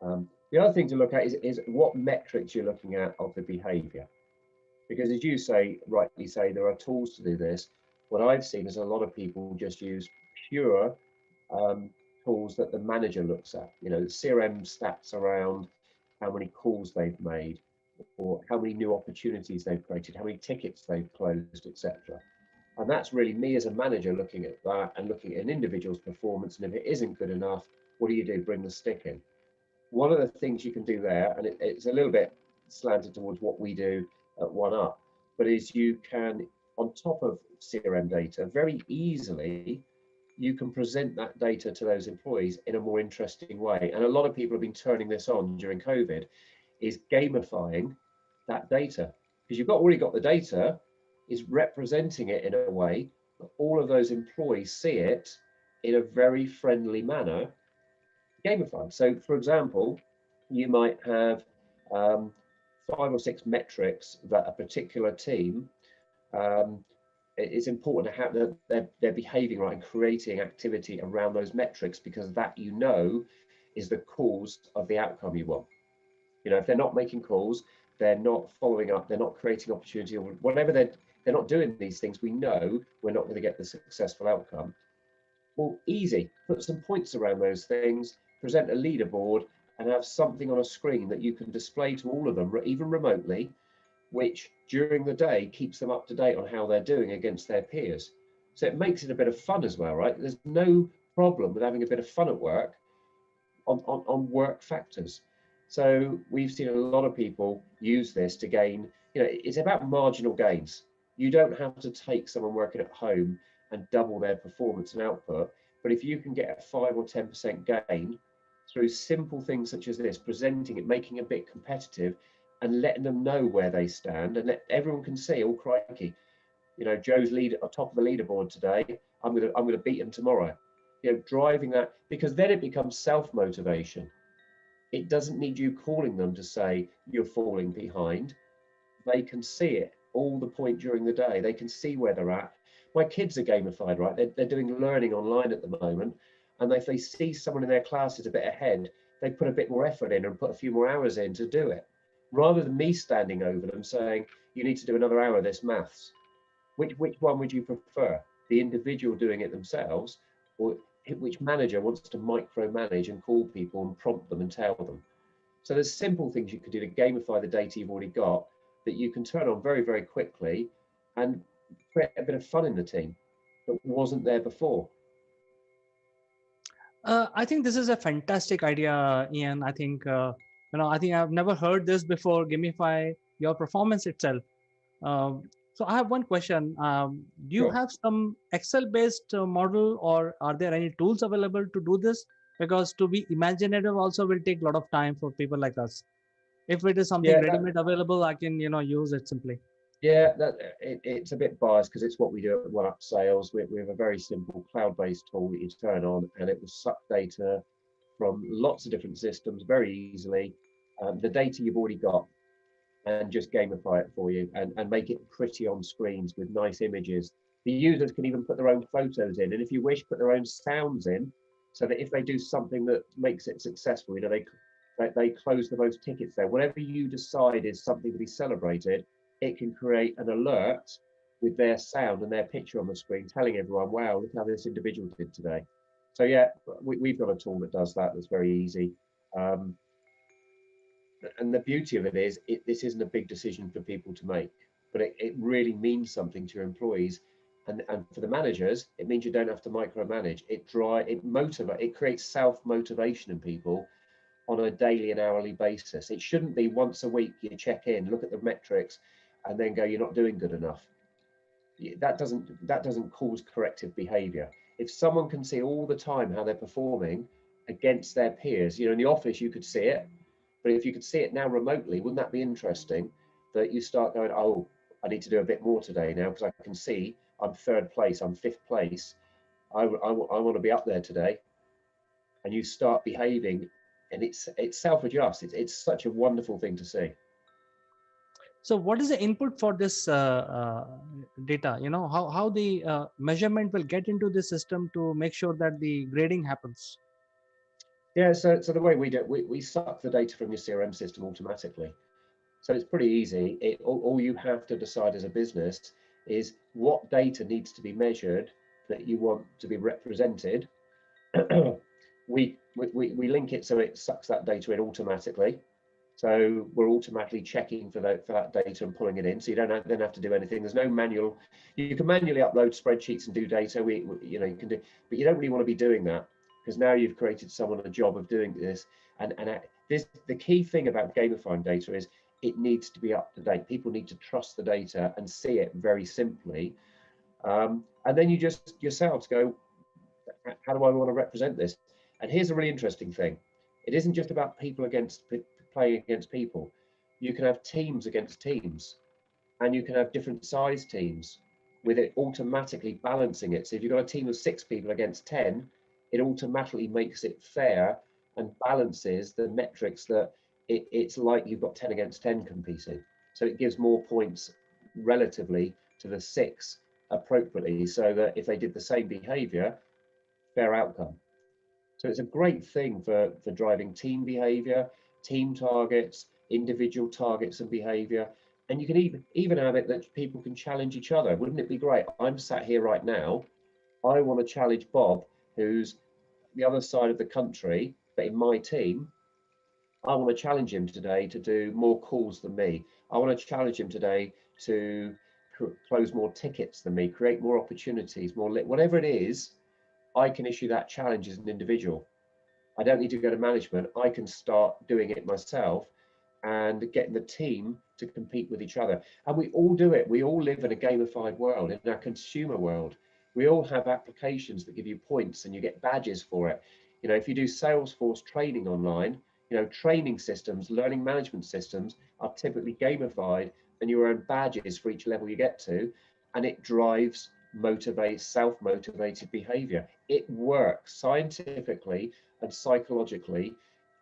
The other thing to look at is what metrics you're looking at of the behavior. Because, as you rightly say, there are tools to do this. What I've seen is a lot of people just use pure tools that the manager looks at. CRM stats around how many calls they've made, or how many new opportunities they've created, how many tickets they've closed, etc. And that's really me as a manager looking at that and looking at an individual's performance. And if it isn't good enough, what do? Bring the stick in. One of the things you can do there, and it's a little bit slanted towards what we do at OneUp, but is you can, on top of CRM data, very easily, you can present that data to those employees in a more interesting way. And a lot of people have been turning this on during COVID, is gamifying that data. because you've already got the data, is representing it in a way that all of those employees see it in a very friendly manner, gamified. So, for example, you might have 5 or 6 metrics that a particular team it's important to have that they're behaving right and creating activity around those metrics, because that, you know, is the cause of the outcome you want. You know, if they're not making calls, they're not following up, they're not creating opportunity, or whatever they're not doing these things, we know we're not going to get the successful outcome. Well, easy. Put some points around those things, present a leaderboard, and have something on a screen that you can display to all of them, even remotely, which during the day keeps them up to date on how they're doing against their peers. So it makes it a bit of fun as well, right? There's no problem with having a bit of fun at work on work factors. So we've seen a lot of people use this to gain, you know, it's about marginal gains. You don't have to take someone working at home and double their performance and output. But if you can get a 5 or 10% gain through simple things such as this, presenting it, making it a bit competitive, and letting them know where they stand, and let everyone can see, oh crikey, you know, Joe's lead on top of the leaderboard today. I'm gonna beat him tomorrow. You know, driving that, because then it becomes self-motivation. It doesn't need you calling them to say you're falling behind. They can see it all the point during the day. They can see where they're at. My kids are gamified, right? They're doing learning online at the moment, and if they see someone in their class is a bit ahead, they put a bit more effort in and put a few more hours in to do it, rather than me standing over them saying, you need to do another hour of this maths. Which one would you prefer? The individual doing it themselves, or which manager wants to micromanage and call people and prompt them and tell them? So there's simple things you can do to gamify the data you've already got that you can turn on very, very quickly and create a bit of fun in the team that wasn't there before. I think this is a fantastic idea, Ian. I think, I think I've never heard this before, gamify your performance itself. So I have one question. Do you Sure. have some Excel-based model, or are there any tools available to do this? Because to be imaginative also will take a lot of time for people like us. If it is something ready-made available, I can, use it simply. Yeah, it's a bit biased because it's what we do at One Up Sales. We have a very simple cloud-based tool that you turn on, and it will suck data from lots of different systems very easily. The data you've already got, and just gamify it for you and make it pretty on screens with nice images. The users can even put their own photos in, and if you wish, put their own sounds in, so that if they do something that makes it successful, they close the most tickets there. Whatever you decide is something to be celebrated, it can create an alert with their sound and their picture on the screen, telling everyone, wow, look how this individual did today. So yeah, we've got a tool that does that. That's very easy. And the beauty of it is, this isn't a big decision for people to make, but it really means something to your employees, and for the managers, it means you don't have to micromanage. It creates self-motivation in people on a daily and hourly basis. It shouldn't be once a week you check in, look at the metrics, and then go, you're not doing good enough. That doesn't cause corrective behavior. If someone can see all the time how they're performing against their peers, in the office you could see it, but if you could see it now remotely, wouldn't that be interesting? That you start going, oh, I need to do a bit more today now because I can see I'm 3rd place, I'm 5th place. I want to be up there today. And you start behaving, and it's self-adjusts. It's such a wonderful thing to see. So what is the input for this data? How the measurement will get into the system to make sure that the grading happens? Yeah, so the way we do it, we suck the data from your CRM system automatically. So it's pretty easy. All you have to decide as a business is what data needs to be measured that you want to be represented. we link it so it sucks that data in automatically. So we're automatically checking for that data and pulling it in. So you don't then have to do anything. There's no manual. You can manually upload spreadsheets and do data. You can do, but you don't really want to be doing that, because now you've created someone a job of doing this. And the key thing about gamifying data is it needs to be up to date. People need to trust the data and see it very simply. And then you just yourselves go, how do I want to represent this? And here's a really interesting thing. It isn't just about people playing against people. You can have teams against teams. and you can have different size teams with it automatically balancing it. So if you've got a team of 6 people against 10, it automatically makes it fair and balances the metrics that it's like you've got 10 against 10 competing. So it gives more points relatively to the 6 appropriately, so that if they did the same behavior, fair outcome. So it's a great thing for driving team behavior, team targets, individual targets and behavior. And you can even have it that people can challenge each other. Wouldn't it be great? I'm sat here right now. I want to challenge Bob, who's the other side of the country, but in my team. I want to challenge him today to do more calls than me. I want to challenge him today to close more tickets than me, create more opportunities, whatever it is. I can issue that challenge as an individual. I don't need to go to management. I can start doing it myself and getting the team to compete with each other. And we all do it. We all live in a gamified world, in our consumer world. We all have applications that give you points and you get badges for it. You know, if you do Salesforce training online, you know, training systems, learning management systems are typically gamified, and you earn badges for each level you get to, and it drives self-motivated behavior. It works scientifically and psychologically.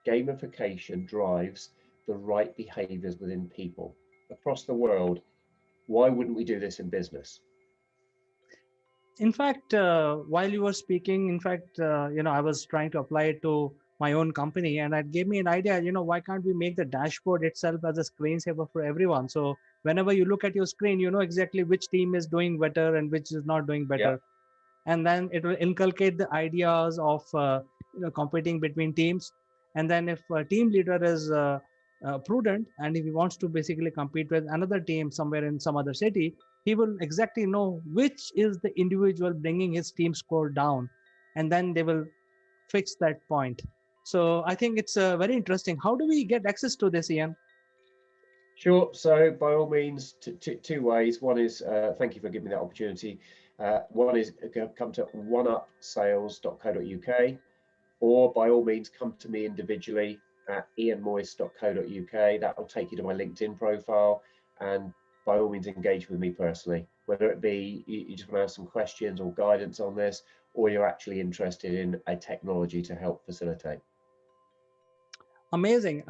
Gamification drives the right behaviors within people across the world. Why wouldn't we do this in business? In fact, while you were speaking, I was trying to apply it to my own company, and that gave me an idea. Why can't we make the dashboard itself as a screensaver for everyone? So whenever you look at your screen, you know exactly which team is doing better and which is not doing better. And then it will inculcate the ideas of competing between teams. And then if a team leader is prudent, and if he wants to basically compete with another team somewhere in some other city, he will exactly know which is the individual bringing his team score down, and then they will fix that point. So I think it's very interesting. How do we get access to this, Ian? Sure. So by all means, two ways. One is, thank you for giving me that opportunity. One is come to oneupsales.co.uk, or by all means come to me individually at ianmoyse.co.uk. That will take you to my LinkedIn profile, and by all means engage with me personally, whether it be you just want to ask some questions or guidance on this, or you're actually interested in a technology to help facilitate. Amazing.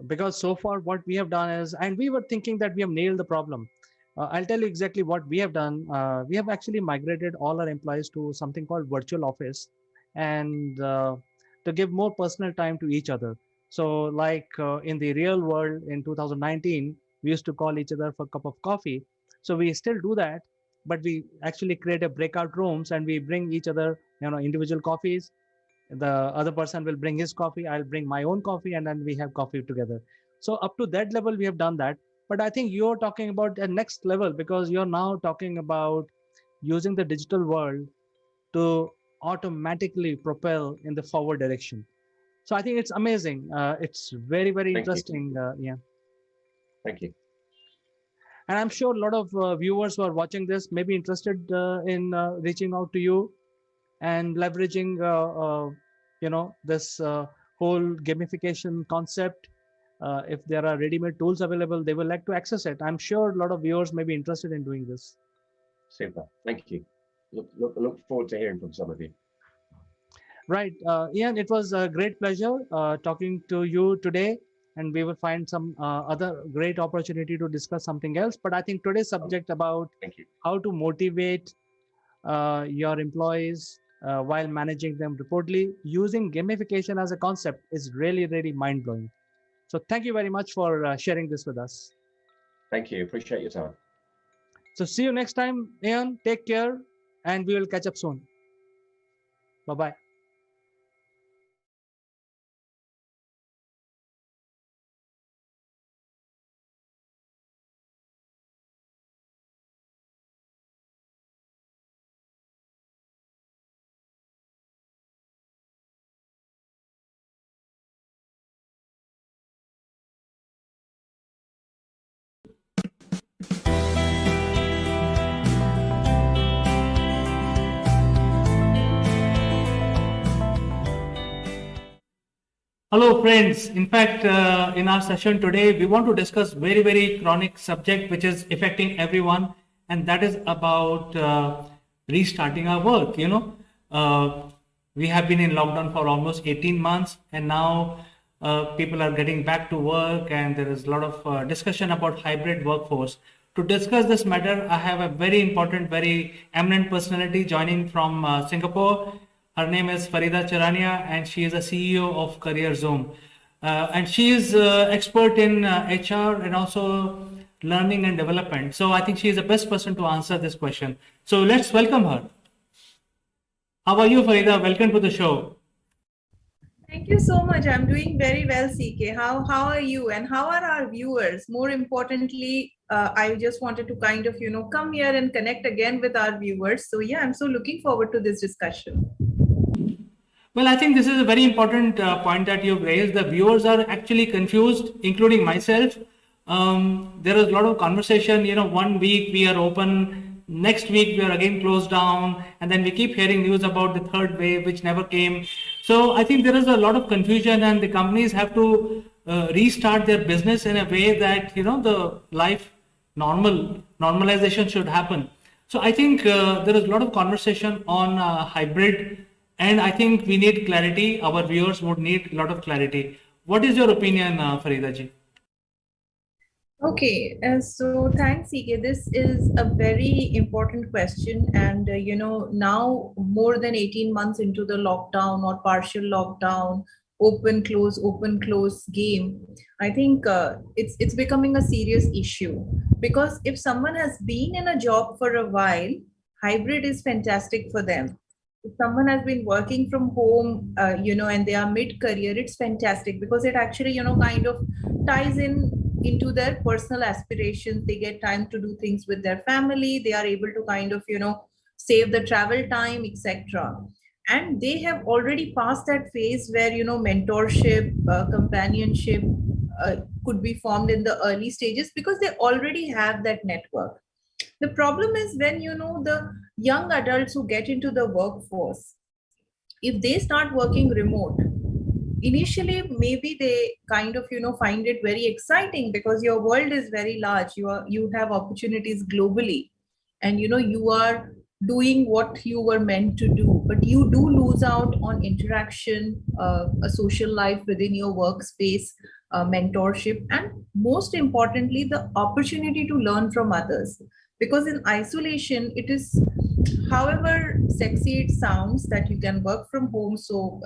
Because so far what we have done is, and we were thinking that we have nailed the problem. I'll tell you exactly what we have done. We have actually migrated all our employees to something called virtual office, and to give more personal time to each other. So like in the real world in 2019, we used to call each other for a cup of coffee. So we still do that, but we actually create a breakout rooms and we bring each other, individual coffees. The other person will bring his coffee, I'll bring my own coffee, and then we have coffee together. So up to that level, we have done that. But I think you're talking about a next level, because you're now talking about using the digital world to automatically propel in the forward direction. So I think it's amazing. It's very, very interesting. Yeah. Thank you. And I'm sure a lot of viewers who are watching this may be interested in reaching out to you and leveraging this whole gamification concept. If there are ready-made tools available, they will like to access it. I'm sure a lot of viewers may be interested in doing this. Super. Thank you. Look forward to hearing from some of you. Right. Ian, it was a great pleasure talking to you today, and we will find some other great opportunity to discuss something else. But I think today's subject about how to motivate your employees while managing them remotely using gamification as a concept is really, really mind-blowing. So thank you very much for sharing this with us. Thank you. Appreciate your time. So see you next time, Ian. Take care, and we will catch up soon. Bye-bye. Hello, friends. In fact, in our session today, we want to discuss very chronic subject which is affecting everyone, and that is about restarting our work. We have been in lockdown for almost 18 months, and now people are getting back to work, and there is a lot of discussion about hybrid workforce. To discuss this matter, I have a very important, very eminent personality joining from Singapore. Her name is Farida Charania, and she is a CEO of Career Zoom. And she is expert in HR and also learning and development. So I think she is the best person to answer this question. So let's welcome her. How are you, Farida? Welcome to the show. Thank you so much. I'm doing very well, CK. How are you, and how are our viewers? More importantly, I just wanted to kind of come here and connect again with our viewers. So yeah, I'm so looking forward to this discussion. Well, I think this is a very important point that you've raised. The viewers are actually confused, including myself. There is a lot of conversation. 1 week we are open, next week we are again closed down, and then we keep hearing news about the third wave, which never came. So I think there is a lot of confusion, and the companies have to restart their business in a way that the life normalization should happen. So I think there is a lot of conversation on hybrid. And I think we need clarity. Our viewers would need a lot of clarity. What is your opinion, Farida ji? Okay, so thanks, CK. This is a very important question. And, now more than 18 months into the lockdown or partial lockdown, open, close game, I think it's becoming a serious issue. Because if someone has been in a job for a while, hybrid is fantastic for them. If someone has been working from home, and they are mid-career, it's fantastic because it actually, kind of ties into their personal aspirations. They get time to do things with their family. They are able to kind of, save the travel time, etc. And they have already passed that phase where, mentorship, companionship could be formed in the early stages because they already have that network. The problem is when the young adults who get into the workforce, if they start working remote, initially maybe they kind of find it very exciting because your world is very large. You have opportunities globally, and you are doing what you were meant to do, but you do lose out on interaction, a social life within your workspace, mentorship, and most importantly the opportunity to learn from others. Because in isolation, it is, however sexy it sounds, that you can work from home. So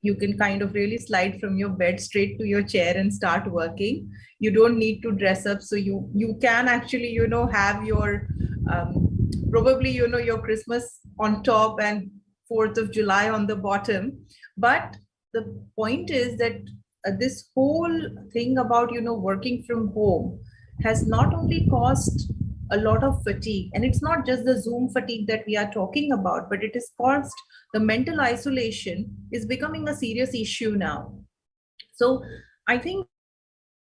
you can kind of really slide from your bed straight to your chair and start working. You don't need to dress up, so you can actually have your probably your Christmas on top and 4th of July on the bottom. But the point is that this whole thing about working from home has not only caused a lot of fatigue, and it's not just the Zoom fatigue that we are talking about, but it has caused the mental isolation is becoming a serious issue now. So I think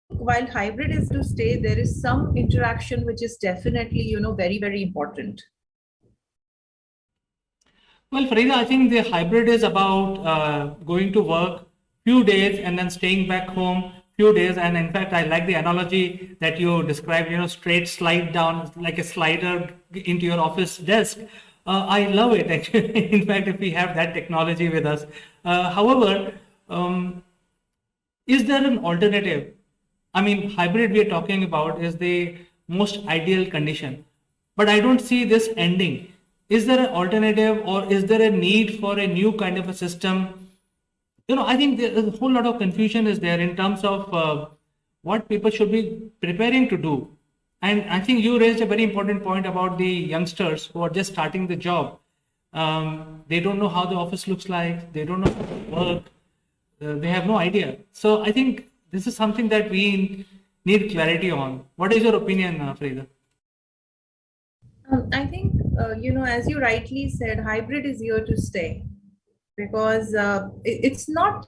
while hybrid is to stay, there is some interaction which is definitely very important. Well, Farida, I think the hybrid is about going to work few days and then staying back home few days. And in fact, I like the analogy that you described, straight slide down like a slider into your office desk. I love it actually. In fact, if we have that technology with us. However, is there an alternative? I mean, hybrid we are talking about is the most ideal condition, but I don't see this ending. Is there an alternative, or is there a need for a new kind of a system? I think there's a whole lot of confusion is there in terms of what people should be preparing to do. And I think you raised a very important point about the youngsters who are just starting the job. They don't know how the office looks like. They don't know how to work. They have no idea. So I think this is something that we need clarity on. What is your opinion, Farida? I think, as you rightly said, hybrid is here to stay, because it's not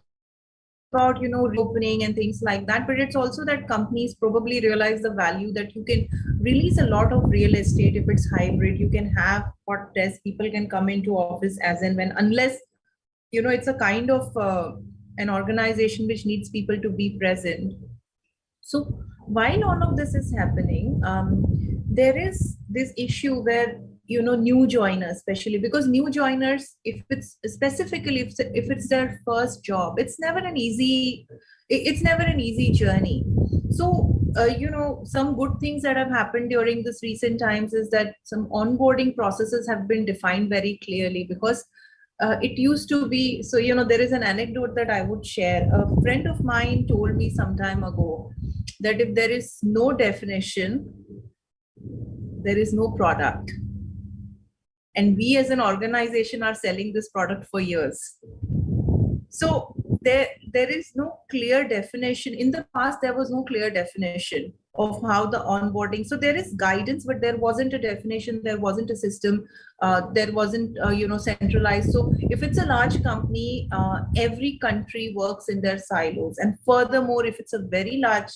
about reopening and things like that, but it's also that companies probably realize the value that you can release a lot of real estate if it's hybrid. You can have hot desks, people can come into office as and when, unless it's a kind of an organization which needs people to be present. So while all of this is happening, there is this issue where, you know, new joiners, especially because new joiners, if it's specifically if it's their first job, it's never an easy journey. So you know, some good things that have happened during this recent times is that some onboarding processes have been defined very clearly, because it used to be, so you know, there is an anecdote that I would share. A friend of mine told me some time ago that if there is no definition, there is no product. And we as an organization are selling this product for years. So there is no clear definition. In the past, there was no clear definition of how the onboarding. So there is guidance, but there wasn't a definition. There wasn't a system. There wasn't you know, centralized. So if it's a large company, every country works in their silos. And furthermore, if it's a very large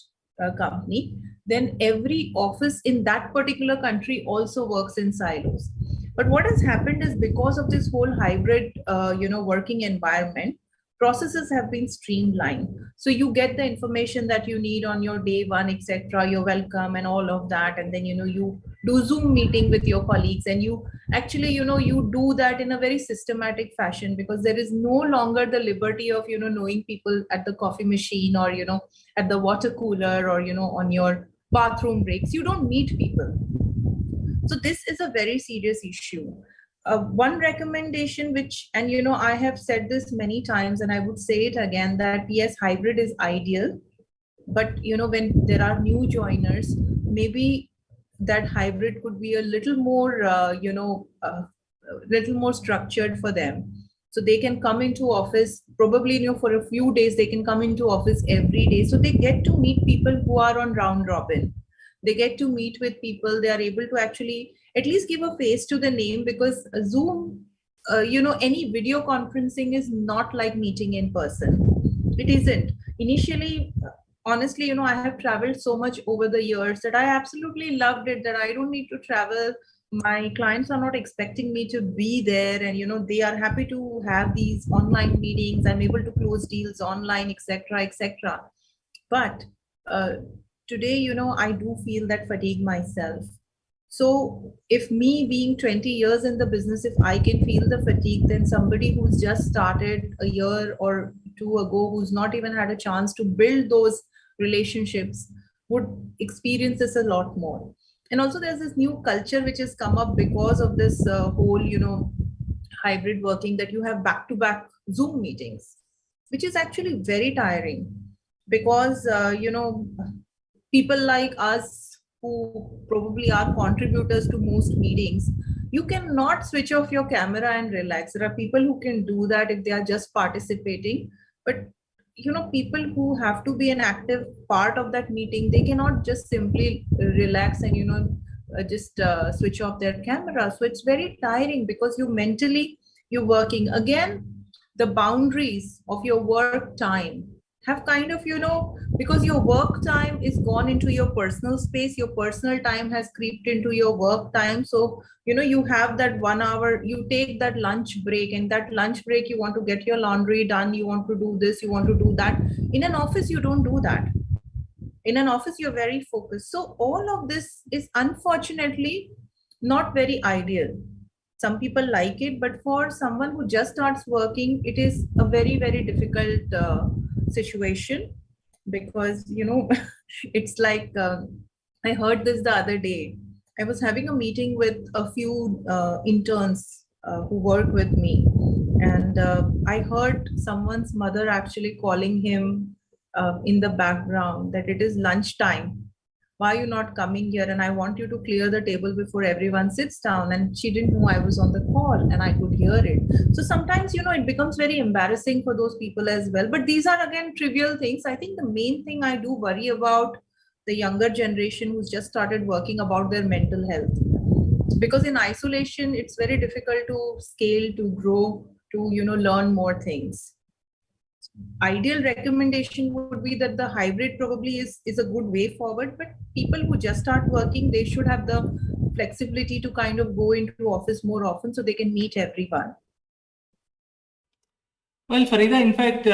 company, then every office in that particular country also works in silos. But what has happened is, because of this whole hybrid you know, working environment, processes have been streamlined. So you get the information that you need on your day one, etc. You're welcome and all of that. And then, you know, you do Zoom meeting with your colleagues, and you actually, you know, you do that in a very systematic fashion, because there is no longer the liberty of, you know, knowing people at the coffee machine, or, you know, at the water cooler, or, you know, on your bathroom breaks. You don't meet people. So this is a very serious issue. One recommendation, which, and you know, I have said this many times and I would say it again, that yes, hybrid is ideal, but you know, when there are new joiners, maybe that hybrid could be a little more you know, little more structured for them. So they can come into office, probably, you know, for a few days, they can come into office every day. So they get to meet people who are on round robin. They get to meet with people. They are able to actually at least give a face to the name, because Zoom, you know, any video conferencing is not like meeting in person. It isn't. Initially, honestly, you know, I have traveled so much over the years that I absolutely loved it, that I don't need to travel. My clients are not expecting me to be there, and you know, they are happy to have these online meetings. I'm able to close deals online, etc., etc. But today, you know, I do feel that fatigue myself. So if me being 20 years in the business, if I can feel the fatigue, then somebody who's just started a year or two ago, who's not even had a chance to build those relationships, would experience this a lot more. And also there's this new culture which has come up because of this whole, you know, hybrid working, that you have back-to-back Zoom meetings, which is actually very tiring, because you know, people like us who probably are contributors to most meetings, you cannot switch off your camera and relax. There are people who can do that if they are just participating, but you know, people who have to be an active part of that meeting, they cannot just simply relax and, you know, just switch off their camera. So it's very tiring, because you mentally, you're working. Again, the boundaries of your work time have kind of, you know, because your work time is gone into your personal space, your personal time has creeped into your work time. So you know, you have that 1 hour, you take that lunch break, and that lunch break, you want to get your laundry done, you want to do this, you want to do that. In an office, you don't do that. In an office, you're very focused. So all of this is unfortunately not very ideal. Some people like it, but for someone who just starts working, it is a very, very difficult situation, because you know, it's like I heard this the other day. I was having a meeting with a few interns who work with me, and I heard someone's mother actually calling him in the background that it is lunchtime. Why are you not coming here? And I want you to clear the table before everyone sits down. And she didn't know I was on the call, and I could hear it. So sometimes, you know, it becomes very embarrassing for those people as well. But these are again trivial things. I think the main thing I do worry about the younger generation who's just started working, about their mental health. Because in isolation, it's very difficult to scale, to grow, to, you know, learn more things. Ideal recommendation would be that the hybrid probably is a good way forward, but people who just start working, they should have the flexibility to kind of go into office more often so they can meet everyone. Well, Farida, in fact,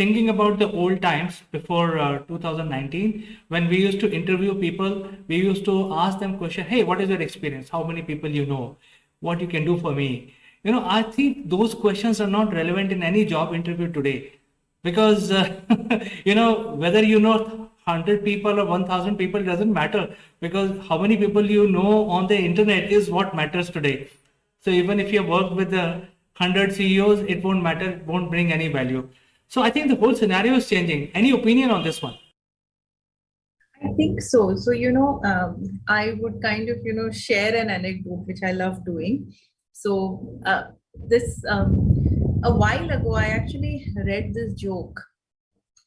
thinking about the old times before 2019, when we used to interview people, we used to ask them question, hey, what is your experience? How many people you know? What you can do for me? I think those questions are not relevant in any job interview today, because whether 100 people or 1000 people doesn't matter, because how many people you know on the internet is what matters today. So even if you work with 100 CEOs, it won't matter, it won't bring any value. So I think the whole scenario is changing. Any opinion on this one? I think so. So, I would kind of, share an anecdote, which I love doing. So, a while ago, I actually read this joke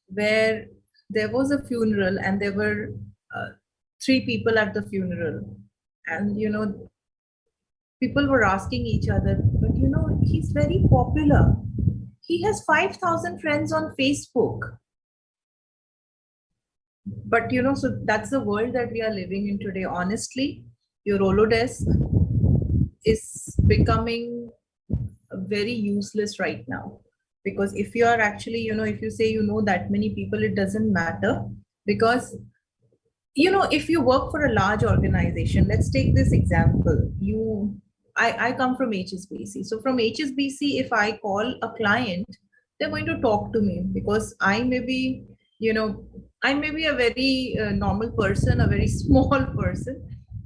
where there was a funeral and there were three people at the funeral. And, people were asking each other, but, he's very popular. He has 5,000 friends on Facebook. But so that's the world that we are living in today. Honestly, your Rolodesk is becoming very useless right now, because if you are actually, if you say that many people, it doesn't matter, because if you work for a large organization, let's take this example. I come from HSBC. So from HSBC, if I call a client, they're going to talk to me, because I may be a very normal person, a very small person,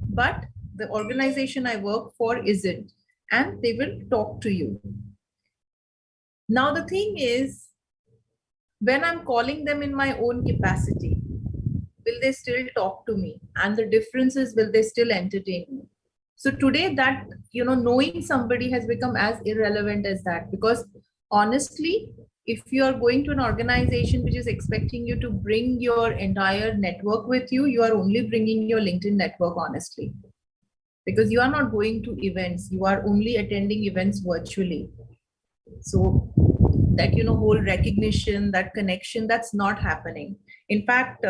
but the organization I work for isn't, and they will talk to you. Now, the thing is, when I'm calling them in my own capacity, will they still talk to me? And the difference is, will they still entertain me? So today that, knowing somebody has become as irrelevant as that, because honestly, if you are going to an organization which is expecting you to bring your entire network with you, you are only bringing your LinkedIn network, honestly, because you are not going to events. You are only attending events virtually. So that, whole recognition, that connection, that's not happening. In fact,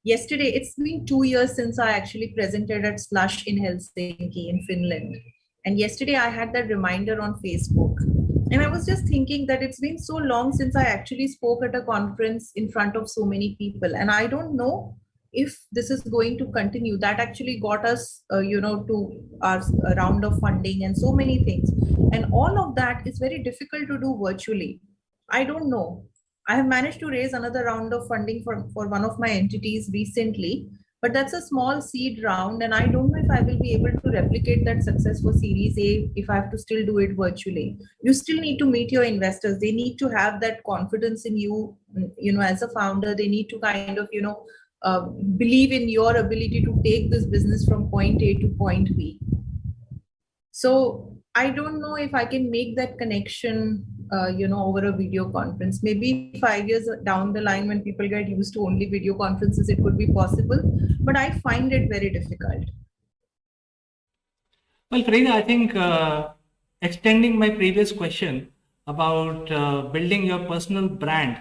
yesterday, it's been 2 years since I actually presented at Slush in Helsinki in Finland. And yesterday I had that reminder on Facebook. And I was just thinking that it's been so long since I actually spoke at a conference in front of so many people. And I don't know if this is going to continue. That actually got us, to our round of funding and so many things. And all of that is very difficult to do virtually. I don't know. I have managed to raise another round of funding for one of my entities recently, but that's a small seed round, and I don't know if I will be able to replicate that success for Series A if I have to still do it virtually. You still need to meet your investors. They need to have that confidence in you, as a founder. They need to kind of, believe in your ability to take this business from point A to point B. So I don't know if I can make that connection, over a video conference. Maybe 5 years down the line, when people get used to only video conferences, it could be possible, but I find it very difficult. Well, Farida, I think extending my previous question about building your personal brand,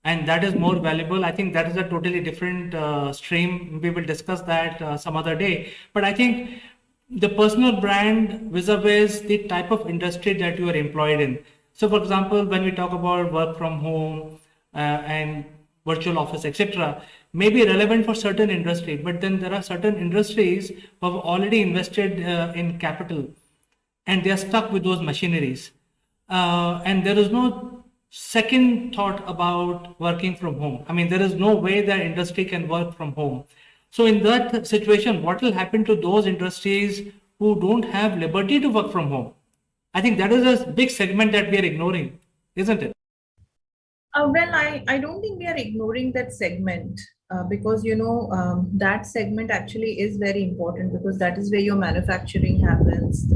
and that is more valuable. I think that is a totally different stream. We will discuss that some other day. But I think the personal brand vis-a-vis the type of industry that you are employed in. So, for example, when we talk about work from home and virtual office, etc., may be relevant for certain industry, but then there are certain industries who have already invested in capital, and they are stuck with those machineries, and there is no second thought about working from home. I mean, there is no way that industry can work from home. So in that situation, what will happen to those industries who don't have liberty to work from home? I think that is a big segment that we are ignoring, isn't it? Well, I don't think we are ignoring that segment, because, that segment actually is very important, because that is where your manufacturing happens.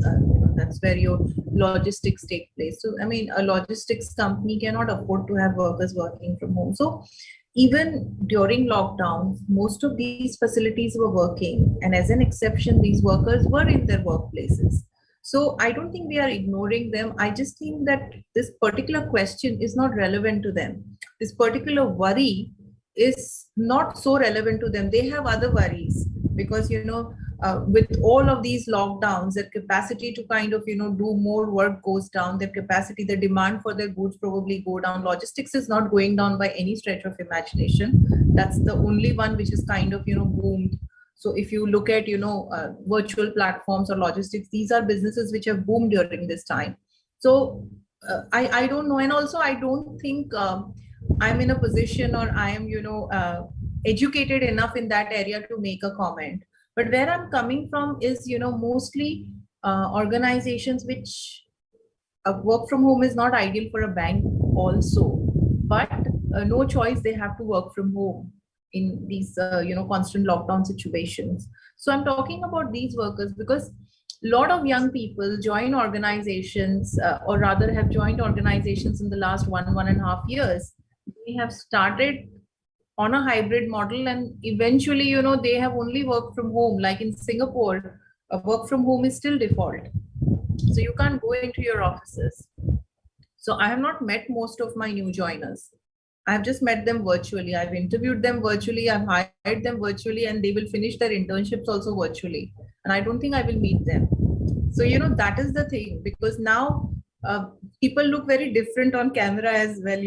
That's where your logistics take place. So, I mean, a logistics company cannot afford to have workers working from home. So even during lockdown, most of these facilities were working. And as an exception, these workers were in their workplaces. So I don't think we are ignoring them. I just think that this particular question is not relevant to them. This particular worry is not so relevant to them. They have other worries, because, with all of these lockdowns, their capacity to kind of, do more work goes down, their capacity, the demand for their goods probably go down. Logistics is not going down by any stretch of imagination. That's the only one which is kind of, boomed. So if you look at, virtual platforms or logistics, these are businesses which have boomed during this time. So I don't know. And also, I don't think I'm in a position, or I am, educated enough in that area to make a comment. But where I'm coming from is, mostly organizations which work from home is not ideal for a bank also, but no choice, they have to work from home in these, constant lockdown situations. So I'm talking about these workers because a lot of young people join organizations, or rather have joined organizations in the last 1.5 years. They have started on a hybrid model, and eventually, they have only work from home. Like in Singapore, work from home is still default, so you can't go into your offices. So I have not met most of my new joiners. I've just met them virtually. I've interviewed them virtually, I've hired them virtually, and they will finish their internships also virtually, and I don't think I will meet them. So that is the thing, because now people look very different on camera as well.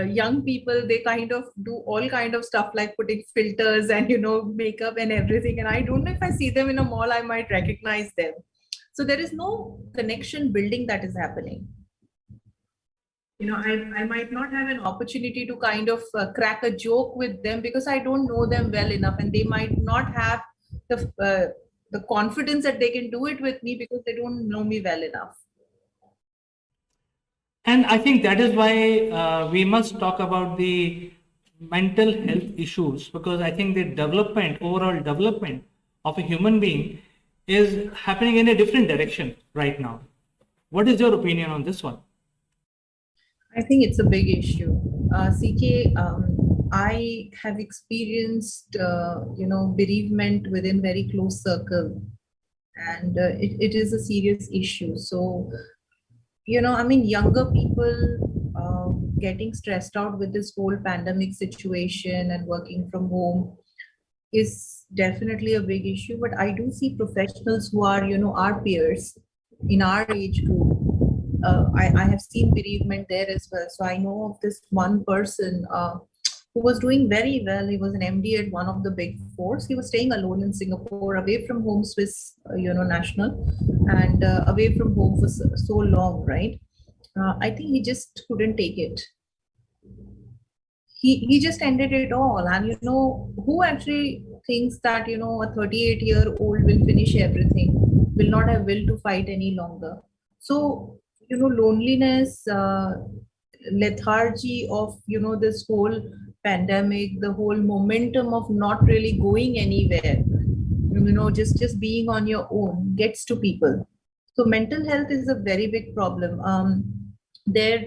Young people, they kind of do all kind of stuff like putting filters and makeup and everything, and I don't know, if I see them in a mall, I might recognize them. So there is no connection building that is happening. I might not have an opportunity to kind of crack a joke with them because I don't know them well enough, and they might not have the confidence that they can do it with me because they don't know me well enough. And I think that is why we must talk about the mental health issues, because I think the overall development of a human being is happening in a different direction right now. What is your opinion on this one? I think it's a big issue. CK, I have experienced, bereavement within very close circle, and it is a serious issue. So, younger people getting stressed out with this whole pandemic situation and working from home is definitely a big issue. But I do see professionals who are, our peers in our age group. I have seen bereavement there as well. So I know of this one person who was doing very well. He was an MD at one of the big fours. He was staying alone in Singapore, away from home, Swiss, national, and away from home for so long, right? I think he just couldn't take it. He just ended it all. And who actually thinks that a 38-year-old will finish everything, will not have will to fight any longer? So loneliness, lethargy of this whole pandemic, the whole momentum of not really going anywhere, just being on your own gets to people. So mental health is a very big problem. The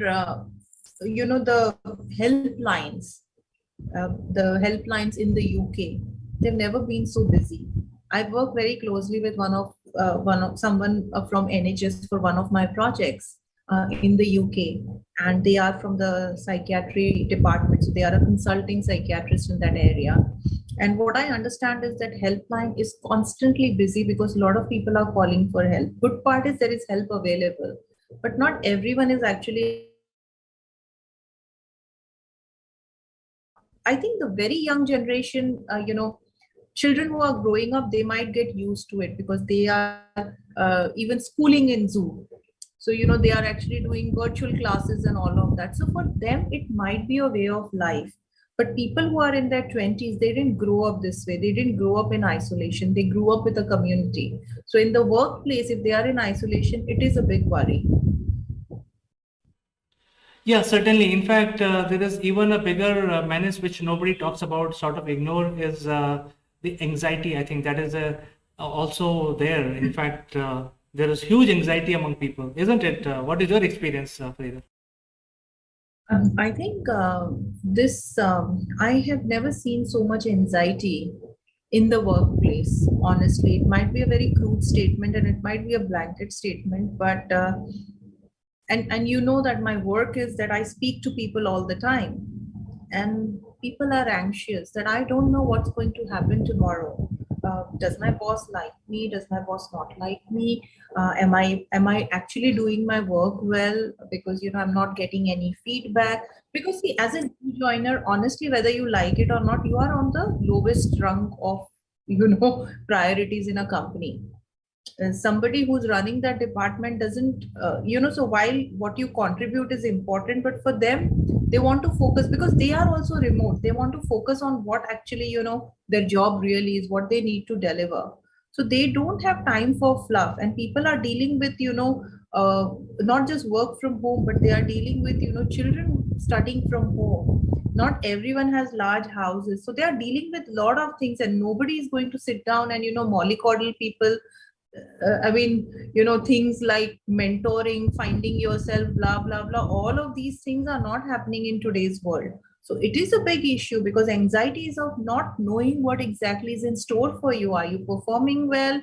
helplines, in the UK, they've never been so busy. I've worked very closely with someone from NHS for one of my projects in the UK, and they are from the psychiatry department. So they are a consulting psychiatrist in that area. And what I understand is that helpline is constantly busy because a lot of people are calling for help. Good part is there is help available, but not everyone is actually. I think the very young generation, children who are growing up, they might get used to it because they are even schooling in Zoom. So, they are actually doing virtual classes and all of that. So for them, it might be a way of life. But people who are in their 20s, they didn't grow up this way. They didn't grow up in isolation. They grew up with a community. So in the workplace, if they are in isolation, it is a big worry. Yeah, certainly. In fact, there is even a bigger menace which nobody talks about, sort of ignore, is the anxiety. I think that is also there. In fact, there is huge anxiety among people, isn't it? What is your experience, Farida? I think I have never seen so much anxiety in the workplace. Honestly, it might be a very crude statement and it might be a blanket statement, but and that my work is that I speak to people all the time, and people are anxious that I don't know what's going to happen tomorrow. does my boss like me? Does my boss not like me? Am I actually doing my work well? Because I'm not getting any feedback. Because see, as a new joiner, honestly, whether you like it or not, you are on the lowest rung of priorities in a company. Somebody who's running that department doesn't so while what you contribute is important, but for them, they want to focus, because they are also remote, they want to focus on what actually their job really is, what they need to deliver. So they don't have time for fluff, and people are dealing with not just work from home, but they are dealing with children studying from home. Not everyone has large houses, so they are dealing with a lot of things, and nobody is going to sit down and mollycoddle people. I mean, things like mentoring, finding yourself, blah, blah, blah. All of these things are not happening in today's world. So it is a big issue, because anxiety is of not knowing what exactly is in store for you. Are you performing well?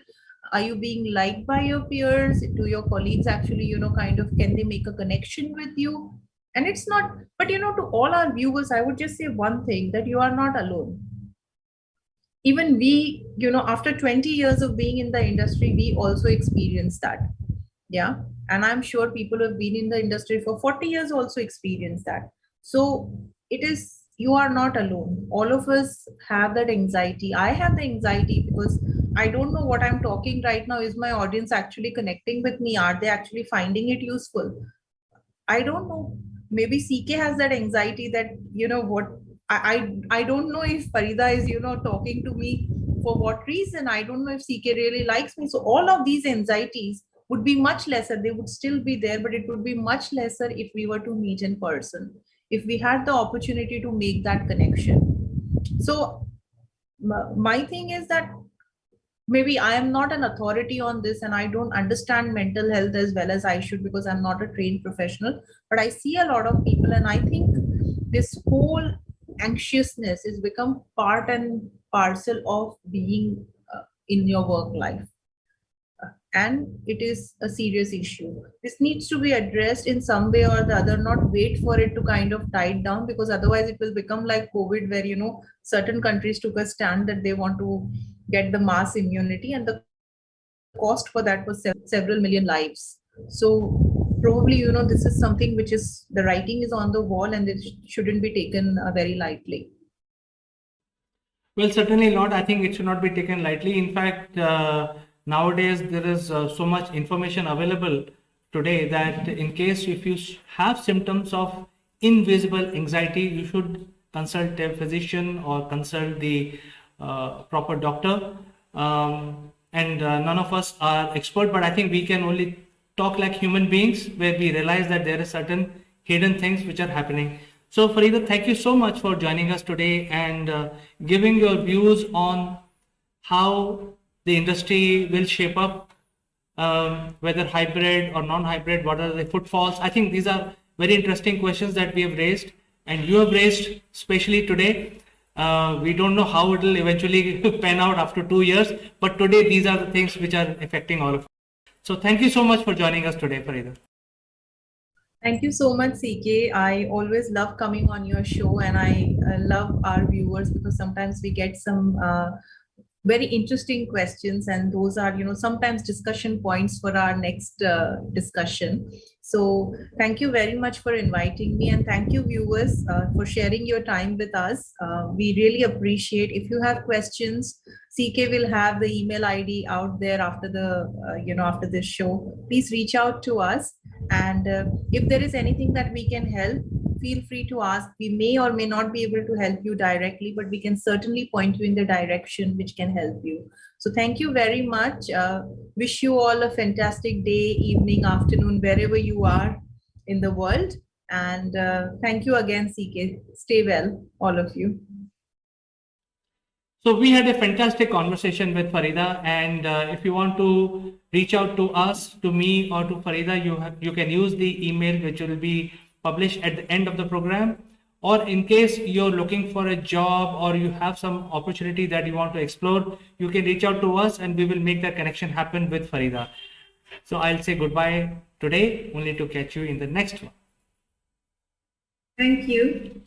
Are you being liked by your peers? Do your colleagues actually, kind of, can they make a connection with you? And it's not, but to all our viewers, I would just say one thing, that you are not alone. Even we, after 20 years of being in the industry, we also experience that. Yeah. And I'm sure people who have been in the industry for 40 years also experience that. So it is, you are not alone. All of us have that anxiety. I have the anxiety because I don't know what I'm talking right now. Is my audience actually connecting with me? Are they actually finding it useful? I don't know. Maybe CK has that anxiety that, what, I don't know if Farida is, talking to me for what reason. I don't know if CK really likes me. So all of these anxieties would be much lesser. They would still be there, but it would be much lesser if we were to meet in person, if we had the opportunity to make that connection. So my thing is that maybe I am not an authority on this, and I don't understand mental health as well as I should, because I'm not a trained professional, but I see a lot of people, and I think this whole anxiousness is become part and parcel of being in your work life. And it is a serious issue. This needs to be addressed in some way or the other, not wait for it to kind of die down, because otherwise it will become like COVID, where certain countries took a stand that they want to get the mass immunity, and the cost for that was several million lives. So probably this is something which is, the writing is on the wall, and it shouldn't be taken very lightly. Well, certainly not. I think it should not be taken lightly. In fact, nowadays there is so much information available today that in case if you have symptoms of invisible anxiety, you should consult a physician or consult the proper doctor. And none of us are expert, but I think we can only talk like human beings, where we realize that there are certain hidden things which are happening. So Farida, thank you so much for joining us today and giving your views on how the industry will shape up, whether hybrid or non-hybrid, what are the footfalls. I think these are very interesting questions that we have raised, and you have raised especially today. We don't know how it will eventually pan out after 2 years, but today these are the things which are affecting all of us. So thank you so much for joining us today, Farida. Thank you so much, CK. I always love coming on your show, and I love our viewers, because sometimes we get some very interesting questions, and those are sometimes discussion points for our next discussion. So thank you very much for inviting me, and thank you, viewers, for sharing your time with us. We really appreciate. If you have questions, CK will have the email ID out there after the after this show. Please reach out to us, and if there is anything that we can help, feel free to ask. We may or may not be able to help you directly, but we can certainly point you in the direction which can help you. So thank you very much. Wish you all a fantastic day, evening, afternoon, wherever you are in the world. And thank you again, CK. Stay well, all of you. So we had a fantastic conversation with Farida, and if you want to reach out to us, to me or to Farida, you can use the email which will be published at the end of the program. Or in case you're looking for a job or you have some opportunity that you want to explore, you can reach out to us and we will make that connection happen with Farida. So I'll say goodbye today, only to catch you in the next one. Thank you.